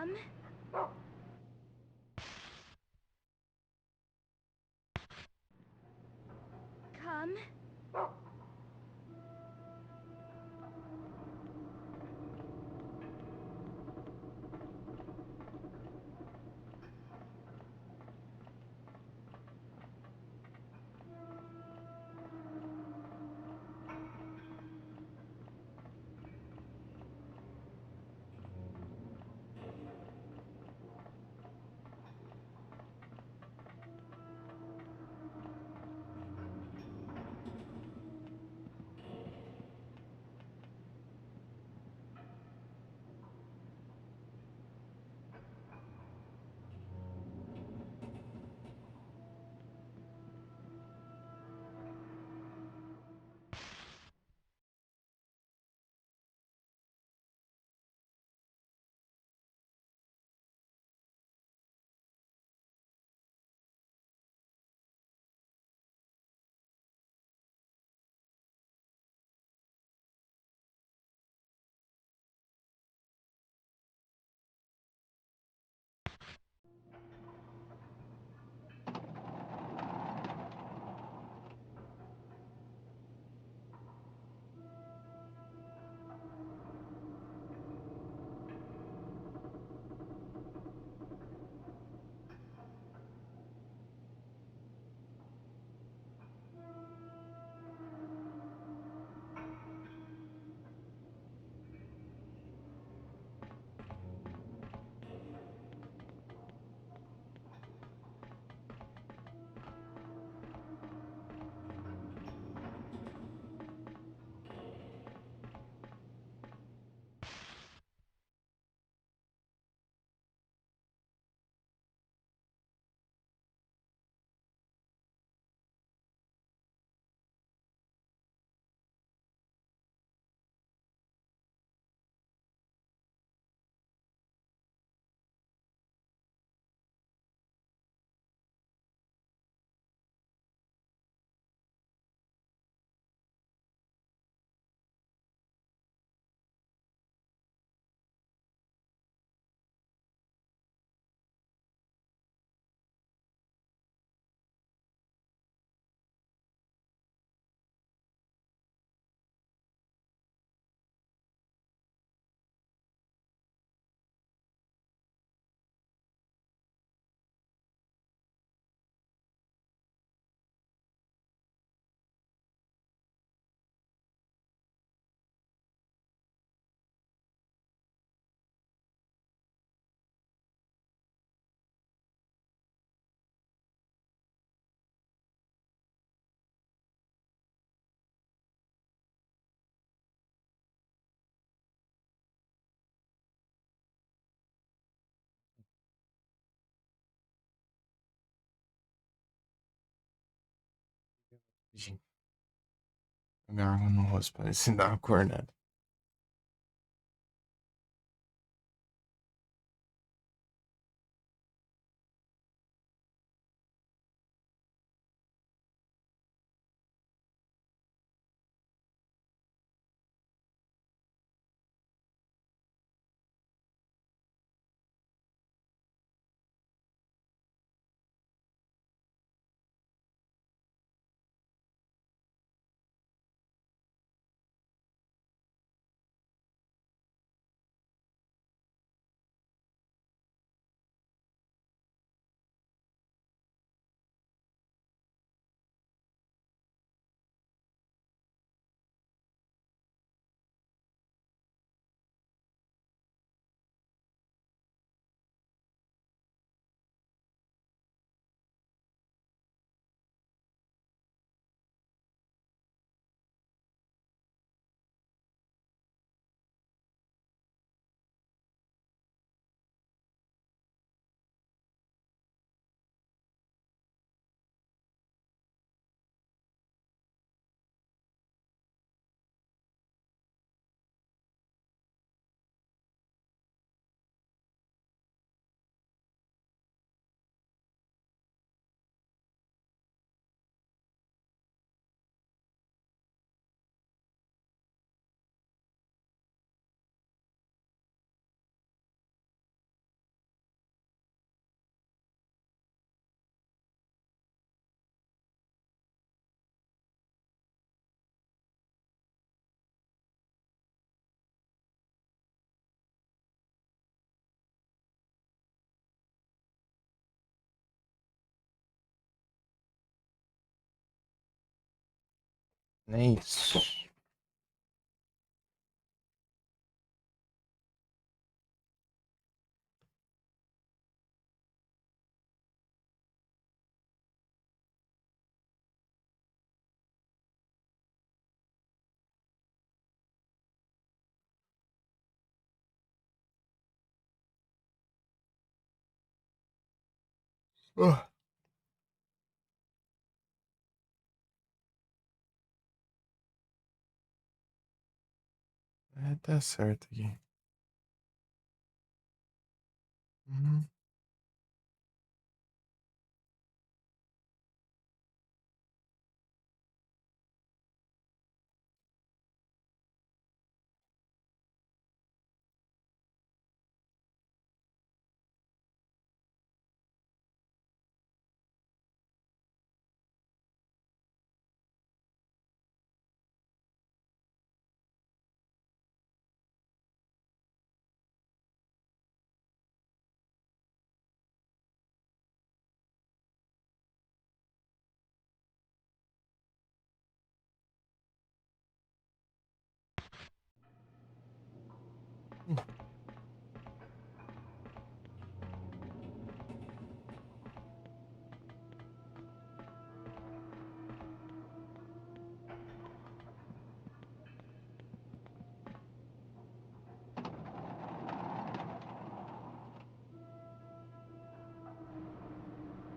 Come. Come. Jogar água no rosto pra ver se dá uma acordada. É isso. Oh, tá certo aqui. Uhum.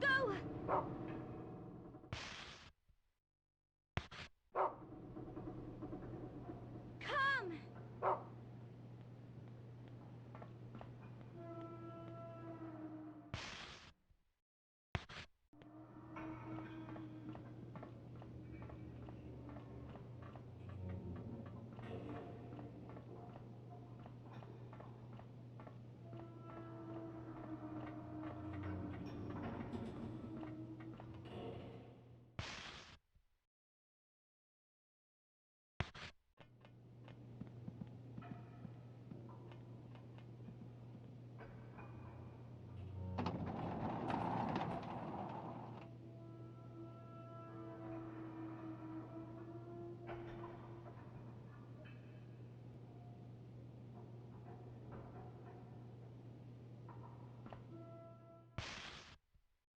Go! Come!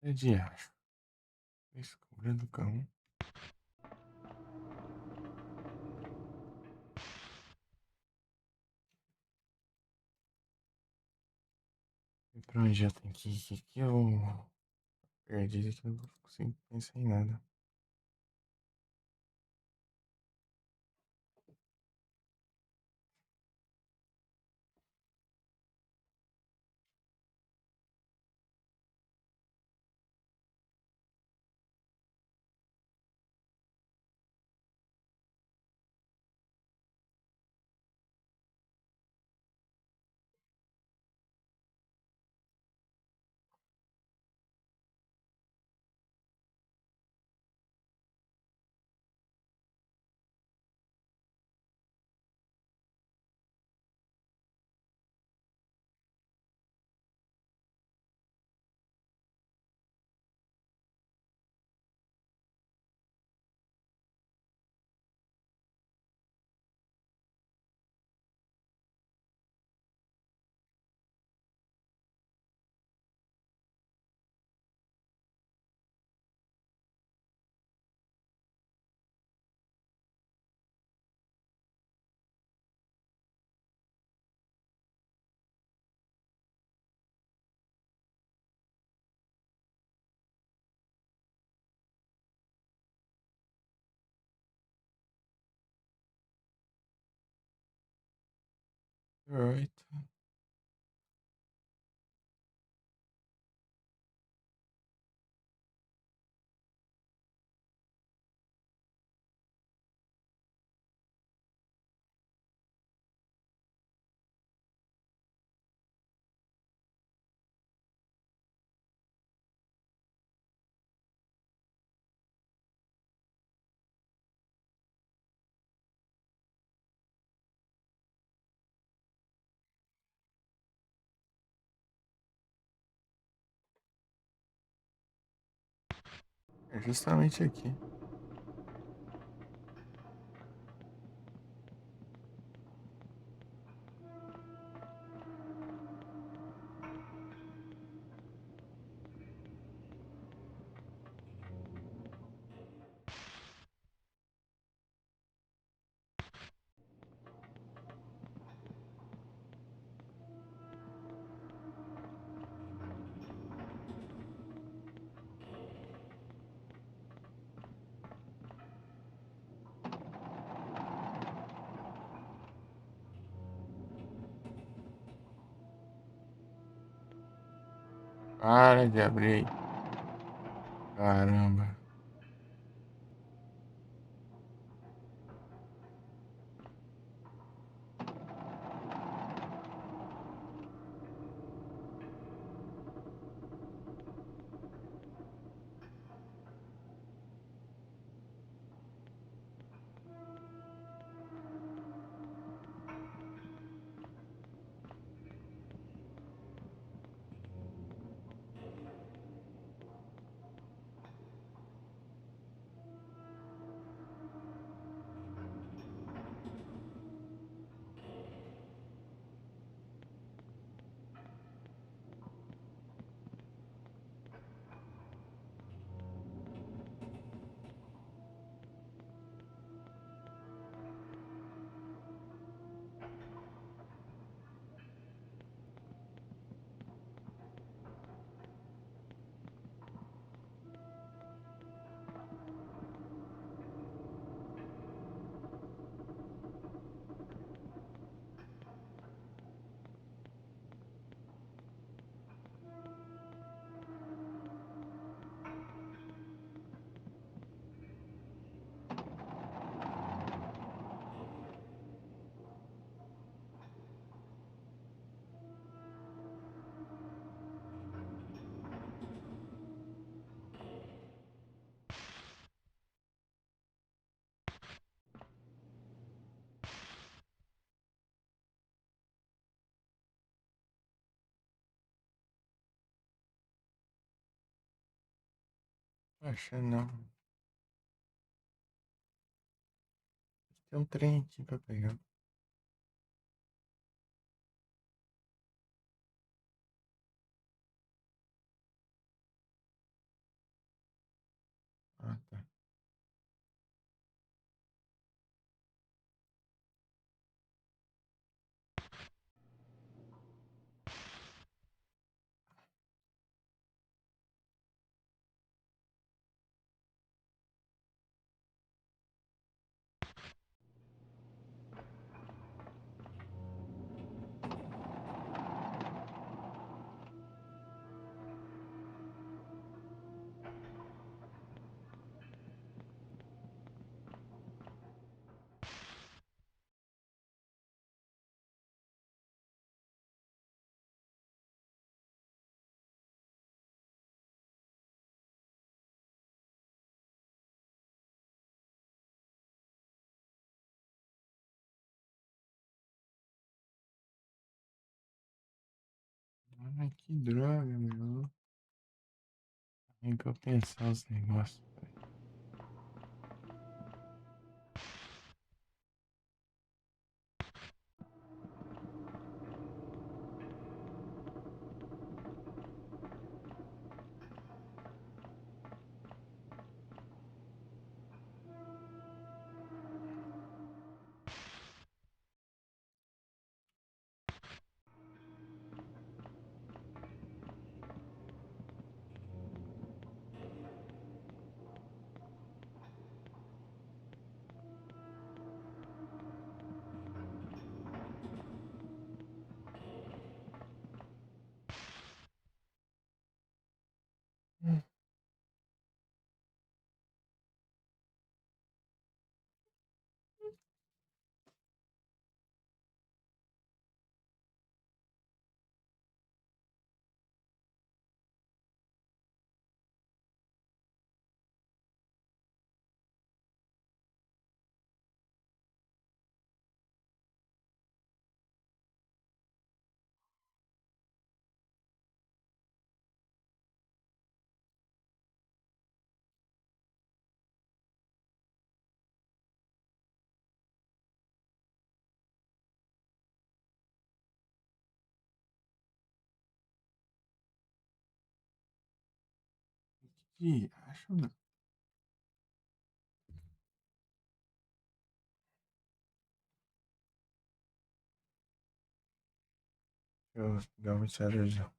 É de acho. Escura do cão. E pra onde eu tenho que ir? Que eu perdi aqui, eu não consigo pensar em nada. Alright. É justamente aqui. Para de abrir. Caramba. Acha não. Tem um trem aqui pra pegar. Ah, tá. Ai, que droga, meu. Tem que eu pensar os negócios. Ih, acho não. Eu pegar o charger já.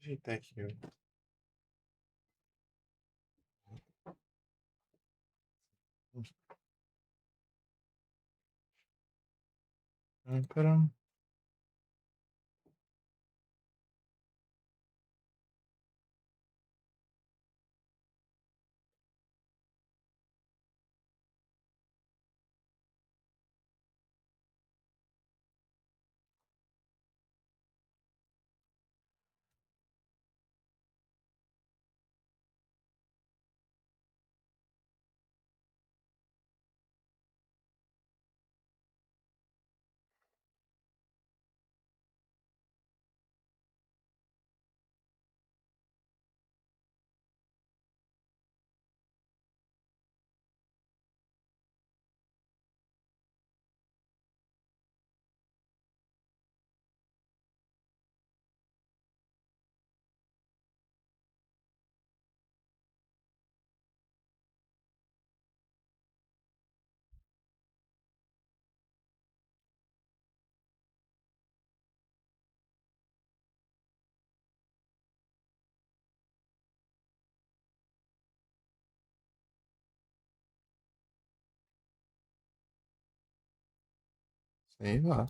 Ajeitar aqui. Pera. Sei lá.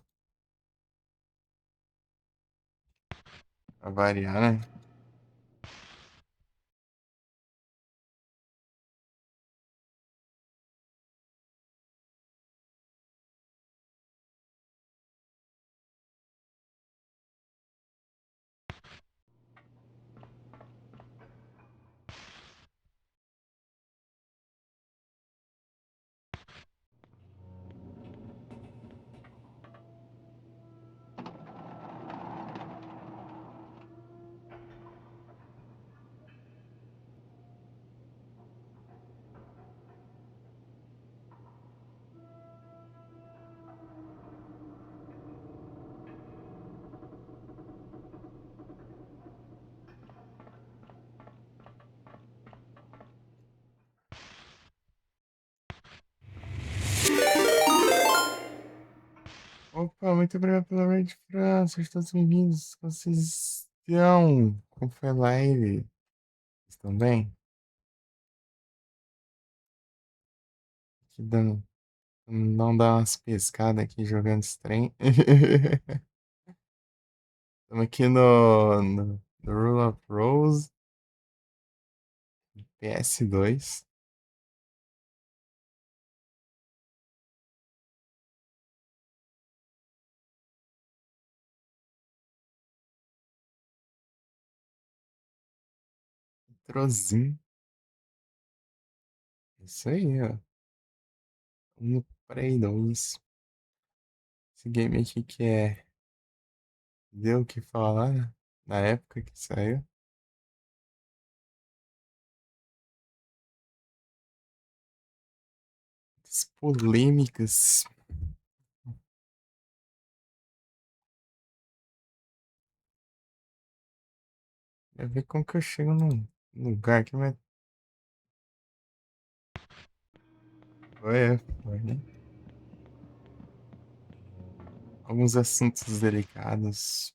Pra variar, né? Opa, muito obrigado pela Red França, Estados Unidos. Vocês estão? Como foi a live? Estão bem? Aqui dando, não dá umas pescadas aqui jogando esse trem. Estamos aqui no Rule of Rose, PS2. Trozinho. Isso aí, ó. No Prey 2. Esse game aqui que deu o que falar, né? Na época que saiu. As polêmicas. Quer ver como que eu chego num lugar que vai. Foi. Alguns assuntos delicados.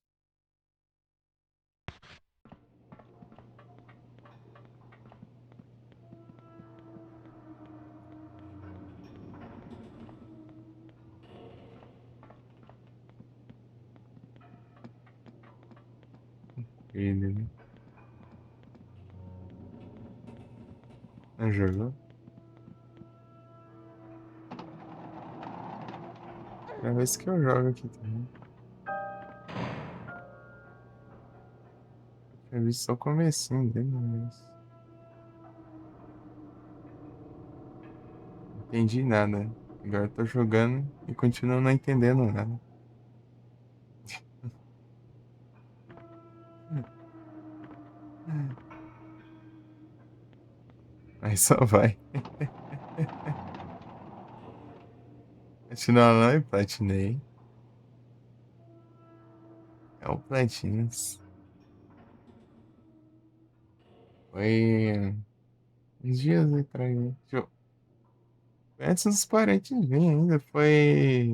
Ele, né? Não jogou? É a vez que eu jogo aqui também. Eu vi só o comecinho dele, mas... Não entendi nada. Agora eu tô jogando e continuo não entendendo nada. Mas só vai. Continuar não e platinei. É o Platinas. Foi uns dias atrás, né? Foi antes dos parentes virem ainda. Foi.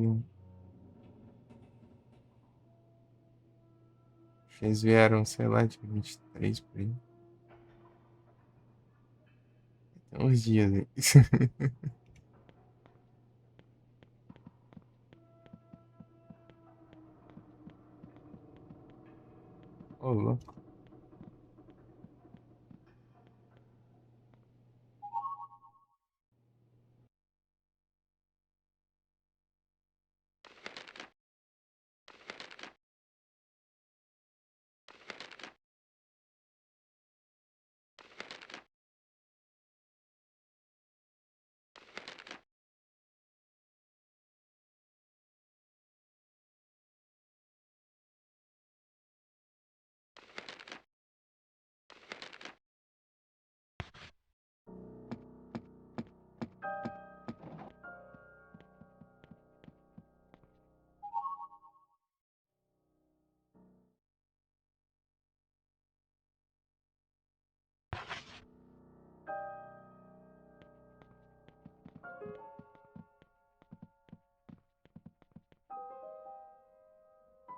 Eles vieram, sei lá, de 23 por aí. Tem uns dias aí. Ô, louco.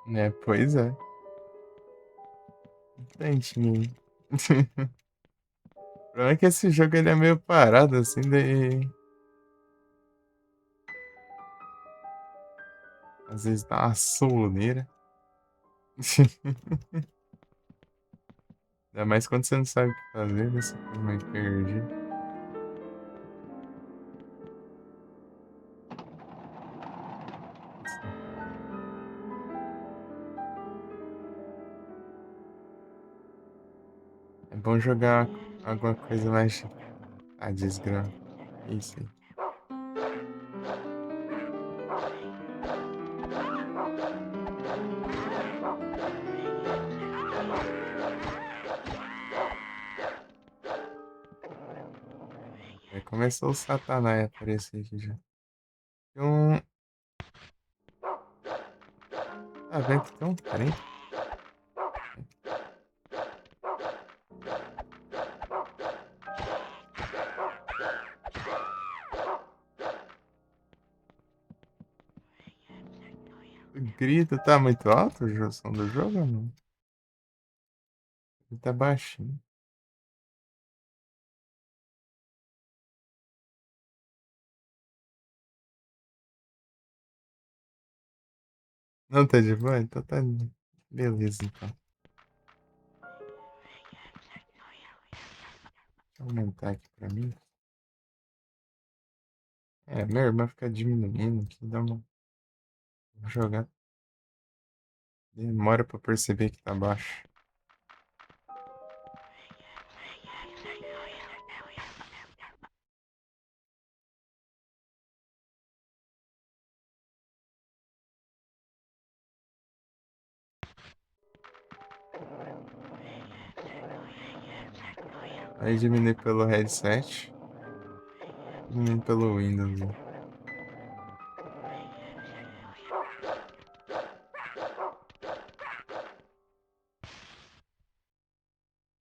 Né, pois é. Entendi. O problema é que esse jogo ele é meio parado, assim, daí. Às vezes dá uma soneira. Ainda mais quando você não sabe o que fazer, né? Você fica meio perdido. É bom jogar alguma coisa mais. Ah, desgrama. Isso aí. Aí começou o Satanás a aparecer aqui já. Tem um. Tá vendo que tem um trem? O grito tá muito alto, o som do jogo ou não? Ele tá baixinho. Não tá de boa? Então tá. Beleza, então. Deixa eu aumentar aqui pra mim. É, minha irmã fica diminuindo aqui, dá uma. Vou jogar. Demora pra perceber que tá baixo. Aí diminui pelo headset. Diminui pelo Windows. Né?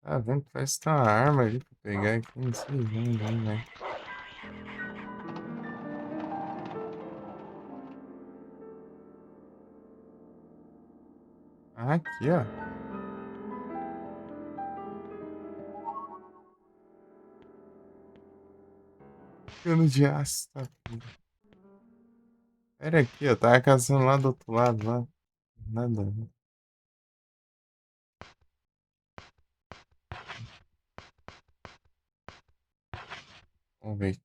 Tá vendo? Parece que tem uma arma ali pra pegar aqui. Não sei onde, hein, velho. Aqui, ó. Cano de aço, tá? Era aqui, eu tava caçando lá do outro lado, lá. Nada, a ver. Vamos ver.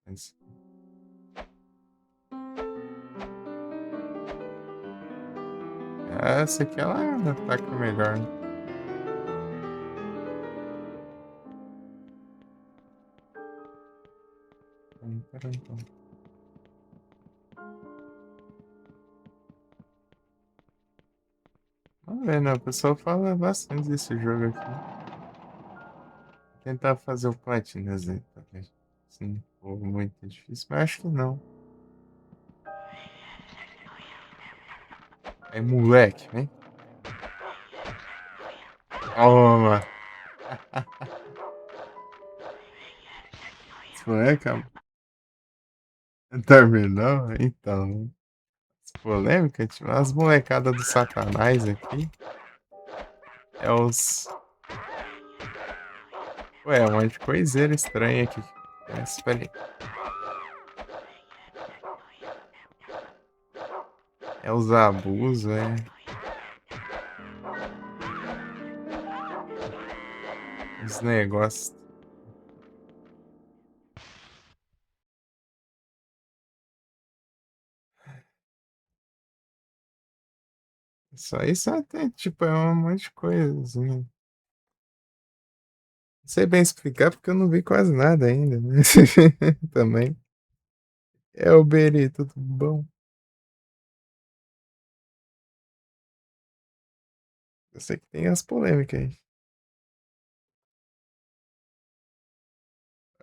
Mas- Essa aqui, ela ataca melhor, né? Pera então. Vamos ver, né? O pessoal fala bastante desse jogo aqui. Vou tentar fazer o Platinas aí, talvez. Sim, for muito difícil, mas acho que não. Aí, moleque, hein? Toma! Esse moleque terminou? Então, né? Polêmica, tipo, as molecadas do Satanás aqui. É os. Ué, um monte de coiseira estranha aqui. Espera aí. É os abusos, é. Os negócios. Só isso até, tipo, é um monte de coisa, assim. Não sei bem explicar porque eu não vi quase nada ainda, né? Também. É o Beri, tudo bom? Eu sei que tem as polêmicas aí.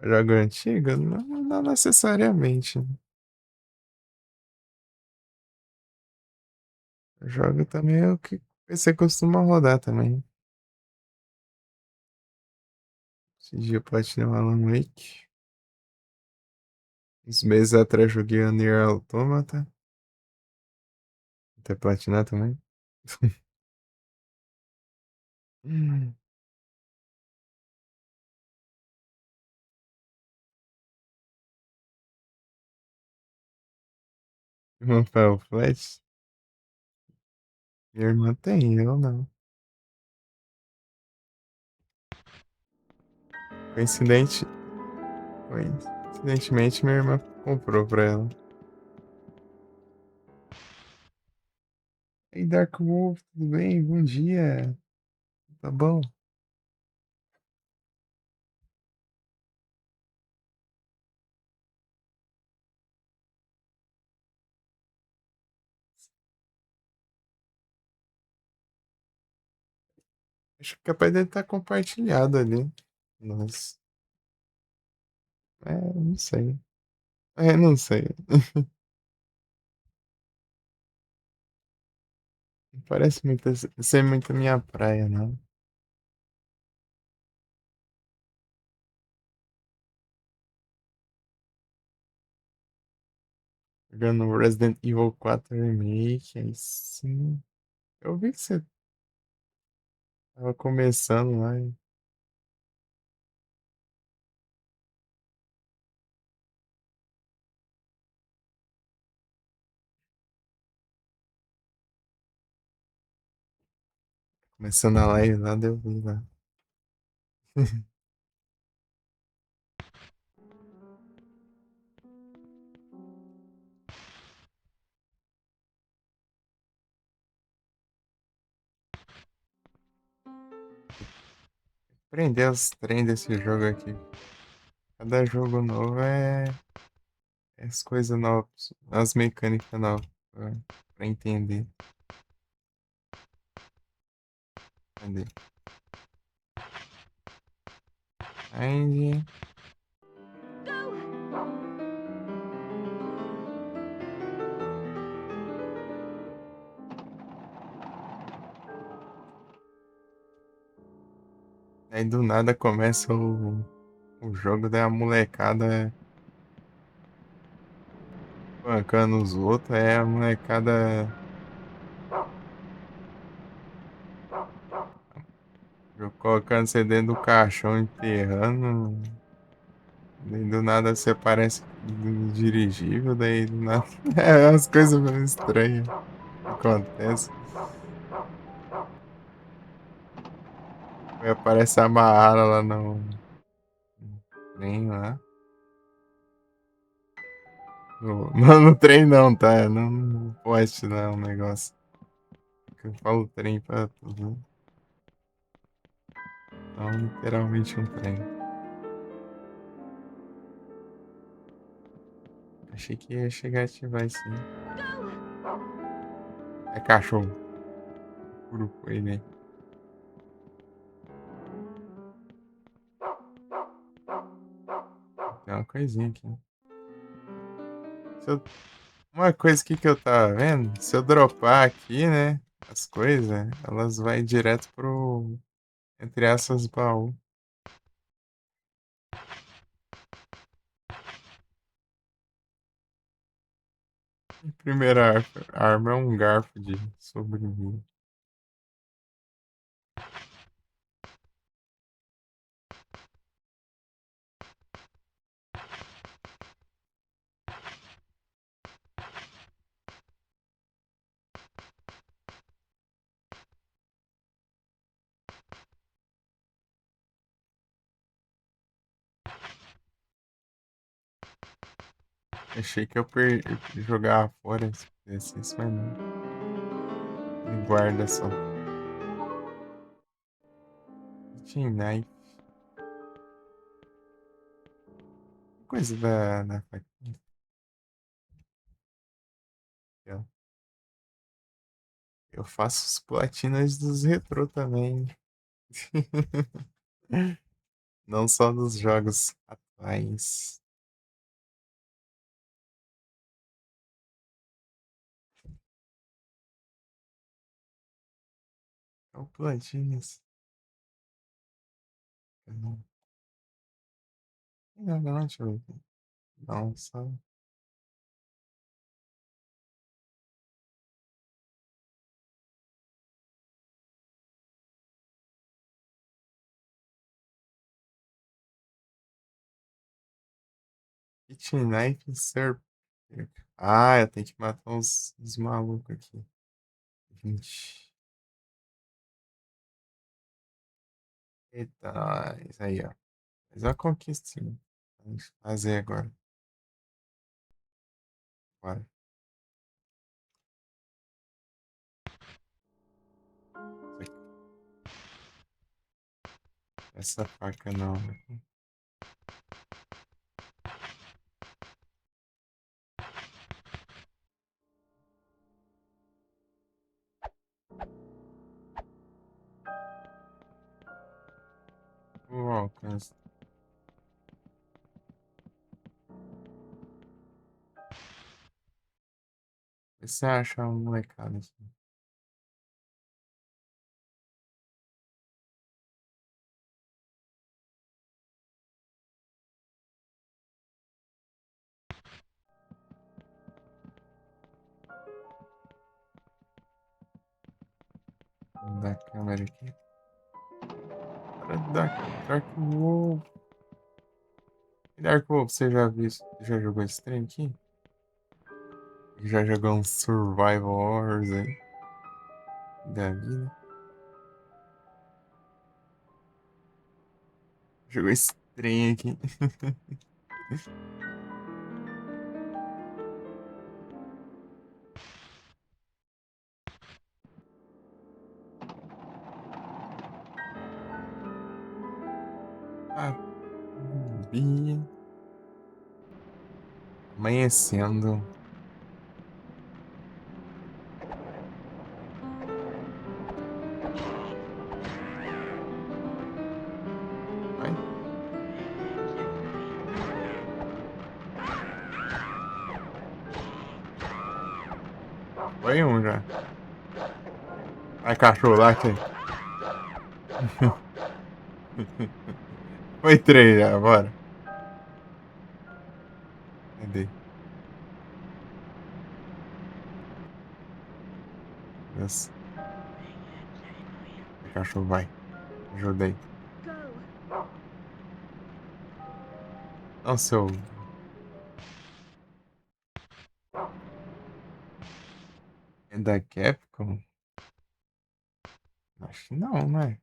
Jogo antigo? Não, não necessariamente, né? Jogo também é o que você costuma rodar também. Esse dia eu platinei o Alan Wake. Uns meses atrás joguei o Nier Automata. Até platinar também. Rafael Flash. Minha irmã tem, eu não. Coincidente... Coincidentemente, minha irmã comprou pra ela. Ei, Dark Wolf, tudo bem? Bom dia. Tá bom? Acho que é capaz dele estar compartilhado ali. Nossa. É, não sei. É, não sei. Não parece muito, ser muito minha praia, não. Jogando Resident Evil 4 Remake, aí sim. Eu vi que você tava começando lá, começando a live lá, deu vi lá. Aprender os trem desse jogo aqui. Cada jogo novo é as coisas novas, as mecânicas novas, pra entender. Cadê? Aí, aí do nada começa o jogo da molecada pancando os outros, aí a molecada colocando você dentro do caixão, enterrando. Daí do nada você aparece no dirigível, daí do nada. É umas coisas meio estranhas que acontecem. Aí aparece amarrada lá no trem lá. Não, no trem não, tá? Não no poste não, o negócio. Que eu falo trem pra tudo. Não literalmente um trem. Achei que ia chegar a ativar isso aí. É cachorro. Puro coelho aí. Tem uma coisinha aqui. Se eu- Uma coisa aqui que eu tava vendo, se eu dropar aqui, né, as coisas, elas vai direto pro, entre essas, baú. Primeira arma é um garfo de sobrevivência. Achei que eu jogava fora se fizesse isso, mas não. Ele guarda só. Tinha knife. Coisa da faquinha. Aqui, ó. Eu faço os platinas dos retrô também. Não só dos jogos atuais. É o platinas. Não, não, deixa eu ver. Não, só. Kitchen Knife Serp. Ah, eu tenho que matar uns malucos aqui. 20. Eita, isso aí, ó. Mas é uma conquistinha. Vamos fazer agora. Bora. Isso aqui. Essa faca não. O alcance. Vê se você acha um molecada aqui. Vou dar a câmera aqui. Para Dark Wolf. Dark Wolf, você já viu, já jogou esse trem aqui? Já jogou um Survival Wars aí? Da vida? Jogou esse trem aqui. Ah, Bia. Amanhecendo. Vai. Foi um já. Vai, cachorro, lá aqui. Foi três já, bora. Cadê? Nossa. Vai, cachorro, vai. Ajudei. Go. Não, seu. É da Capcom? Acho que não, né?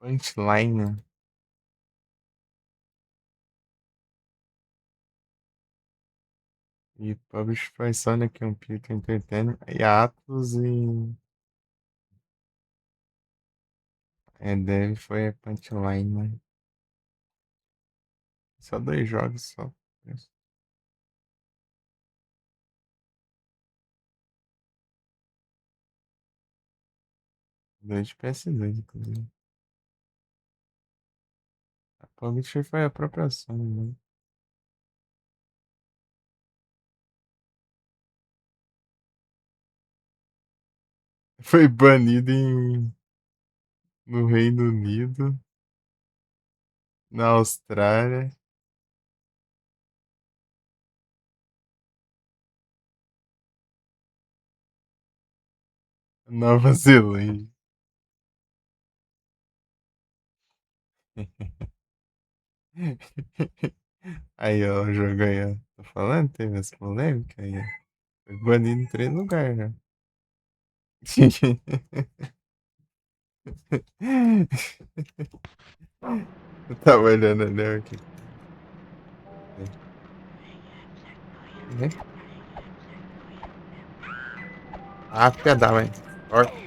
Punchline. E published by Sonic Computer Entertainment. E Atlus e. É, deve foi a Punchline, né? Só 2 jogos só. Dois de PS2, inclusive. A publisher foi a própria Sony, né? Foi banido no Reino Unido, na Austrália, Nova Zelândia. Aí, ó, o jogo aí, ó. Tô falando, teve essa polêmica aí, ó. Foi banido em 3 lugares, né? Eu tava olhando ali, ó, aqui. Né? Ah, pedal, hein? Ó.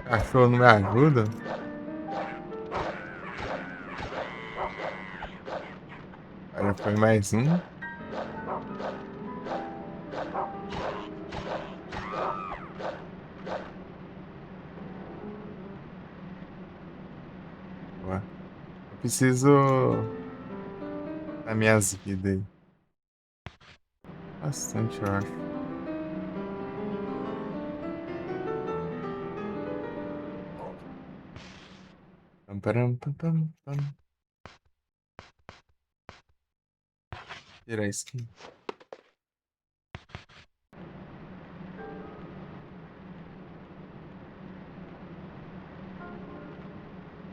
Cachorro não me ajuda? Agora foi mais um. Ó. Eu preciso das minhas vidas aí. Bastante, eu acho. Pam, param, pam, pam, pam. Tirar isso aqui.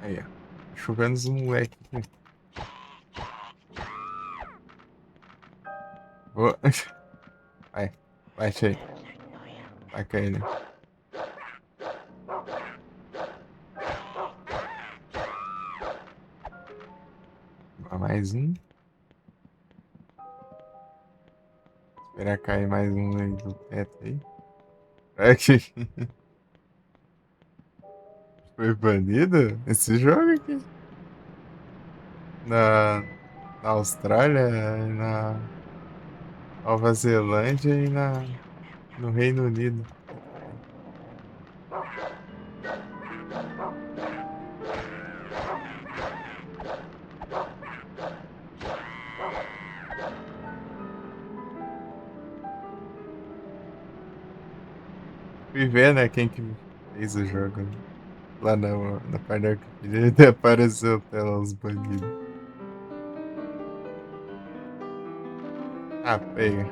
Aí, ó. Chovendo os moleques aqui. Boa. Vai, bate aí. Taca ele. Boa, mais um. Esperar cair mais um aí do teto aí. Aqui. Foi banido esse jogo aqui. Na Austrália, na Nova Zelândia e no Reino Unido. Fui ver, né, quem que fez o jogo. Lá na parte da Wikipedia apareceu até lá os banidos. Ah, pega.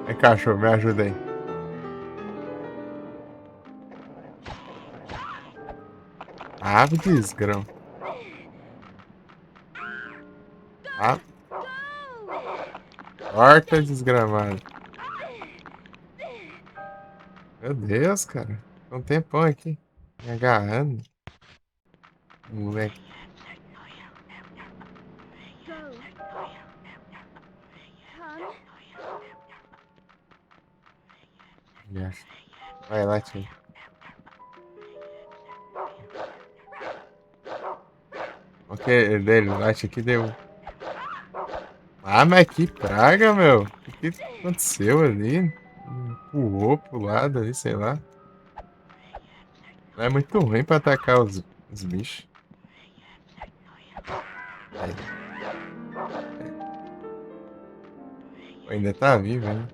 Vem, cachorro, me ajuda aí. Ah, desgrão. Ah, horta desgramada. Meu Deus, cara. Tem um tempão aqui. Me agarrando. Moleque. Go. Come. Vai lá, tio. O que é dele? Acho que deu. Ah, mas que praga, meu. O que aconteceu ali? Empurrou pro lado ali, sei lá. É muito ruim pra atacar os bichos. Aí. Pô, ainda tá vivo, hein?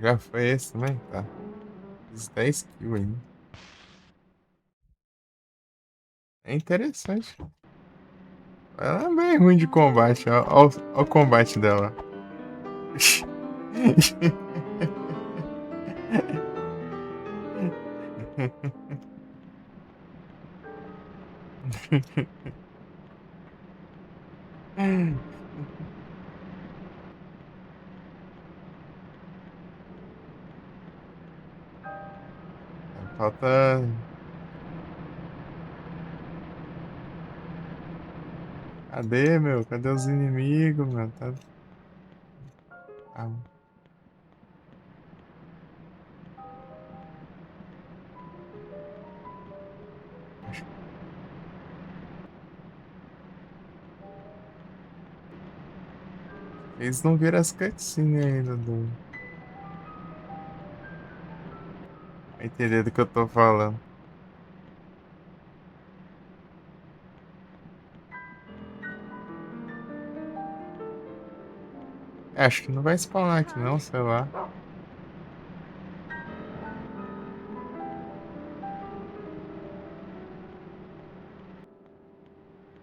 Já foi esse também? Tá. Fiz 10 kills ainda. É interessante. Ela é bem ruim de combate. Ó o combate dela. Falta. Cadê, meu? Cadê os inimigos, meu? Ah, acho que eles não viram as cutscenes ainda do. Vai entender do que eu tô falando. É, acho que não vai spawnar aqui não, sei lá.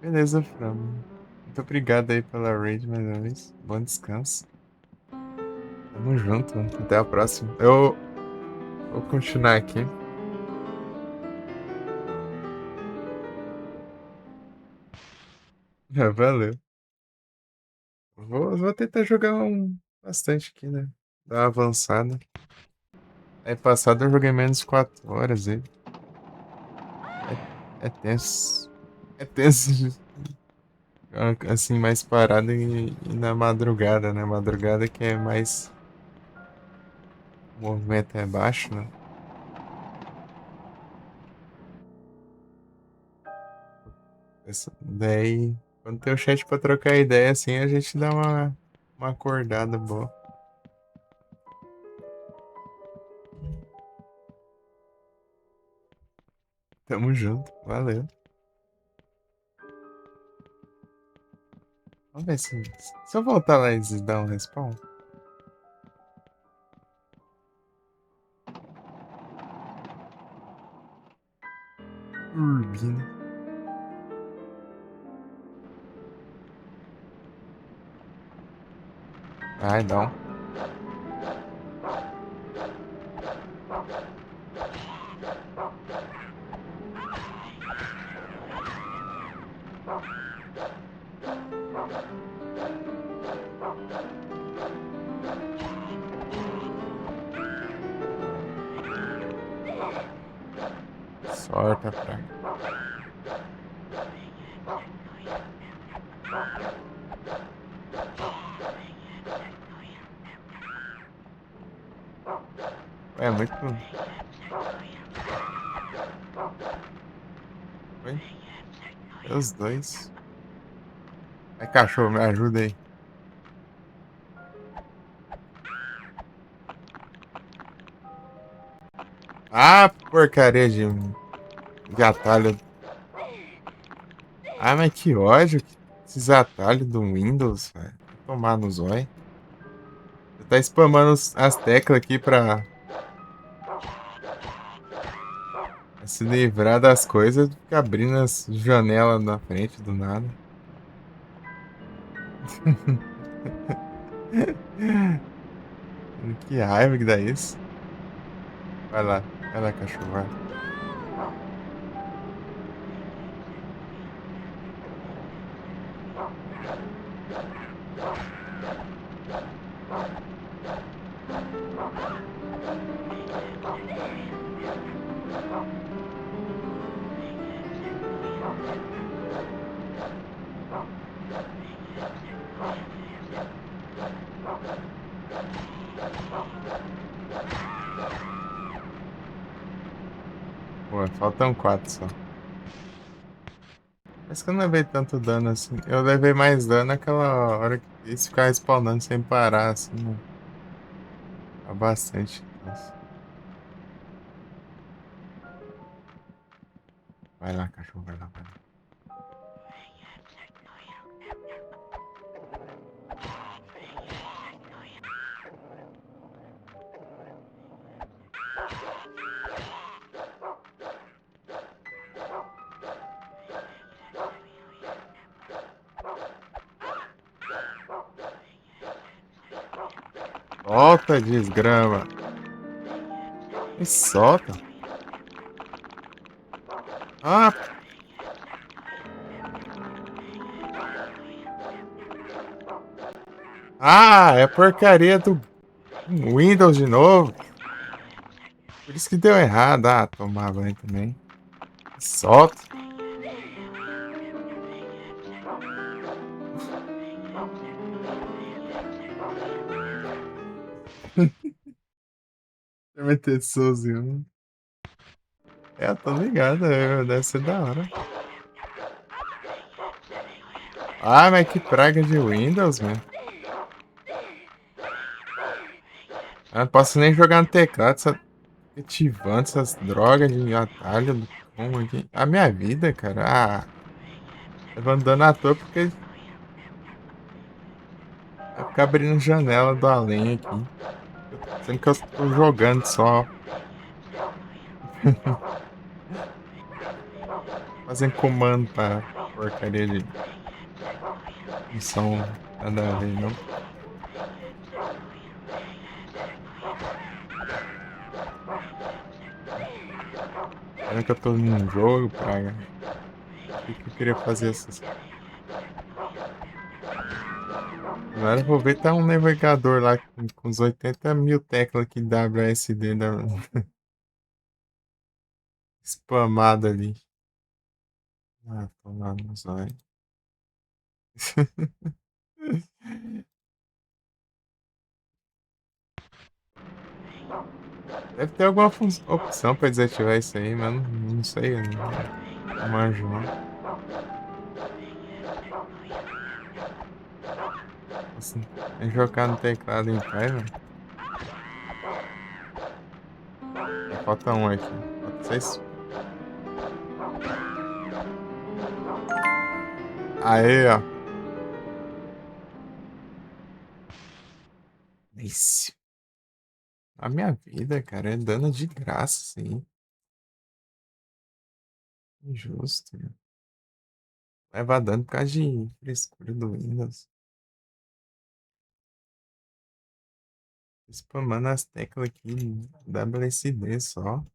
Beleza, Fran. Muito obrigado aí pela raid mais uma vez. Bom descanso. Tamo junto. Até a próxima. Eu vou continuar aqui. Valeu. Vou tentar jogar bastante aqui, né? Dar uma avançada. Aí passado eu joguei menos de 4 horas aí. É tenso. É tenso, assim, mais parado e na madrugada, né? Madrugada que é mais. O movimento é baixo, né? Daí, quando tem o chat pra trocar ideia assim, a gente dá uma acordada boa. Tamo junto, valeu. Vamos ver se eu voltar lá e dar um respawn. Urbina. Ai, não. Sorte a praga. É muito. Oi? É os dois. Ai, cachorro, me ajuda aí. Ah, porcaria de atalho. Ah, mas que ódio. Esses atalhos do Windows, velho. Tomar no zóio. Você tá spamando as teclas aqui pra se livrar das coisas, fica abrindo as janelas na frente do nada. Que raiva que dá isso. Vai lá, cachorro, vai. Pô, faltam 4 só. Mas que eu não levei tanto dano assim. Eu levei mais dano naquela hora que eles ficaram spawnando sem parar, assim, né? Tá bastante. Nossa. Vai lá, cachorro, vai lá, vai lá. Solta, desgrama. Me solta. Ah, é porcaria do Windows de novo. Por isso que deu errado. Ah, tomar banho também. Me solta. Meter sozinho. É, eu tô ligado. Deve ser da hora. Ah, mas que praga de Windows, meu. Eu não posso nem jogar no teclado, ativando essas drogas de atalho do como aqui. A minha vida, cara. Eu vou andando à toa porque vai ficar abrindo janela do além aqui. Sendo que eu tô jogando só. Fazendo comando pra porcaria de missão nada a ver, não. Sendo que eu tô num jogo, praga. Por que que eu queria fazer essas. Agora eu vou ver, tá um navegador lá com uns 80 mil teclas aqui WSD spamado ali. Ah, tomar no zóio. Deve ter alguma opção pra desativar isso aí, mas não sei, eu não manjo não. Assim, é jogar no teclado em pé, velho. Falta um aqui. Falta 6. Aê, ó. Isso. A minha vida, cara, é dano de graça, sim. Injusto, né? Leva dano por causa de frescura do Windows. Spamando as teclas aqui, WSD só.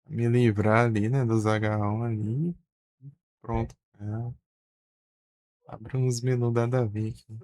Me livrar ali, né, dos H1 ali. Pronto. É, abre uns menus nada a ver aqui.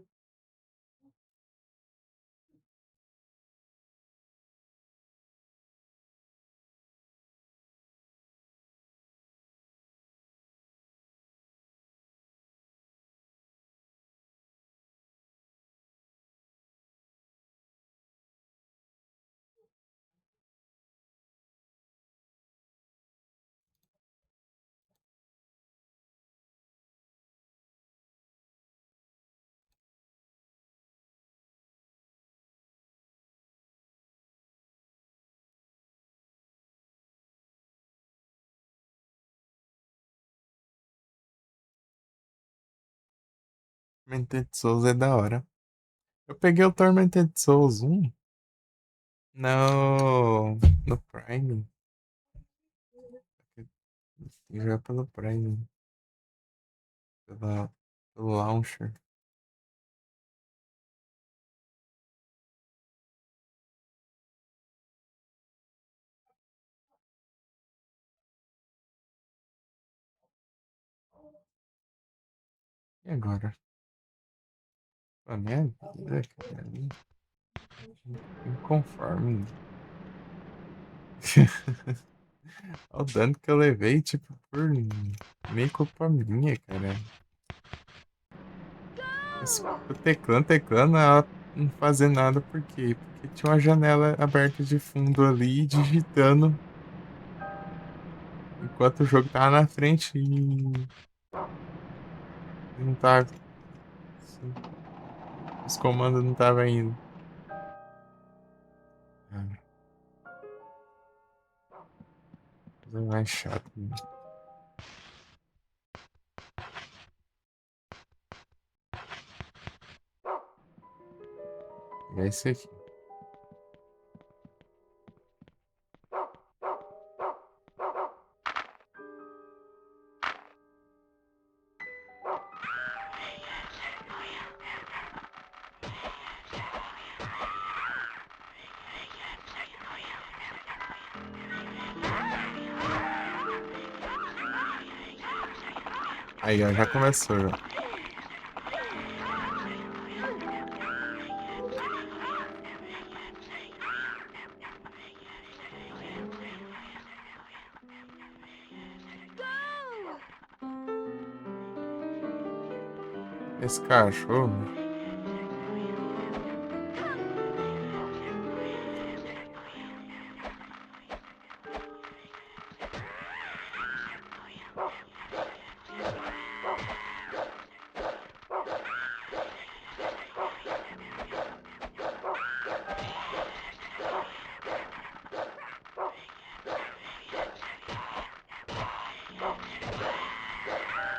Tormented Souls é da hora. Eu peguei o Tormented Souls 1 no Prime. Já pelo Prime. Pelo Launcher. E agora? A minha vida, cara. Inconforme. Olha o dano que eu levei, tipo, por meio culpa minha, cara. Eu teclando, ela não fazer nada, por quê? Porque tinha uma janela aberta de fundo ali, digitando, enquanto o jogo tava na frente e não tava. Os comandos não tava indo. Ah, coisa mais chata. É esse aqui. Aí, ó, já começou, já. Esse cachorro.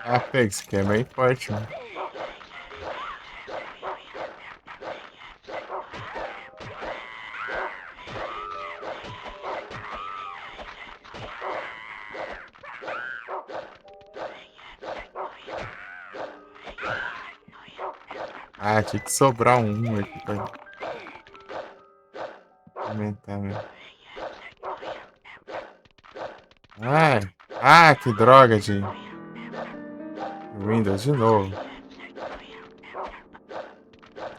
Ah, pega, isso aqui é bem forte, mano. Ah, tinha que sobrar um aqui pra aumentar mesmo. Ah, que droga de Windows de novo.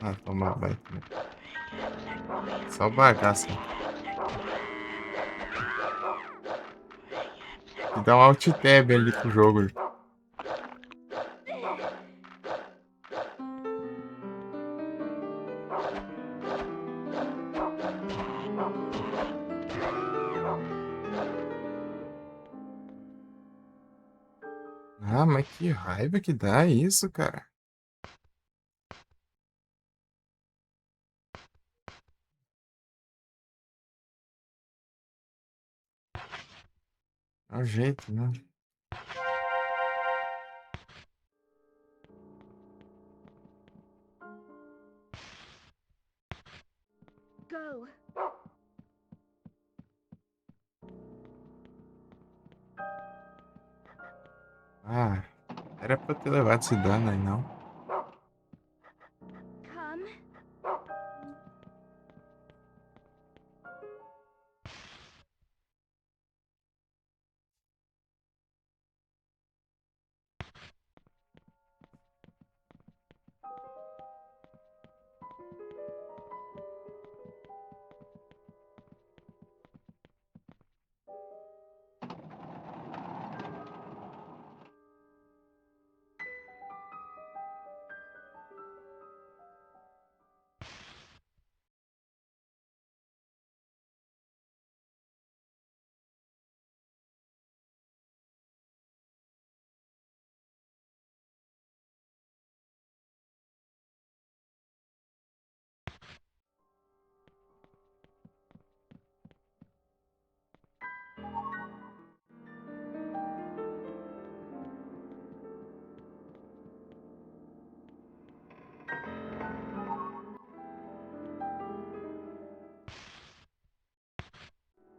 Ah, toma banho também. Só bagaça. E dá um alt tab ali pro jogo. Ah, mas que raiva que dá isso, cara. É o jeito, né? Go. Ah, era pra eu ter levado esse dano aí, não. Come.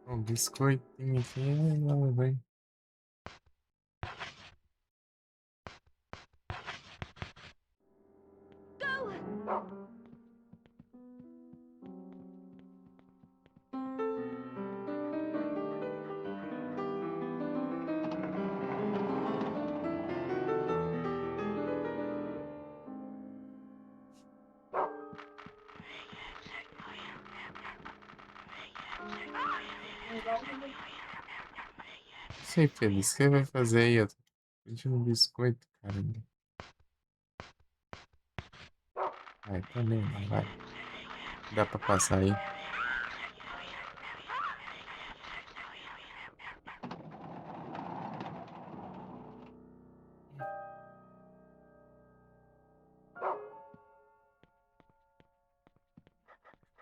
O biscoitinho aqui, não, velho. Não sei, Feliz, o que você vai fazer aí? Eu tô pedindo um biscoito, cara. Vai, também, vai. Dá pra passar aí.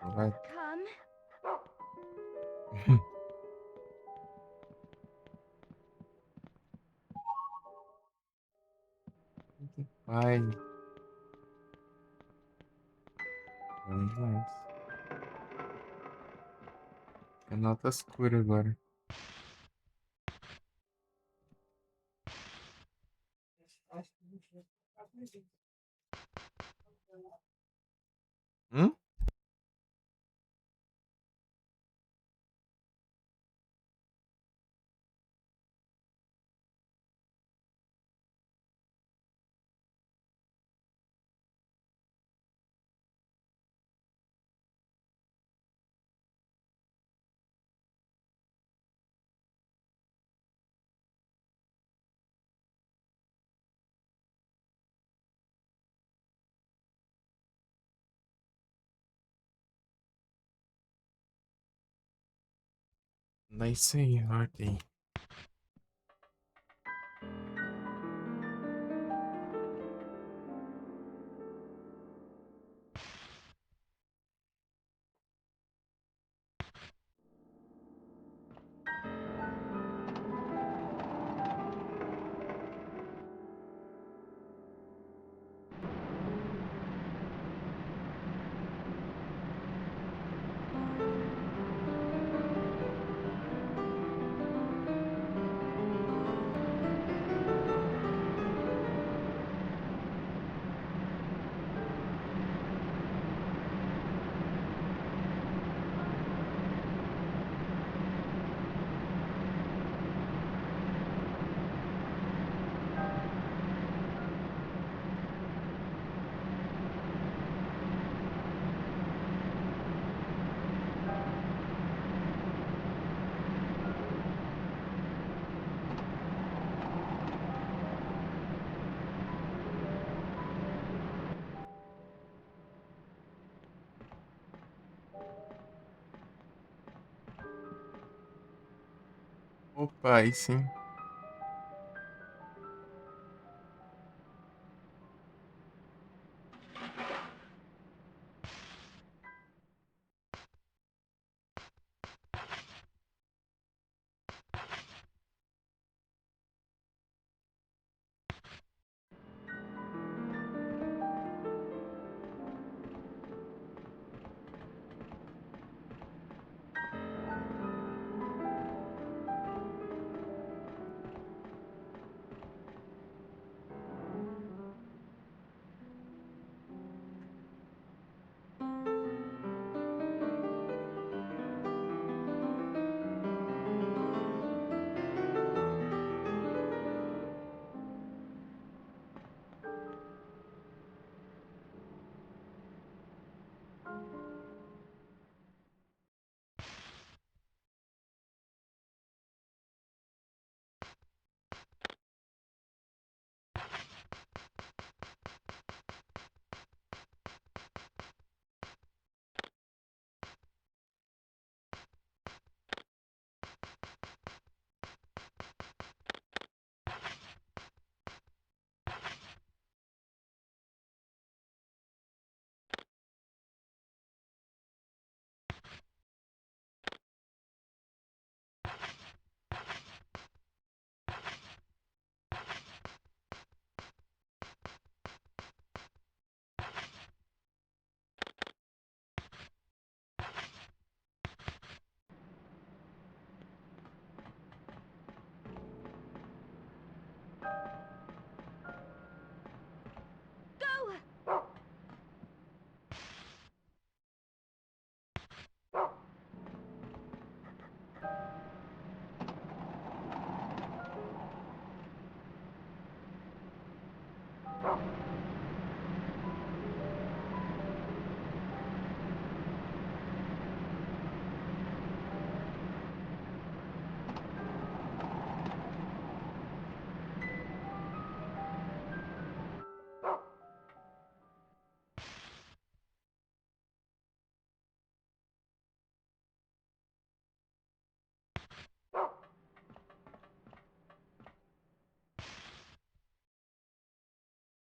Vai. Come. Vai. Vamos mais. É nota escura agora. Hum? É isso aí, ordem. Opa, aí sim.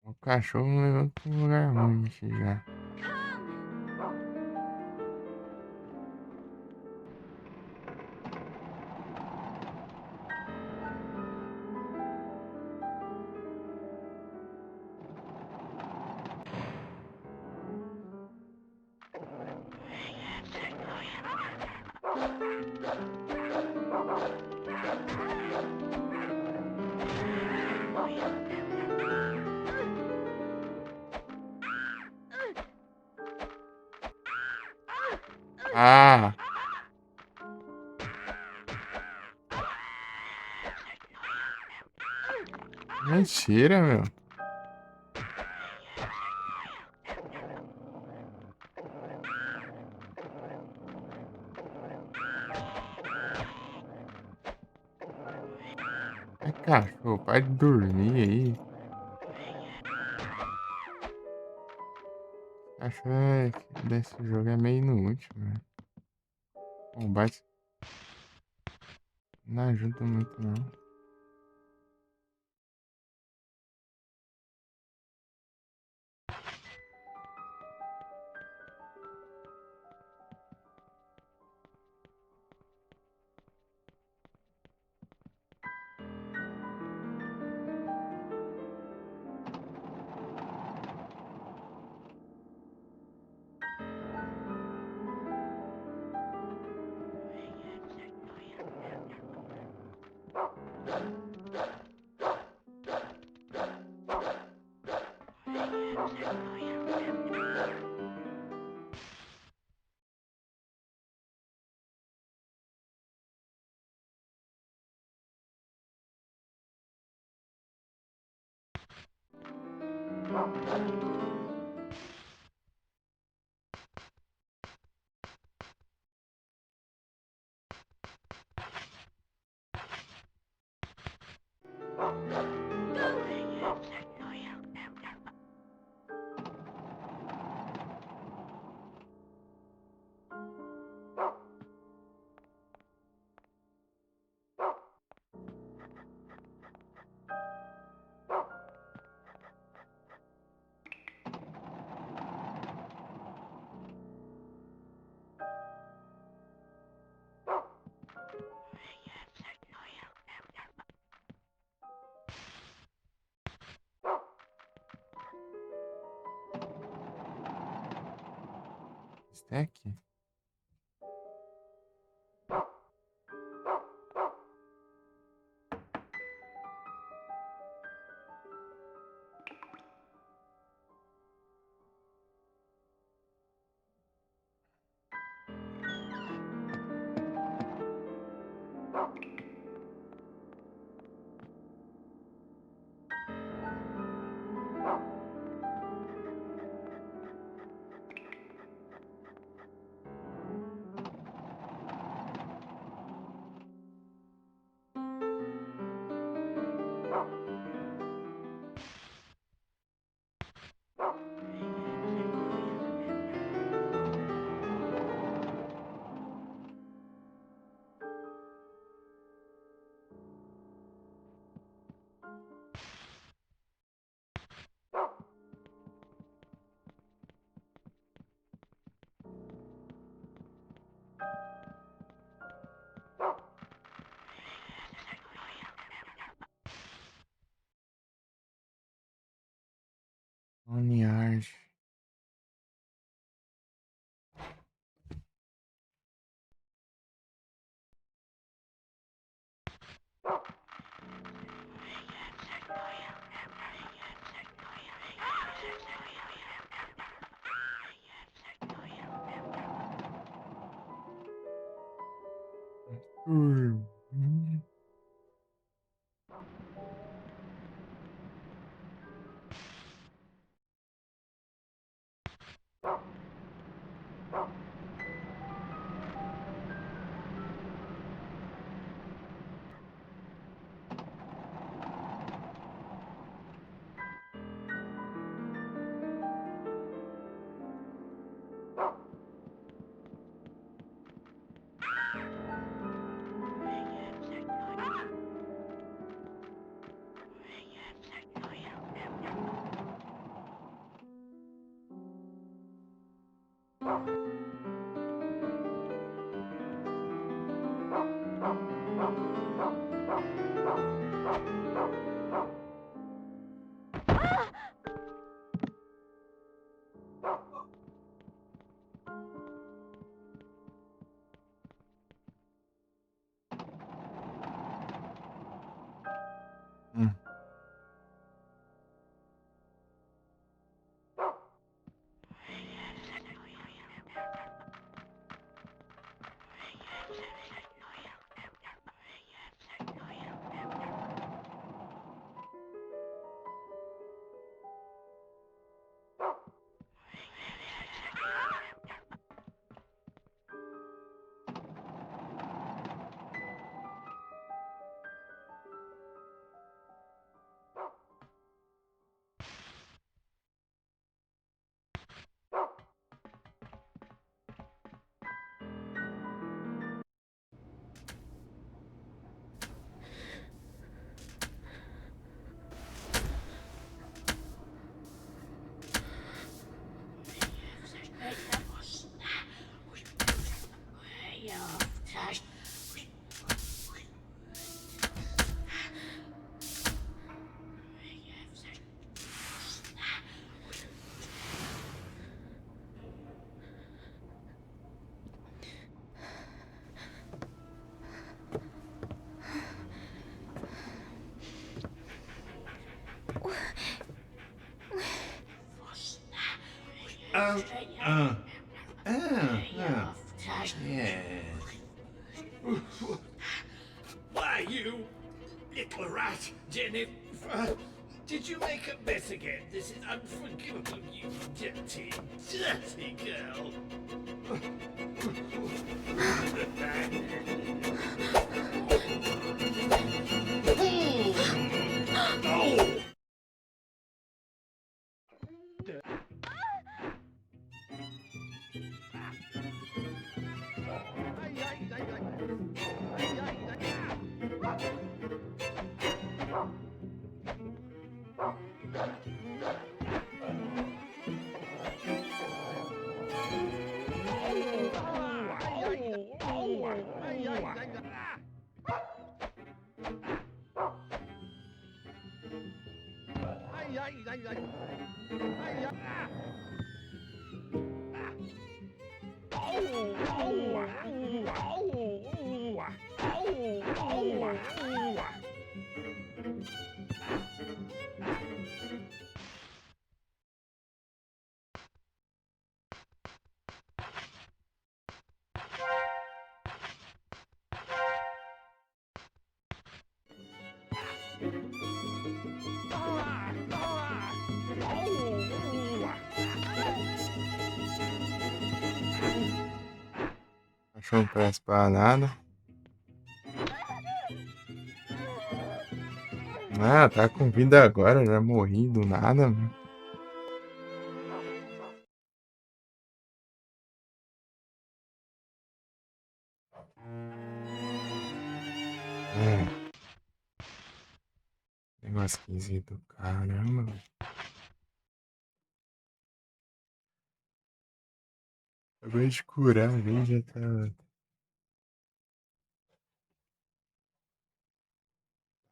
O cachorro me levou pra um lugar ruim aqui já. Ah! Mentira, meu. É cachorro, para de dormir aí. Cachorro desse jogo é meio inútil, velho. Bom, bate. Não ajuda muito, não. Stack? Oniard. Hum. Hum. Yes. Why, you little rat, Jennifer? Did you make a mess again? This is unforgivable, you dirty, dirty girl. Oh! Achou um presta pra nada. Ah, tá com vida agora, já morri do nada, mano. Negócio esquisito, caramba. Acabei de curar ali, já tá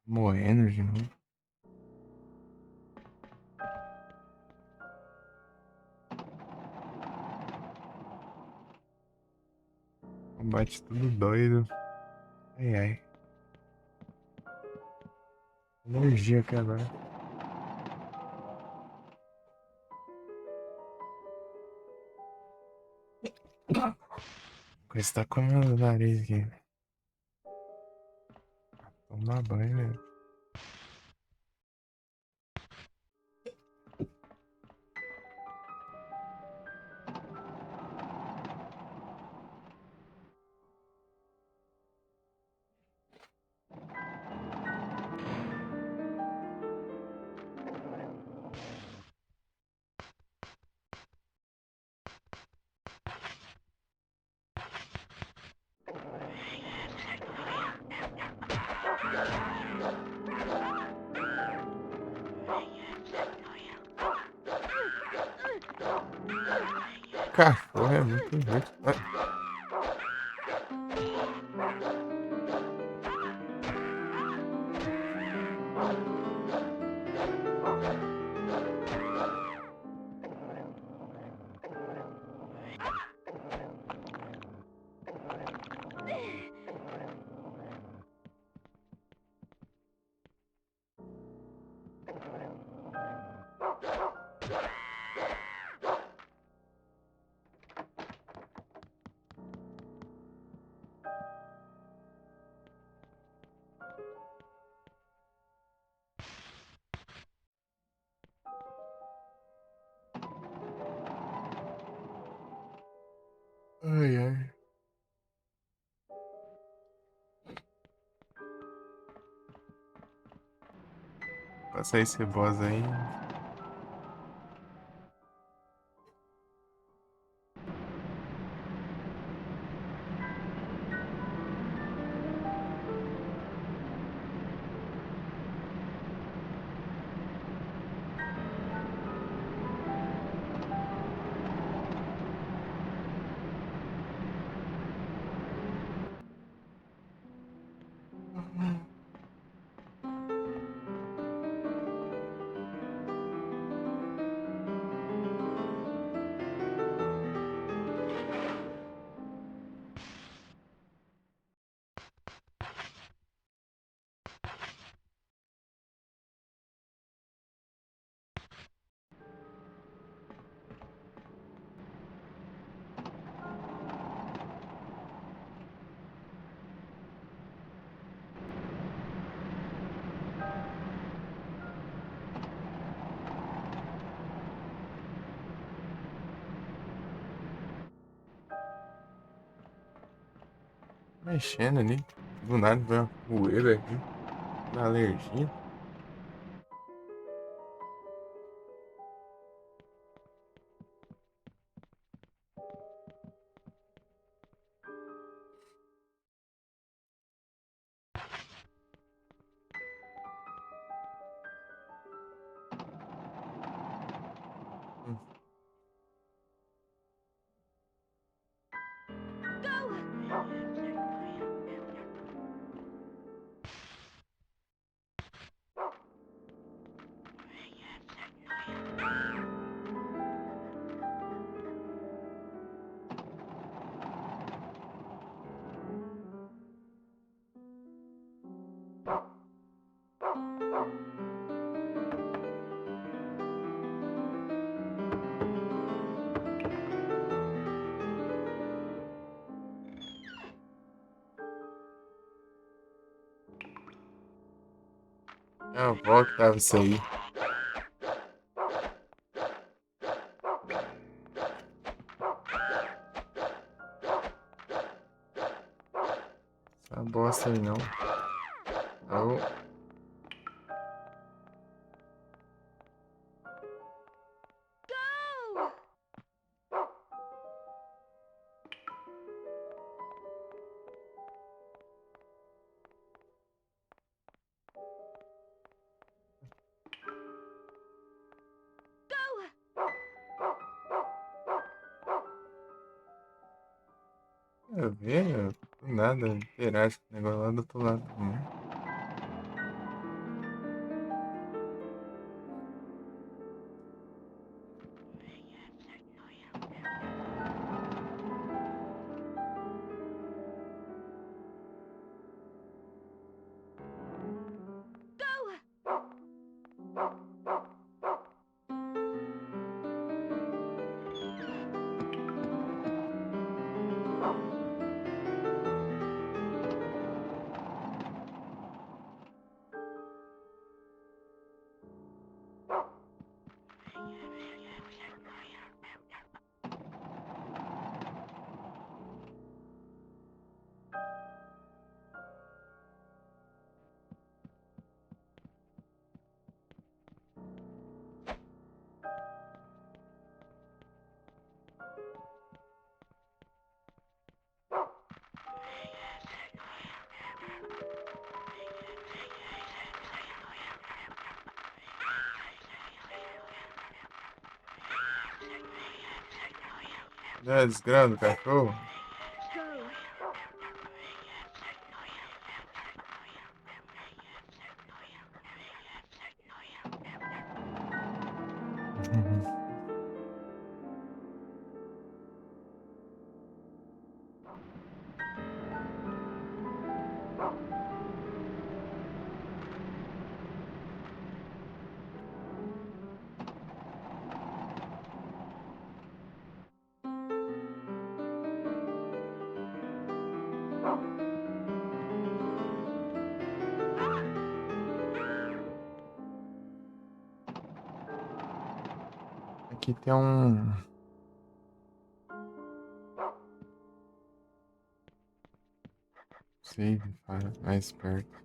morrendo de novo. Combate tudo doido. Ai, ai. Energia aqui agora. Coisa tá comendo o nariz aqui. Tomar banho, né? Cachorro é muito muito. Ai, ai. Passa esse boss aí. Mexendo ali. Do nada veio uma poeira aqui. Na alergia. Hum. É a avó que tava isso aí. Essa bosta aí não. Au. Go! Go! Eu vi, do nada, interage com o negócio lá do outro lado também. É desgrama do cachorro. Go. Aqui tem um. Save, mais perto.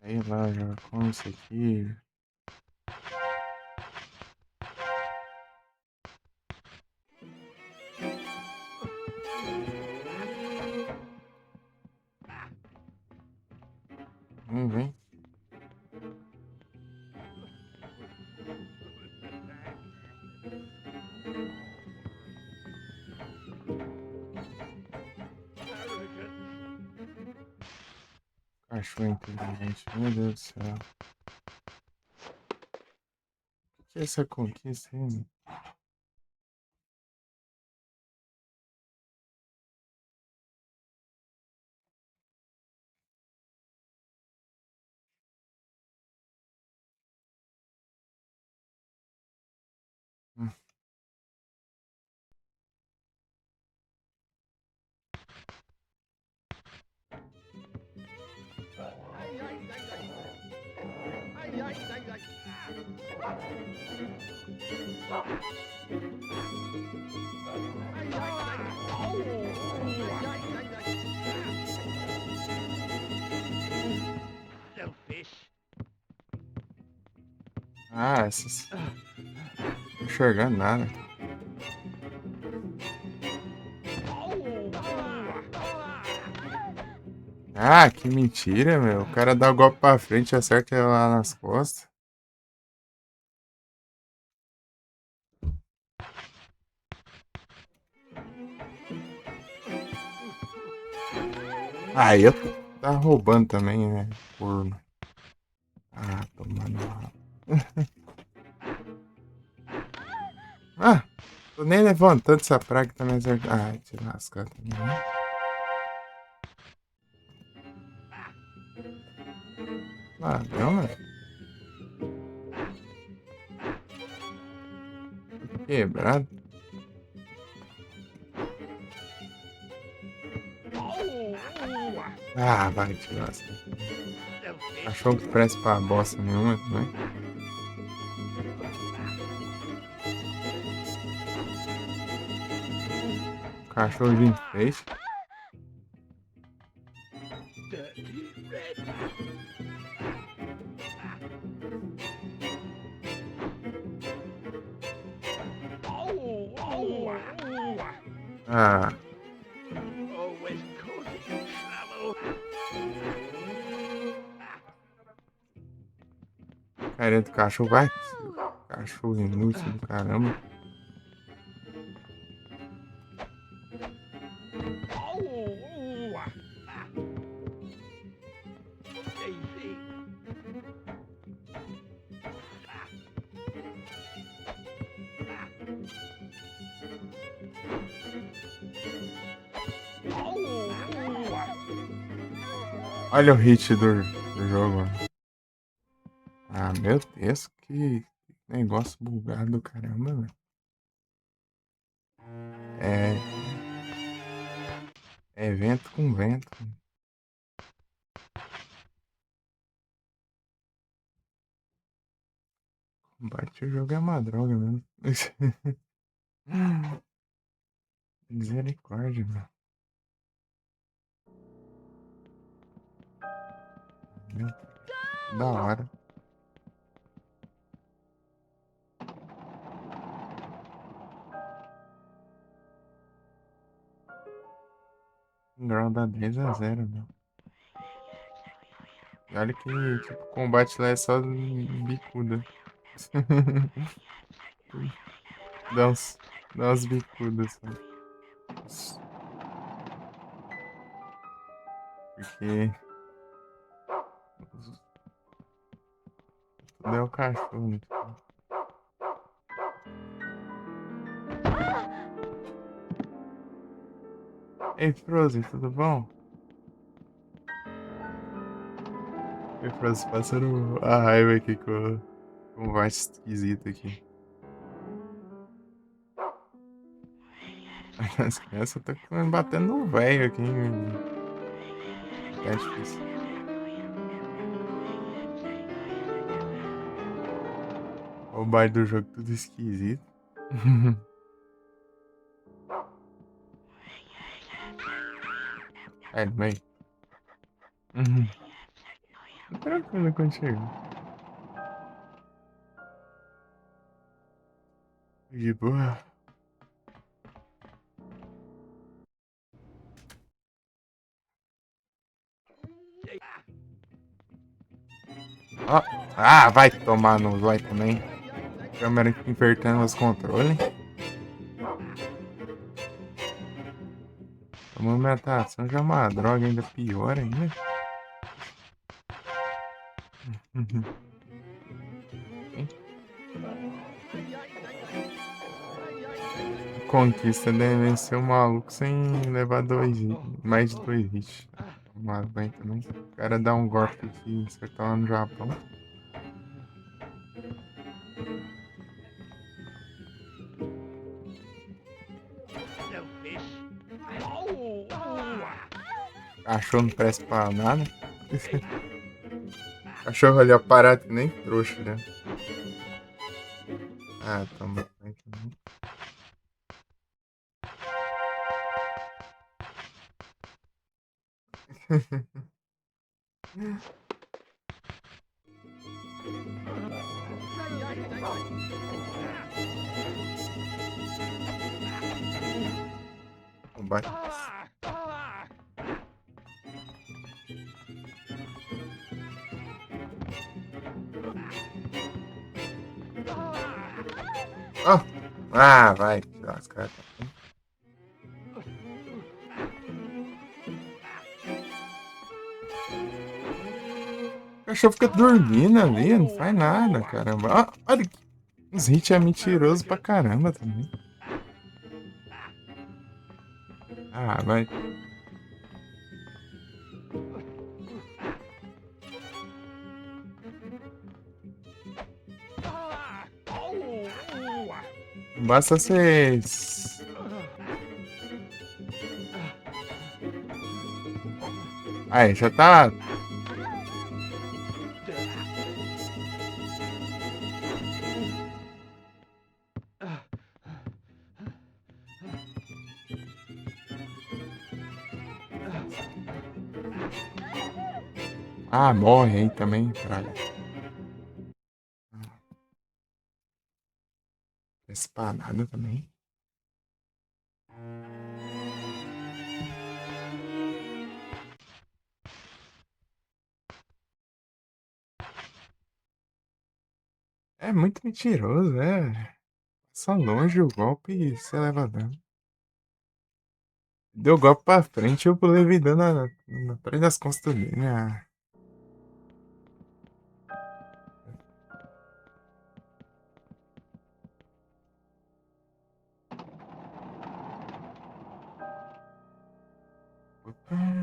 Aí lá, já come isso aqui. Vem. Cachorro inteligente, meu Deus do céu. O que é essa conquista aí, mano? Hum. Selfish. Ah, essas. Não enxergando nada. Ah, que mentira, meu. O cara dá o golpe pra frente e acerta ela lá nas costas. Aí eu tá roubando também, né? Corno. Ah, tomando. Ah, tô nem levantando essa praga também. Ai, te lascar também. Né? Ladrão, mano. Quebrado. Ah, vai te lascar. Achou que presta pra bosta nenhuma, né? Cachorrinho fez. Dirty red. Ah, Always causing trouble. carinha do cachorro vai. Cachorro inútil do caramba. Daisy. Olha o hit do jogo. Ah, meu Deus, que negócio bugado do caramba, velho. É. É vento com vento. Combate o jogo é uma droga mesmo. Misericórdia, meu. Meu Deus, que da hora. O grau dá 10-0, meu. E olha que tipo, o combate lá é só bicuda. Dá uns bicudas só. Porque tudo é o cachorro, né? Ei, Frozen, tudo bom? Ei, Frozen, passando a raiva aqui com o combate esquisito aqui. As crianças estão batendo no velho aqui. Tá difícil. O bairro do jogo tudo esquisito. É, bem. Tranquilo contigo. De boa. Ó. Ah, vai tomar no zóio também. Câmera invertendo os controles. A movimentação já é uma droga ainda pior ainda. Conquista deve ser um maluco sem levar mais de 2 hits. Mas bem também. O cara dá um golpe aqui, acertar lá no Japão. Cachorro não presta pra nada. Cachorro ali, ó, parado que nem trouxa, né? Ah, toma bem também. Combate. Ó. Ah, vai. Se lascar. O cachorro fica dormindo ali, não faz nada, caramba. Ó, olha que os hits é mentiroso pra caramba também. Ah, vai. Basta vocês. Aí, já tá. Ah, morre aí também, caralho. Espadada também. É muito mentiroso, é. Passa longe o golpe e você leva dano. Deu golpe pra frente, eu levei dano na frente das costas dele. Ah. Go.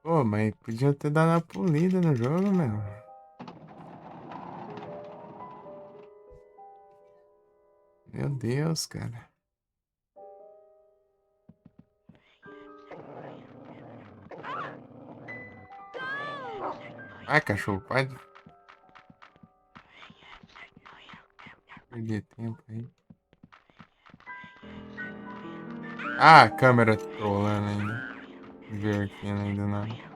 Pô, mas podia ter dado uma polida no jogo, meu. Meu Deus, cara. Ai, cachorro, pode. Perder tempo aí. Ah, a câmera trolando ainda. Invertendo ainda nada.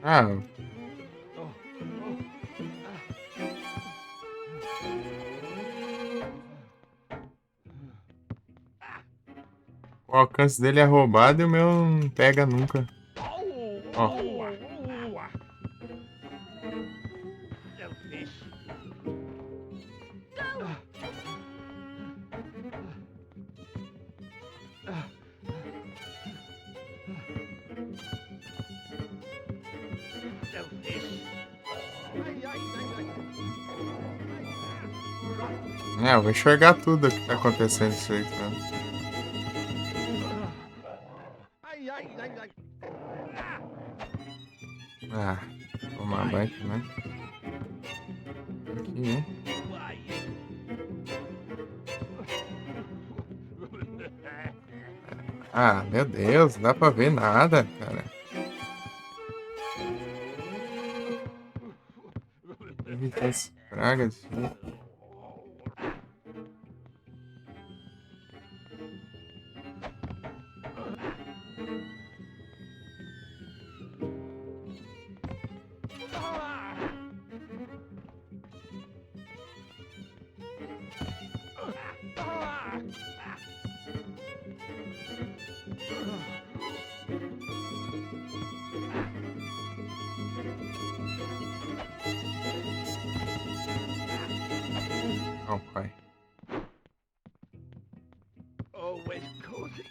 Ah, o alcance dele é roubado e o meu não pega nunca. Ó. Selfish. É, eu vou enxergar tudo que tá acontecendo isso aí, cara. Ah, tomar banho também. Aqui, hein? Ah, meu Deus, não dá pra ver nada, cara. Evitar as pragas. Não, pai. Always causing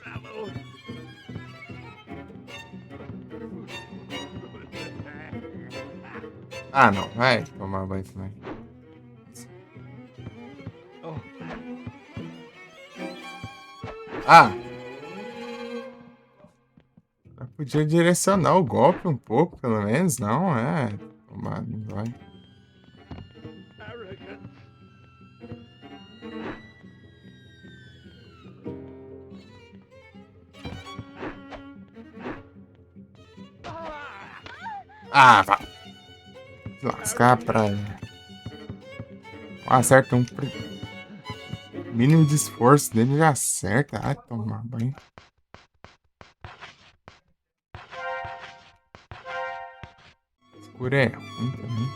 trouble. Ah, não, vai tomar banho também. Ah! Eu podia direcionar o golpe um pouco, pelo menos, não, é. Tomar, não vai. Arrogance. Ah, vá. Se lascar pra. Acerta um. Mínimo de esforço dele já acerta. Ai, tomar banho. Cura é ruim também.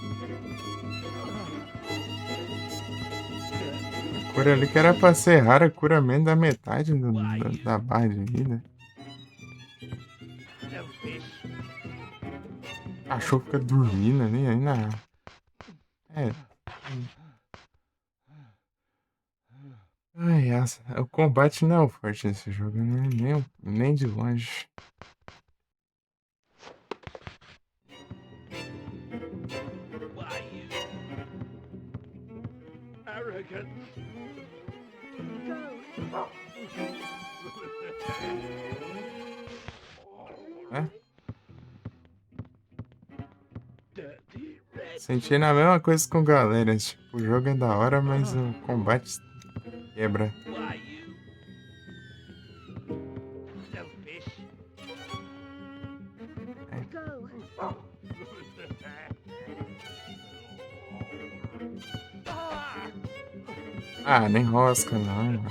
A cura ali que era pra ser rara, a cura menos da metade da barra de vida. Selfish. O cachorro fica dormindo ali ainda. É. Ai, o combate não é o forte desse jogo, né? Nem de longe. Why you? Arrogance. Go. É? Dirty red. Sentindo a mesma coisa com galera. Tipo, o jogo é da hora, mas o combate quebra. Why you? Selfish. Go. Ah, nem rosca não, mano.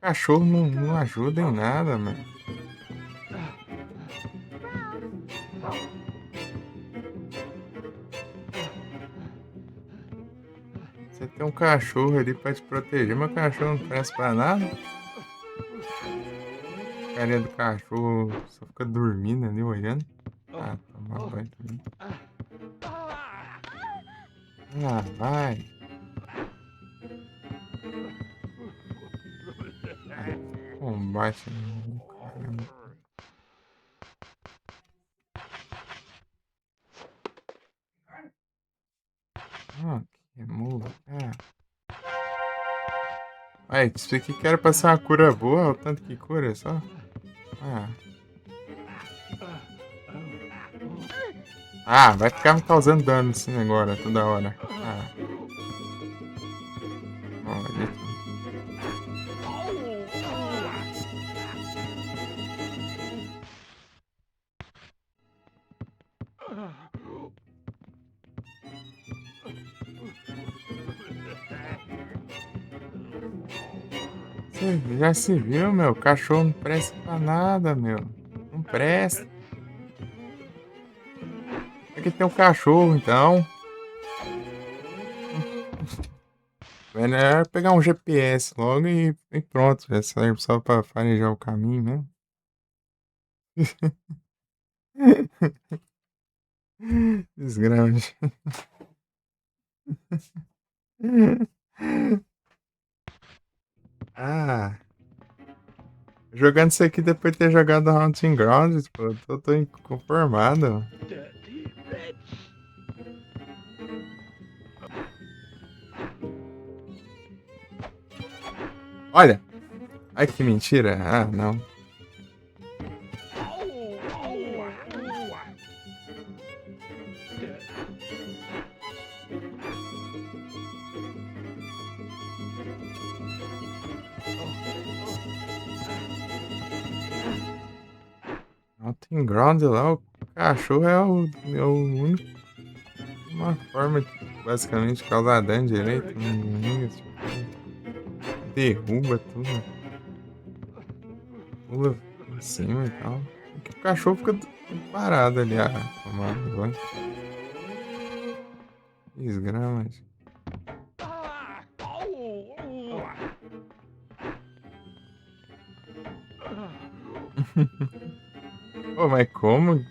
Cachorro não ajuda em nada, mano. Você tem um cachorro ali pra te proteger, mas o cachorro não presta pra nada. carinha do cachorro só fica dormindo ali, olhando. Ah, toma banho também. Ah, vai. Combate. Caramba. Ah, que mula. Ah. Aí, isso aqui que era pra ser uma cura boa, o tanto que cura só. Ah. Ah, vai ficar me causando dano assim agora, toda hora. Ah. Olha. Você já se viu, meu? Cachorro não presta pra nada, meu. Não presta. Aqui tem um cachorro, então. É melhor pegar um GPS logo e pronto. Já serve só pra farejar o caminho mesmo. Desgrande. Ah. Jogando isso aqui depois de ter jogado Hunting Grounds, pô. Tô inconformado. Dirty wretch. Olha. Ai, que mentira. Ah, não. Hunting Ground lá, o cachorro é o único. Uma forma de basicamente causar dano direito. Derruba tudo. Pula em cima e tal. Porque o cachorro fica parado ali a tomar banho. Desgrama. Pô, mas como?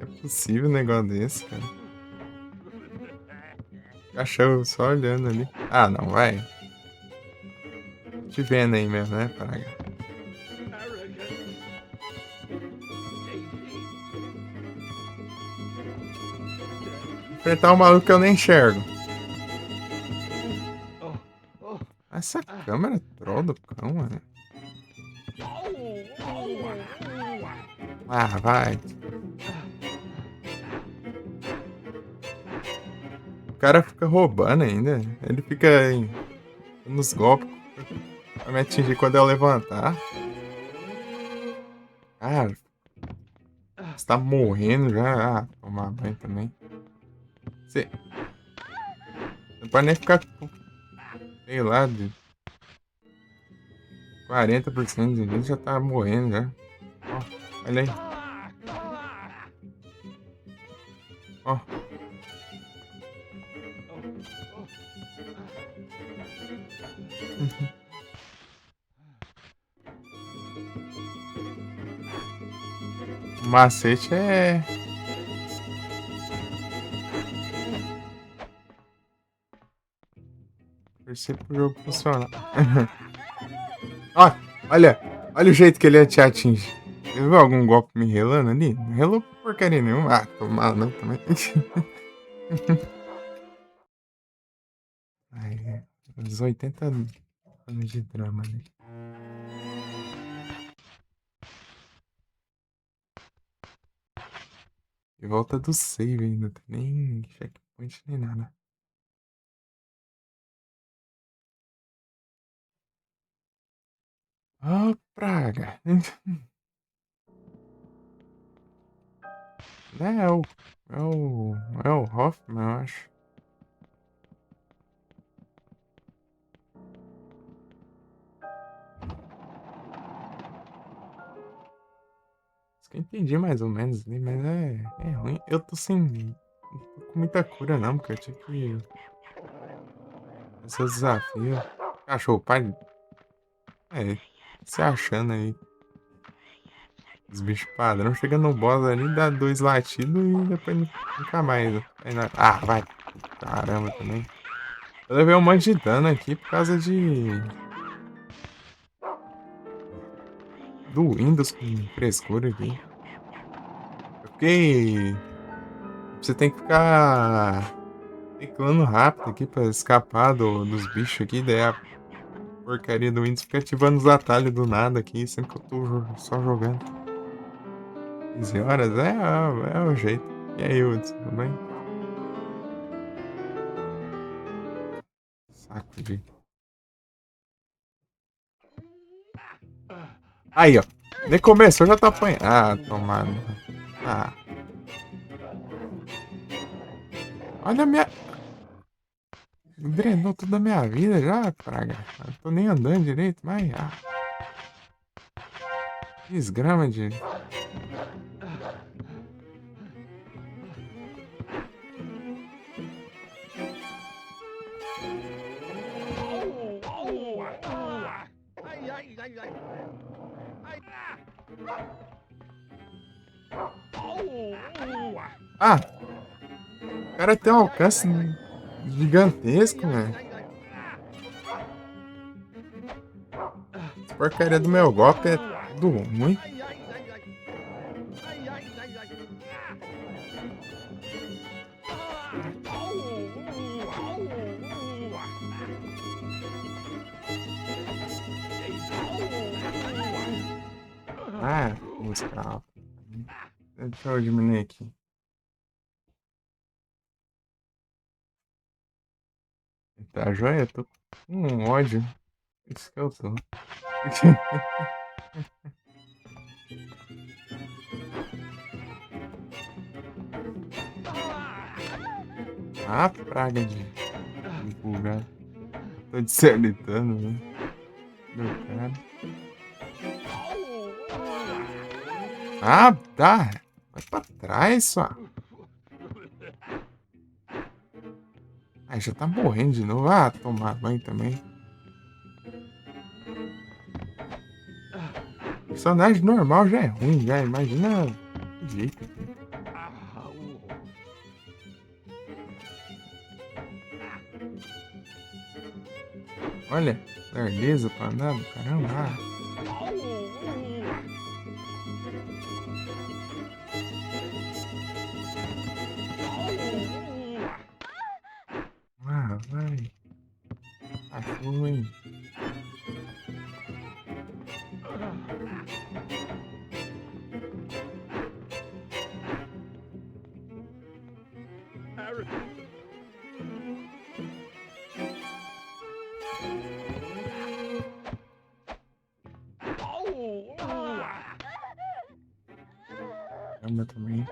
É possível um negócio desse, cara? Cachorro só olhando ali. Ah, não, vai. Te vendo aí mesmo, né, praga? Enfrentar um maluco que eu nem enxergo. Essa câmera troll do cão, mano. Ah, vai. O cara fica roubando ainda. Ele fica nos golpes. Vai me atingir quando eu levantar. Cara, você tá morrendo já. Ah, tomar banho também. Você não pode nem ficar, sei lá, de 40% de vida já tá morrendo já. Ó, olha aí. Ó. O macete é... torcer pro jogo funcionar. Ó, olha o jeito que ele te atinge. Você viu algum golpe me relando ali? Não relou porcaria nenhuma. Ah, tomar não também. Ai, uns 80 anos de drama ali. E volta do save ainda, tem nem checkpoint nem nada. Ah, praga. É o. É o. É o Hoffman, eu acho. Isso que eu entendi mais ou menos ali, mas é ruim. Eu tô sem. Não tô com muita cura não, porque eu tinha que. Esse desafio. Cachorro, pai. É. se achando aí. Os bichos padrão. Chega no boss ali, dá 2 latidos e depois nunca mais. Aí ah, vai. Caramba também. Eu levei um monte de dano aqui por causa do Windows com frescura aqui. Eu fiquei. Você tem que ficar teclando rápido aqui pra escapar dos bichos aqui. Daí a porcaria do Windows fica ativando os atalhos do nada aqui, sempre que eu tô só jogando. 15 horas? É o jeito. E aí, Hudson, tudo bem? Saco de. Aí, ó. Nem começou, já tá apanhando. Ah, tomado. Ah. Olha a minha. Drenou toda a minha vida já, praga. Eu tô nem andando direito, mas. Ah. Desgrama de. Ah! O cara tem um alcance gigantesco, velho. Essa porcaria do meu golpe é tudo ruim. Ah, música alta. Deixa eu diminuir aqui. Tá joia? Eu tô com um ódio. Isso que eu tô. Ah, praga de empolgar. Tô deselitando, né? Meu cara. Ah, tá. Vai pra trás, só. Ai, já tá morrendo de novo. Ah, tomar banho também. Personagem normal já é ruim, já. Imagina o jeito. Olha, lerdeza pra andar do caramba. Ah, vai. Tá ruim. Caramba também.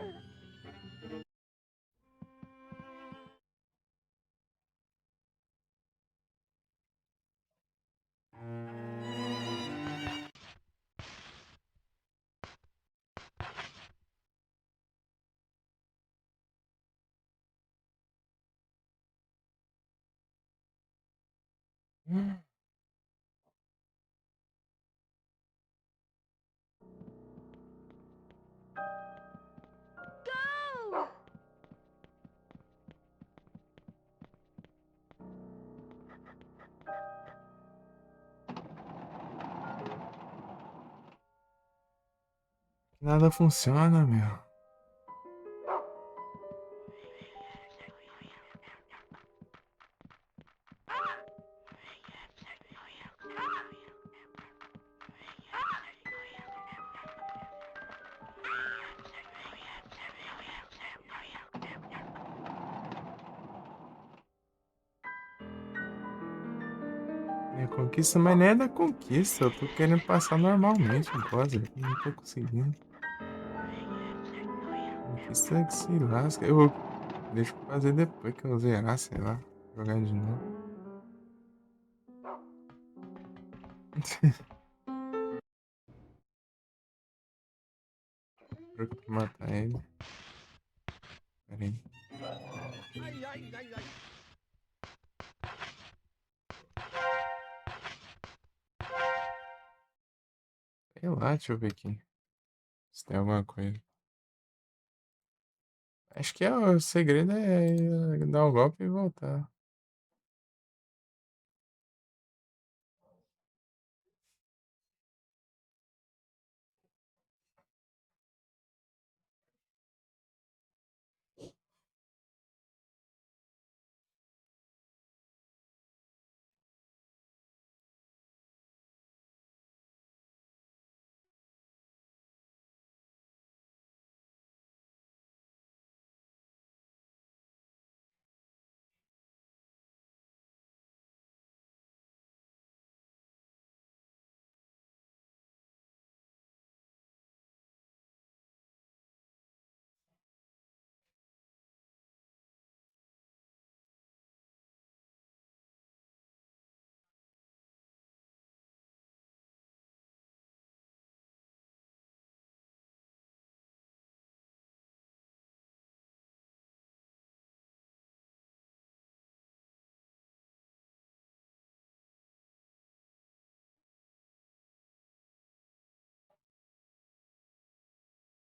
Go! Nada funciona, meu. Minha conquista, mas nem é da conquista. Eu tô querendo passar normalmente o boss aqui. Não tô conseguindo. Conquista que se lasca. Eu vou. Deixa eu fazer depois que eu zerar, sei lá. Jogar de novo. Pra matar ele. Pera aí. Sei lá, deixa eu ver aqui. Se tem alguma coisa. Acho que o segredo é dar o golpe e voltar.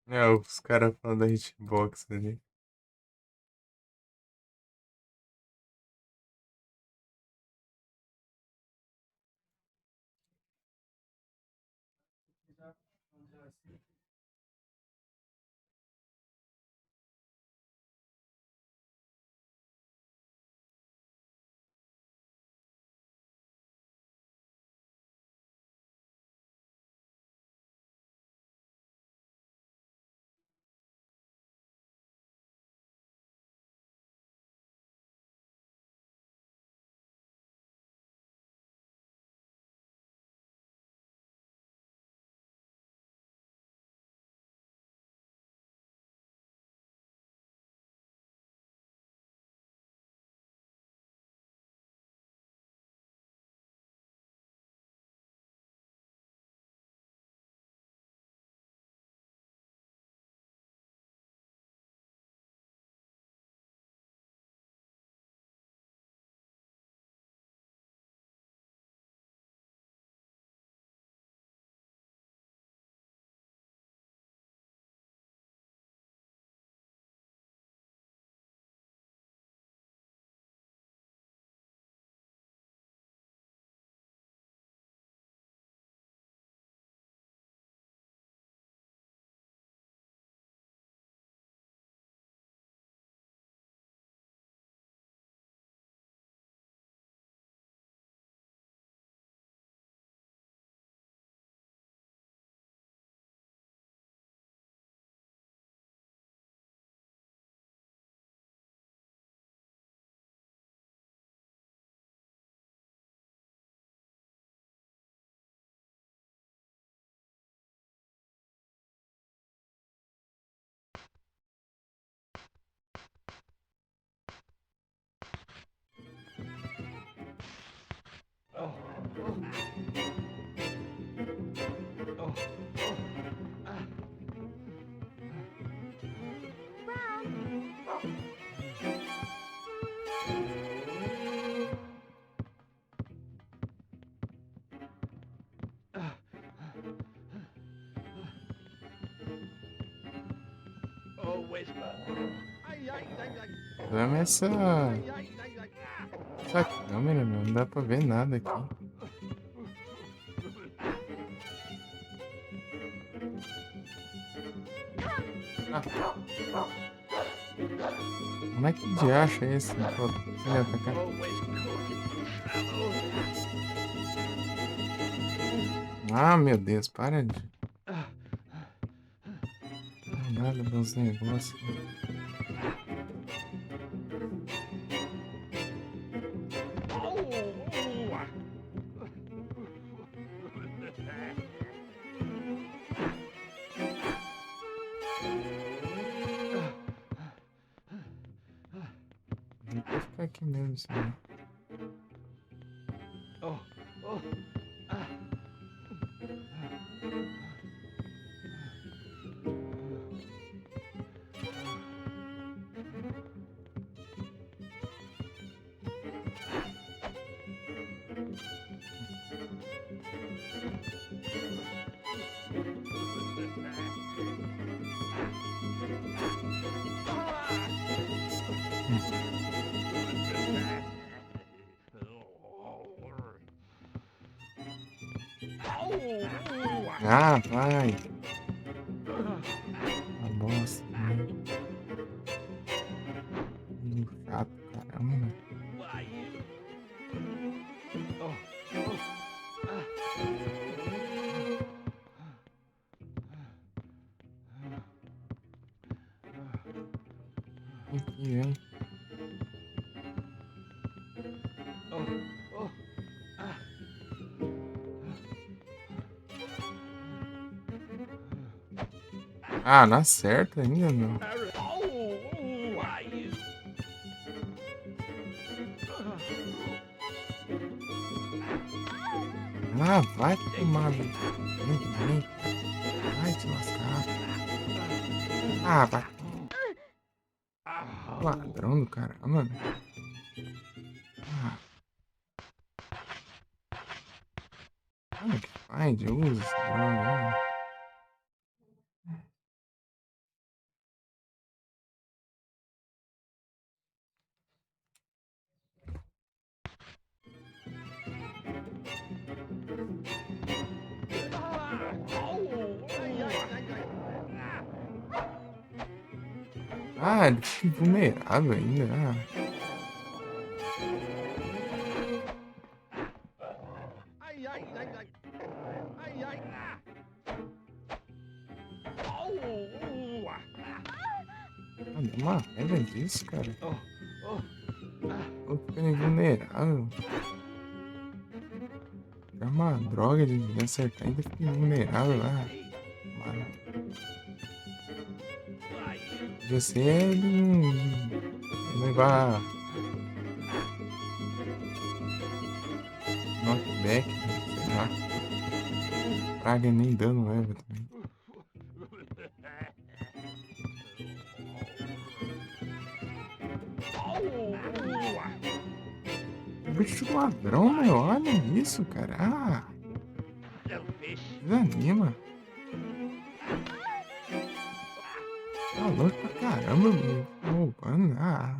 É, os caras falando da hitbox ali. Oh, Whisper. O problema é essa câmera, meu. Não dá pra ver nada aqui. Ah. Como é que de acha esse? Pô, você me atacar? Ah, meu Deus, para de. Não, nada dos negócios. Vou ficar aqui mesmo, senão. Ah, vai. Uma bosta. Chato, caramba. Why you? Aqui, hein? Ah, não acerta ainda, meu. Why you? Ah, vai tomar. Vem. Vai te lascar. Ah, vai. Ladrão do caramba, velho. Ah. Como que faz? Eu uso essa droga, né? Ah, ele fica vulnerável ainda. Ah. Ah, dá uma raiva disso, cara. Tô ficando invulnerável. É uma droga de acertar ainda fica invulnerável. Ah, mano. Podia ser ele não levar knockback, né? Sei lá. Praga nem dano leva também. Bicho ladrão, meu. Olha isso, cara. Ah, desanima. Tá louco pra caramba, meu. Roubando. Ah.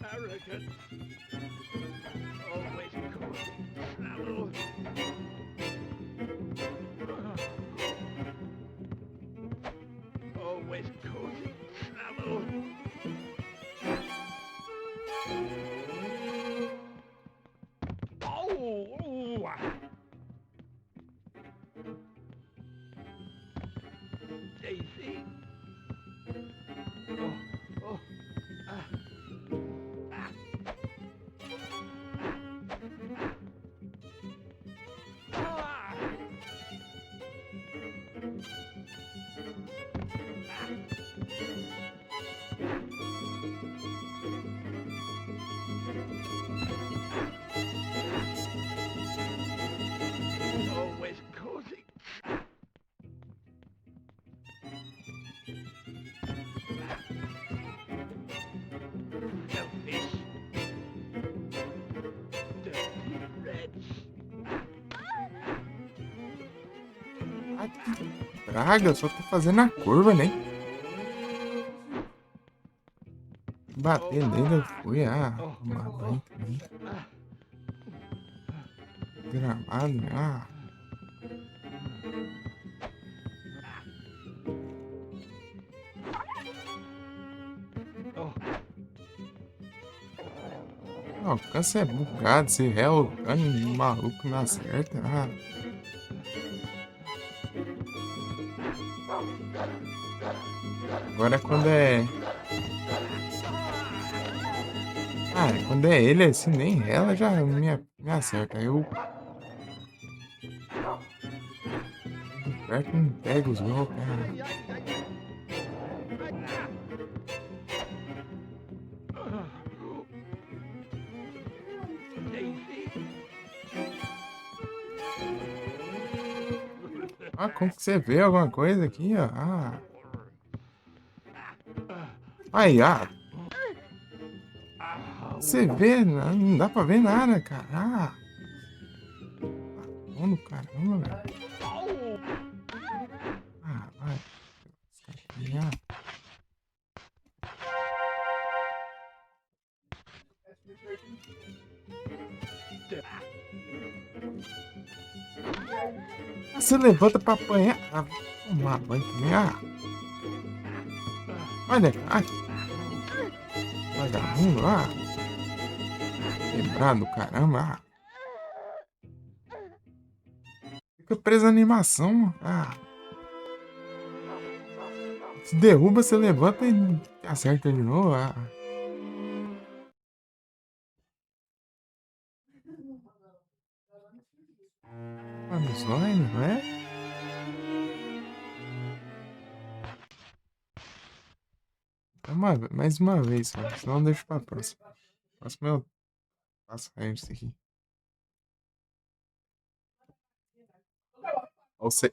Arrogant. Always causing trouble. Always causing trouble. Daisy. praga, eu só tô fazendo a curva, né? Bater nele eu fui, tomar banho também. Gramado, O alcance é bugado, se é o cano maluco não acerta. Agora quando é. Quando é ele assim, nem ela já me acerta. Eu. Perto não pega os golpes. Como que você vê alguma coisa aqui, ó? Aí, você vê, não dá pra ver nada, cara. Bom do caramba, velho. Vai. Você levanta pra apanhar. Tomar banho também, Olha, vagabundo, Quebrado, caramba, Fica preso na animação, Se derruba, você levanta e acerta de novo, Olha só, não é? Mais uma vez só, senão eu deixo pra próxima. Próxima eu faço isso aqui. Você.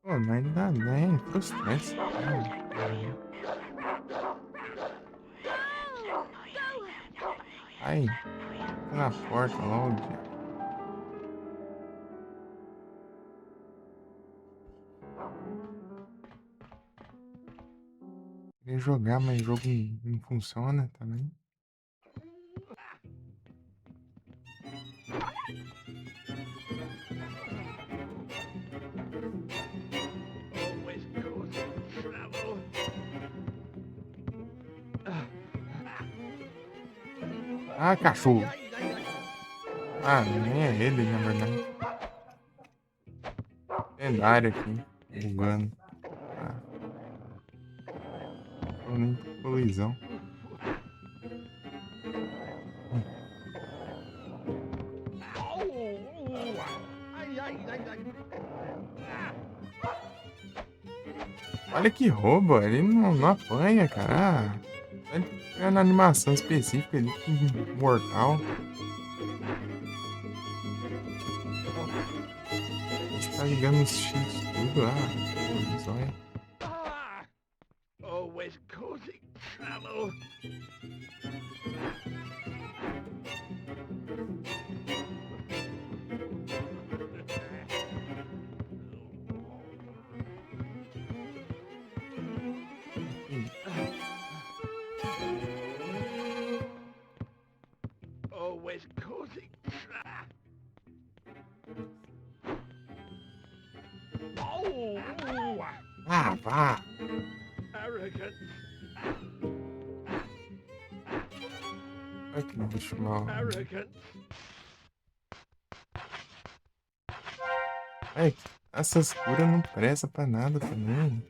Pô, mas dá, né? É frustrante. Ai, tá na porta logo, já. Queria jogar, mas o jogo não funciona também. Always causing trouble. Cachorro. Nem é ele, na verdade. Lendário aqui, bugando. Tô nem com colisão. Olha que roubo, ele não apanha, cara. Ele pega na animação específica ali, mortal. A gente tá ligando os cheats tudo lá. Zóia. Always causing trouble. Always causing trouble. Vá. Arrogant. Olha que bicho mal. Arrogant. Essas curas não prestam pra nada também.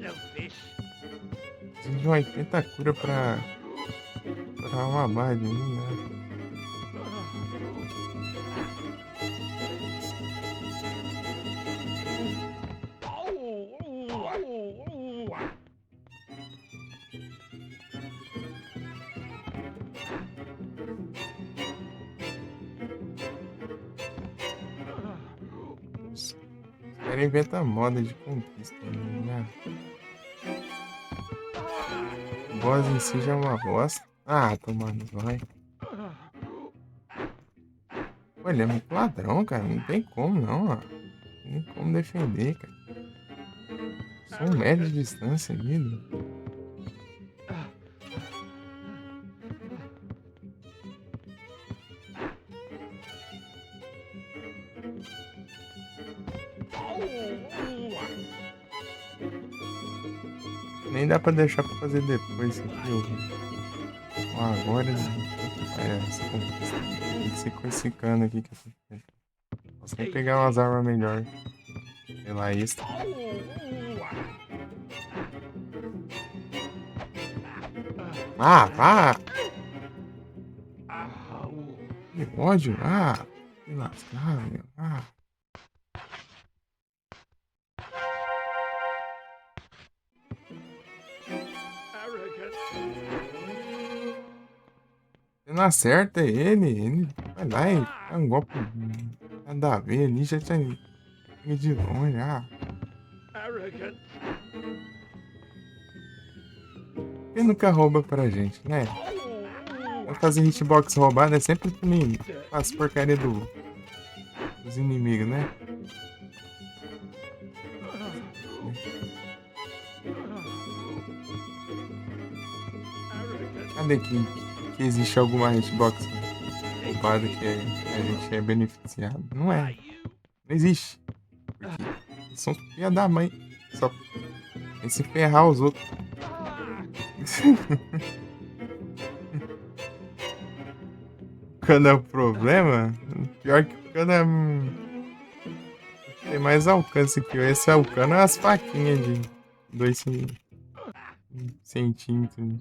Self Preciso de 80 cura pra uma barra de mim, né? Os caras inventam moda de conquista, né? O boss em si já é uma bosta. Ah, tomando, vai. Pô, ele é muito ladrão, cara. Não tem como, não, ó. Não tem como defender, cara. Só 1 metro de distância ali, né? Nem dá pra deixar pra fazer depois isso aqui, ó. Ó, agora essa conquista. Tem que ser com esse cano aqui que eu tô fazendo. Posso nem pegar umas armas melhores. Sei lá, isso. Ah, vá! Que ódio! Ah! Me lascar, meu. Ah! Você não acerta ele vai lá e dá um golpe nada a ver ali, já tinha ido de longe. Ah! Quem nunca rouba pra gente, né? Vai fazer hitbox roubada é sempre pra mim. Faz porcaria dos inimigos, né? Cadê que existe alguma hitbox roubada que a gente é beneficiado? Não é. Não existe. Porque eles são filha da mãe. Só tem se ferrar os outros. Quando é o problema, pior que quando é. Tem mais alcance que eu. Esse alcance é umas faquinhas de 2 centímetros.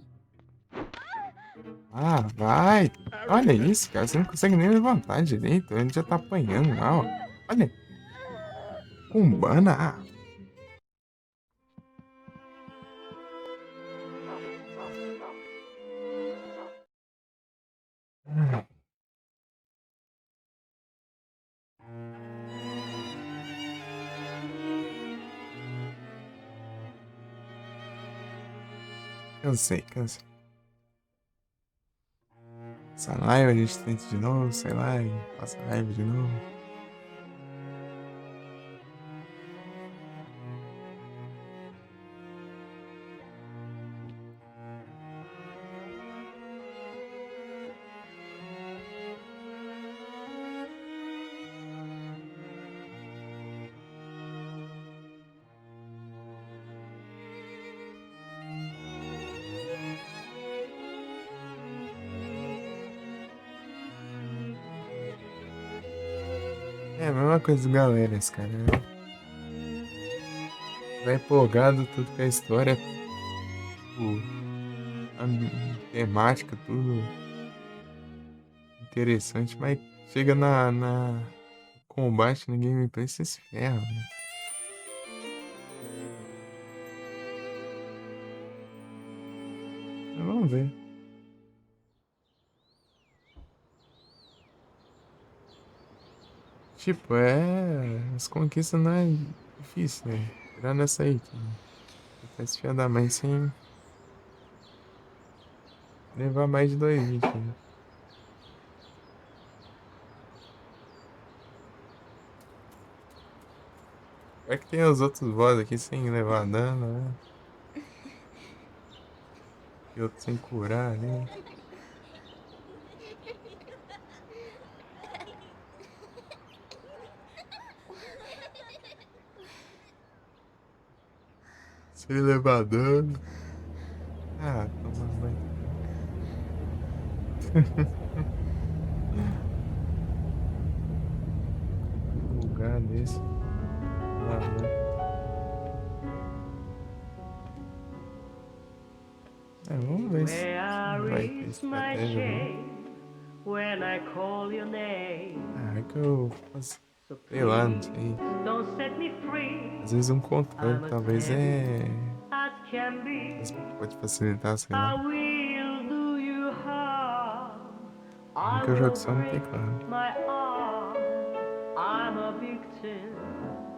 Ah, vai! Olha isso, cara. Você não consegue nem levantar direito. A gente já tá apanhando lá, ó. Olha. Cumbana. Ah. Cansei. Essa live a gente tenta de novo, sei lá, e passa a raiva de novo. É a mesma coisa do galera, esse cara. Vai empolgado tudo com a história, a temática, tudo interessante, mas chega na combate, na gameplay, você se ferra, né? Mas vamos ver. Tipo, as conquistas não é difícil, né? Tirando essa aí, que tá esse filho da mãe sem levar mais de 2 hits, né? É que tem os outros boss aqui sem levar dano, né? E outros sem curar, né? Sem levar dano. Ah, toma banho. Um lugar desse. Ah, né? talvez. Where I Não vai ter reach my estratégia, não. chain when I call your name. Ah, é que eu faço, So sei lá, não please sei. don't set me free. Às vezes um controle I'm as talvez heavy as can às be. vezes pode facilitar, sei I lá. will do you harm. Bem I que eu jogo will só no break teclado. my arm. I'm a victim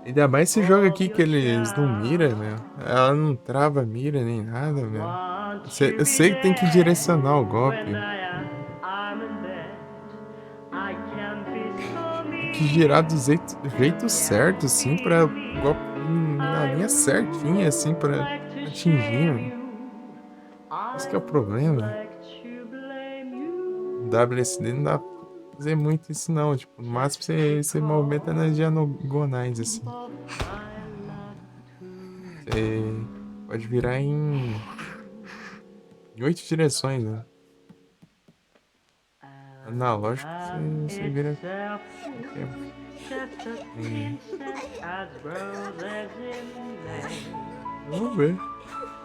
Ainda mais esse jogo of aqui que your eles não miram, meu. charm. Ela não trava a mira nem nada, meu. Won't you Eu be sei que tem que there direcionar o golpe. when I'm in bed? I can be so Tem que girar do mean. jeito certo, assim, pra o golpe vir na I linha would certinha, assim, pra like to atingir, share meu. you. Esse I que é o would problema. like to blame No you. WSD não dá pra fazer muito isso, não. Tipo, no máximo você movimenta nas diagonais, assim. Of my love to Você pode virar em 8 direções, né? Analógico, você vira itself qualquer. just a princess as roses in May. Vamos ver.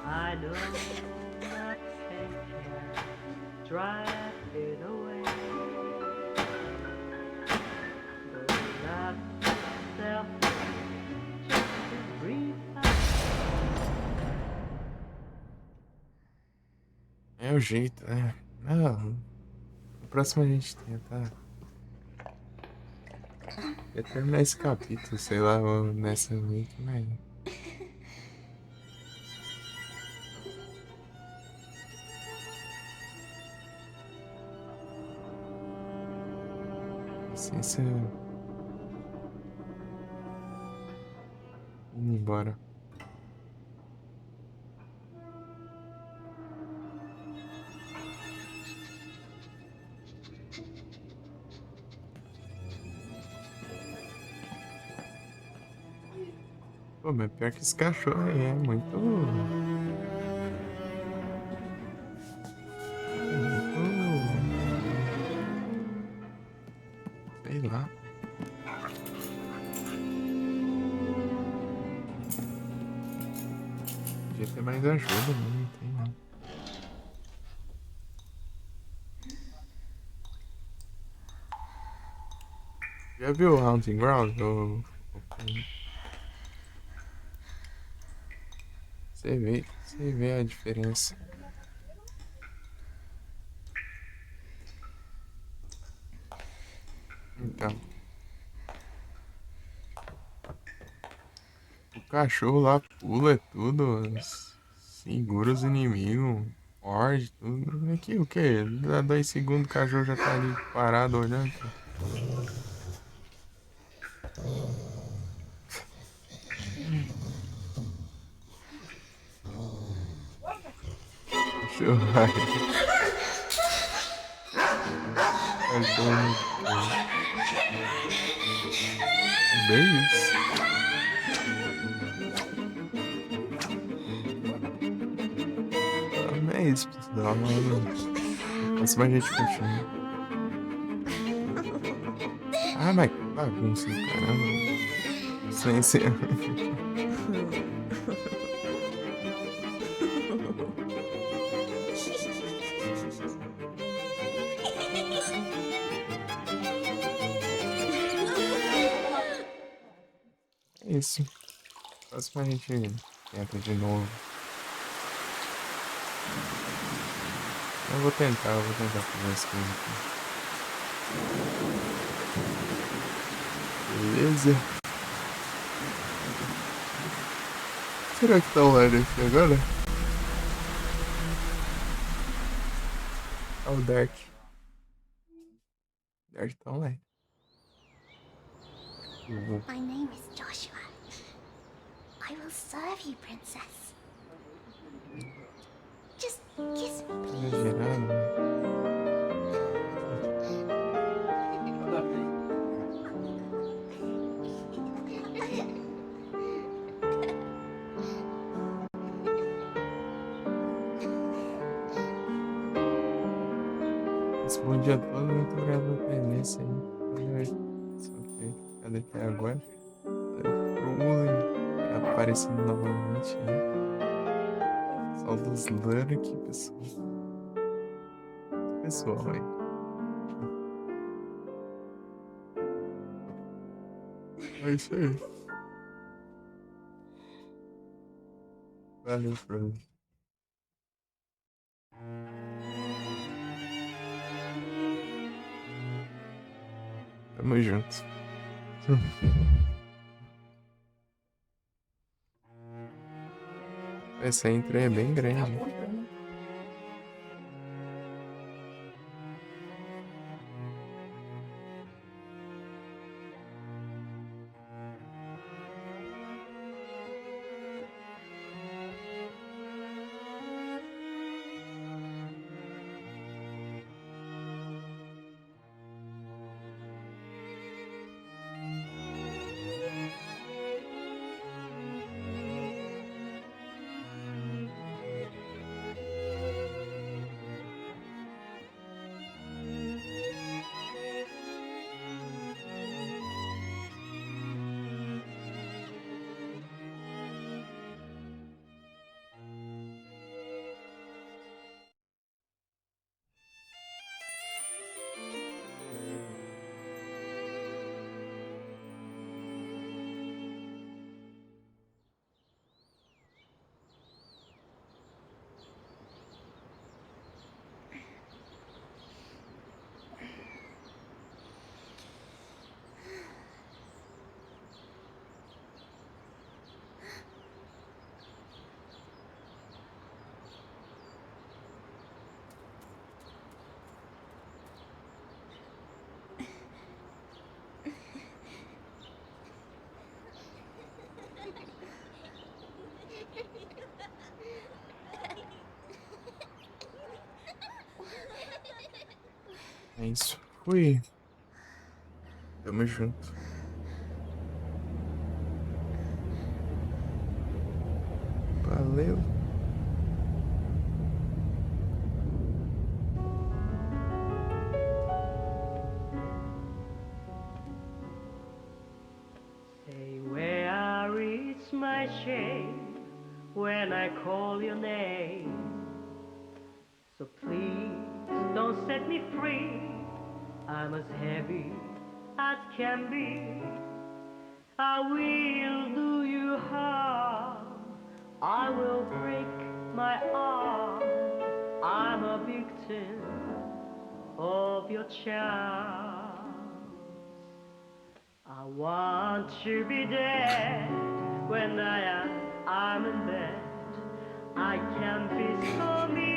I know nothing can drive it away. Though love itself just a brief. É o jeito, né? Ah, no próximo a gente tenta. Ia terminar esse capítulo, sei lá, ou nessa week, mas. Paciência. Indo embora. Pô, mas pior que esse cachorro aí é muito. É muito. Sei lá. Podia ter mais ajuda, mas não tem não. Já viu o Hunting Ground? Você vê a diferença. Então, o cachorro lá pula tudo, segura os inimigos, morde tudo. Aqui o quê? Dá 2 segundos o cachorro já tá ali parado olhando. Cachorro vai. Cachorro no. É bem isso. Não é isso, pessoal. Mas a gente continua. Ah, mas que bagunça do caramba. Silêncio. É isso. Próximo a gente tenta de novo. Eu vou tentar fazer as coisas aqui. Beleza. Será que tá online aqui agora? Ah, o Dark. Dark tá online. My name is Joshua. I will serve you, princess. Just kiss me, please. Exagerado, né? Esse bom dia todo, muito obrigado pela presença aí. Cadê até agora? Aparecendo novamente aí. Só dos LAN aqui, pessoal. pessoal, hein? É isso aí. Valeu, Fran. Tamo junto. Essa intro aí é bem grande. É isso. Fui. Tamo junto. Valeu. Say where is my shame when I call your name. So please don't set me free. I'm as heavy as can be. I will do you harm. I will break my arm. I'm a victim of your charm. I want to be dead when I'm in bed. I can be so mean.